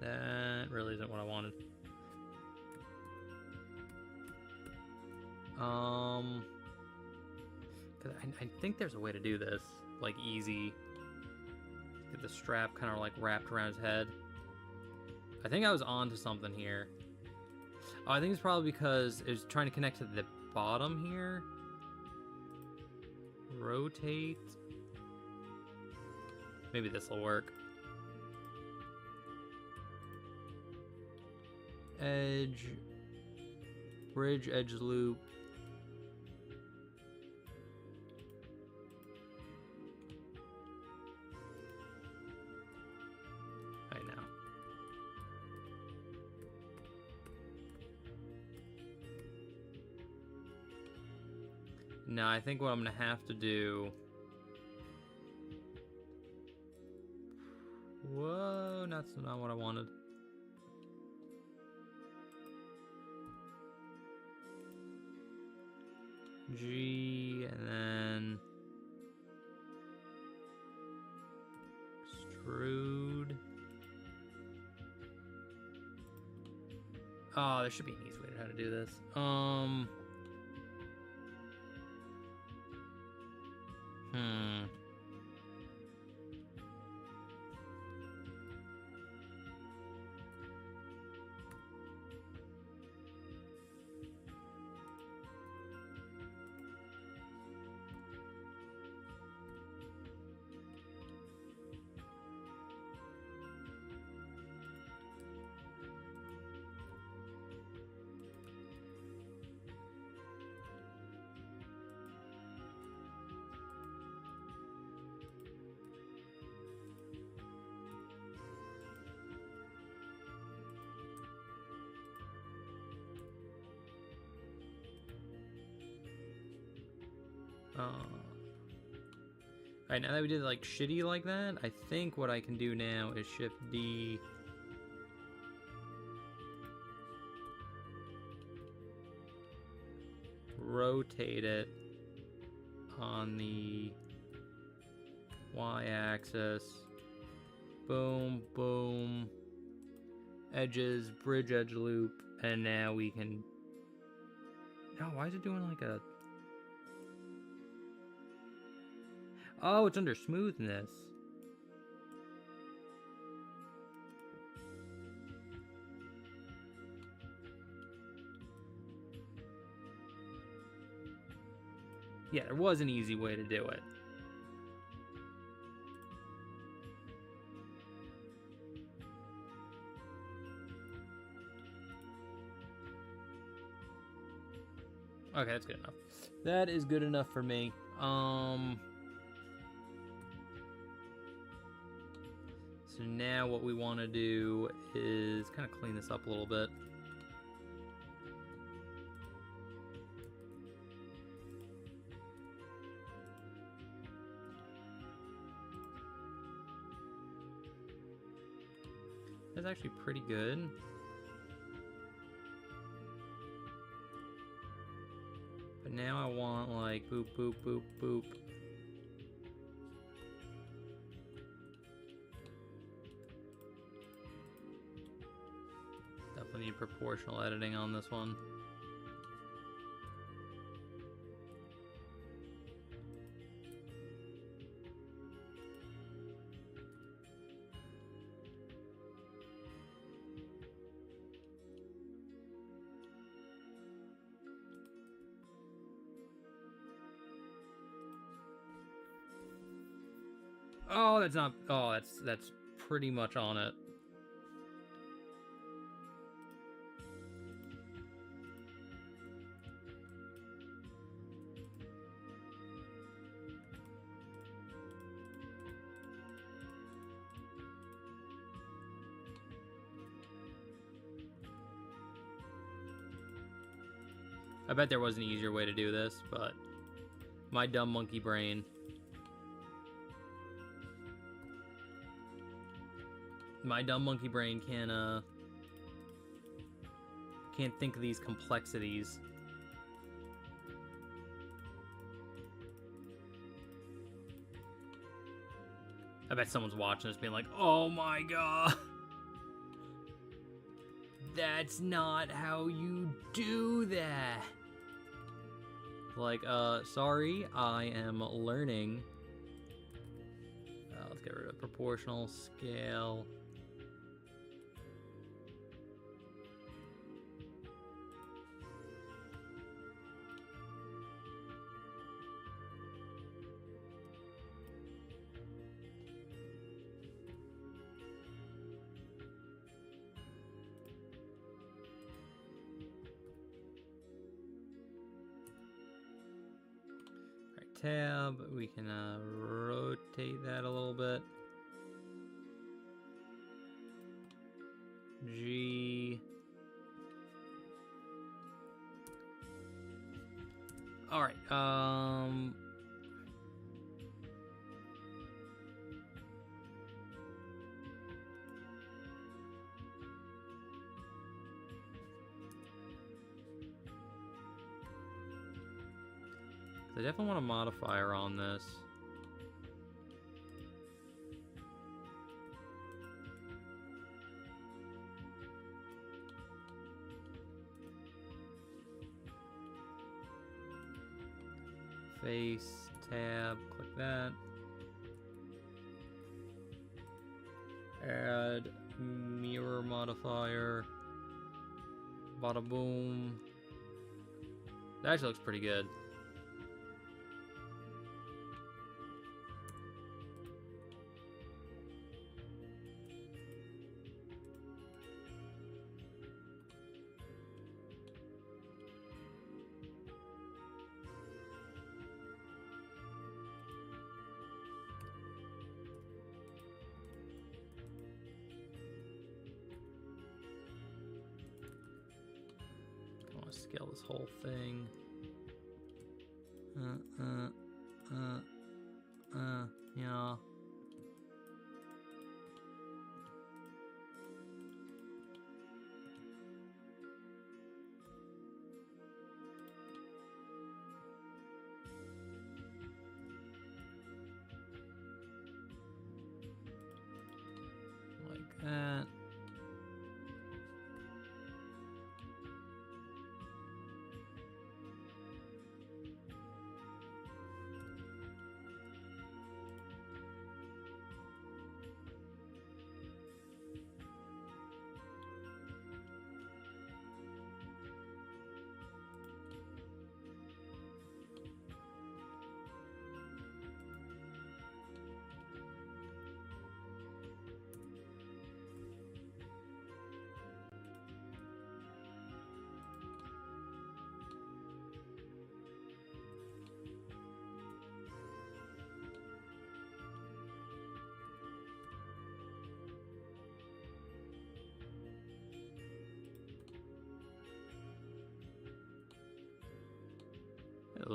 [SPEAKER 1] That really isn't what I wanted. Cause I think there's a way to do this, like easy. Get the strap kind of like wrapped around his head. I think I was onto something here. Oh, I think it's probably because it was trying to connect to the bottom here. Rotate. Maybe this will work. Edge, bridge, edge loop. Right now. Now I think what I'm gonna have to do. Whoa, that's not what I wanted. G, and then extrude. Oh, there should be an easy way to how to do this. Alright, now that we did like shitty like that, I think what I can do now is Shift D. Rotate it on the Y-axis. Boom, boom. Edges, bridge edge loop, and now we can... Oh, why is it doing like a... Oh, it's under smoothness. Yeah, there was an easy way to do it. Okay, that's good enough. That is good enough for me. So now what we want to do is kind of clean this up a little bit. That's actually pretty good. But now I want like boop, boop, boop, boop. Definitely need proportional editing on this one. Oh, that's not... Oh, that's pretty much on it. I bet there was an easier way to do this, but my dumb monkey brain... My dumb monkey brain can't think of these complexities. I bet someone's watching this being like, oh my god! That's not how you do that! Like, sorry, I am learning. Let's get rid of proportional scale. Tab, we can rotate that a little bit. G. All right. I definitely want a modifier on this. Face, tab, click that. Add mirror modifier. Bada boom. That actually looks pretty good. Scale this whole thing.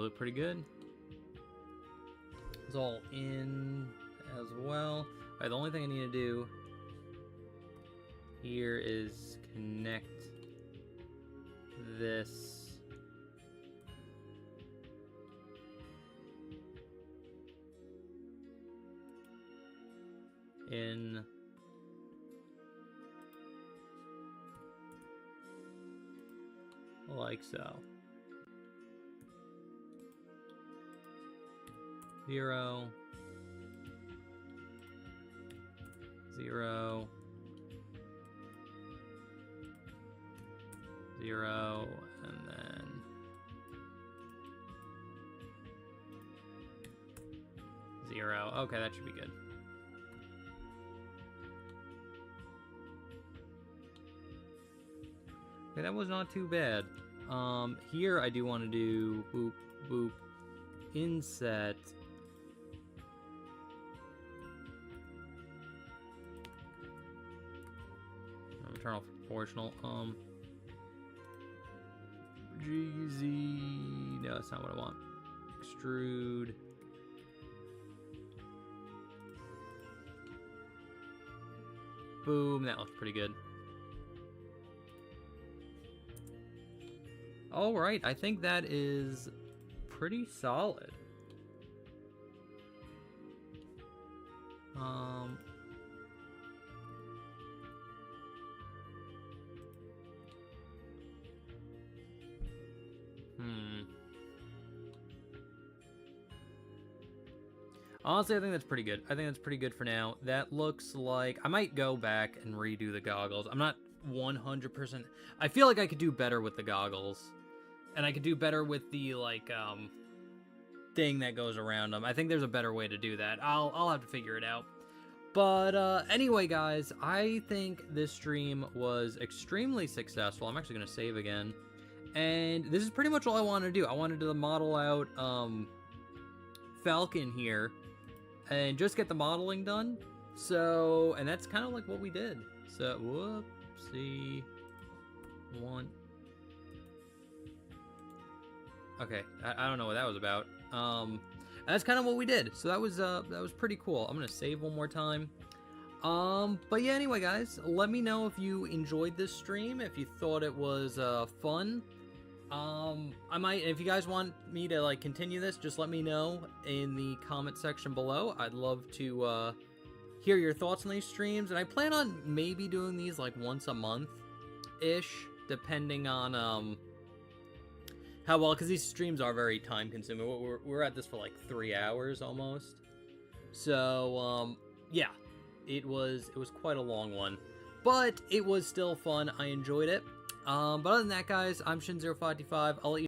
[SPEAKER 1] look pretty good. It's all in as well. Alright, the only thing I need to do here is connect this in like so. 0, 0, 0, and then 0. Okay, that should be good. Okay, that was not too bad. Here I do want to do boop, boop, inset. Turn off proportional. GZ. No, that's not what I want. Extrude. Boom, that looks pretty good. Alright, I think that is pretty solid. Honestly, I think that's pretty good. I think that's pretty good for now. That looks like... I might go back and redo the goggles. I'm not 100%... I feel like I could do better with the goggles. And I could do better with the, like, thing that goes around them. I think there's a better way to do that. I'll have to figure it out. But, anyway, guys, I think this stream was extremely successful. I'm actually going to save again. And this is pretty much all I wanted to do. I wanted to model out, Falcon here. And just get the modeling done. So, and that's kind of like what we did. So, whoopsie. One. Okay, I don't know what that was about. That's kind of what we did. So that was pretty cool. I'm gonna save one more time. But yeah, anyway, guys, let me know if you enjoyed this stream, if you thought it was fun. I might, if you guys want me to like continue this, just let me know in the comment section below. I'd love to hear your thoughts on these streams, and I plan on maybe doing these like once a month ish, depending on how well, because these streams are very time consuming. We're at this for like 3 hours almost. So yeah, it was quite a long one, but it was still fun. I enjoyed it. But other than that, guys, I'm Shin0525. I'll let you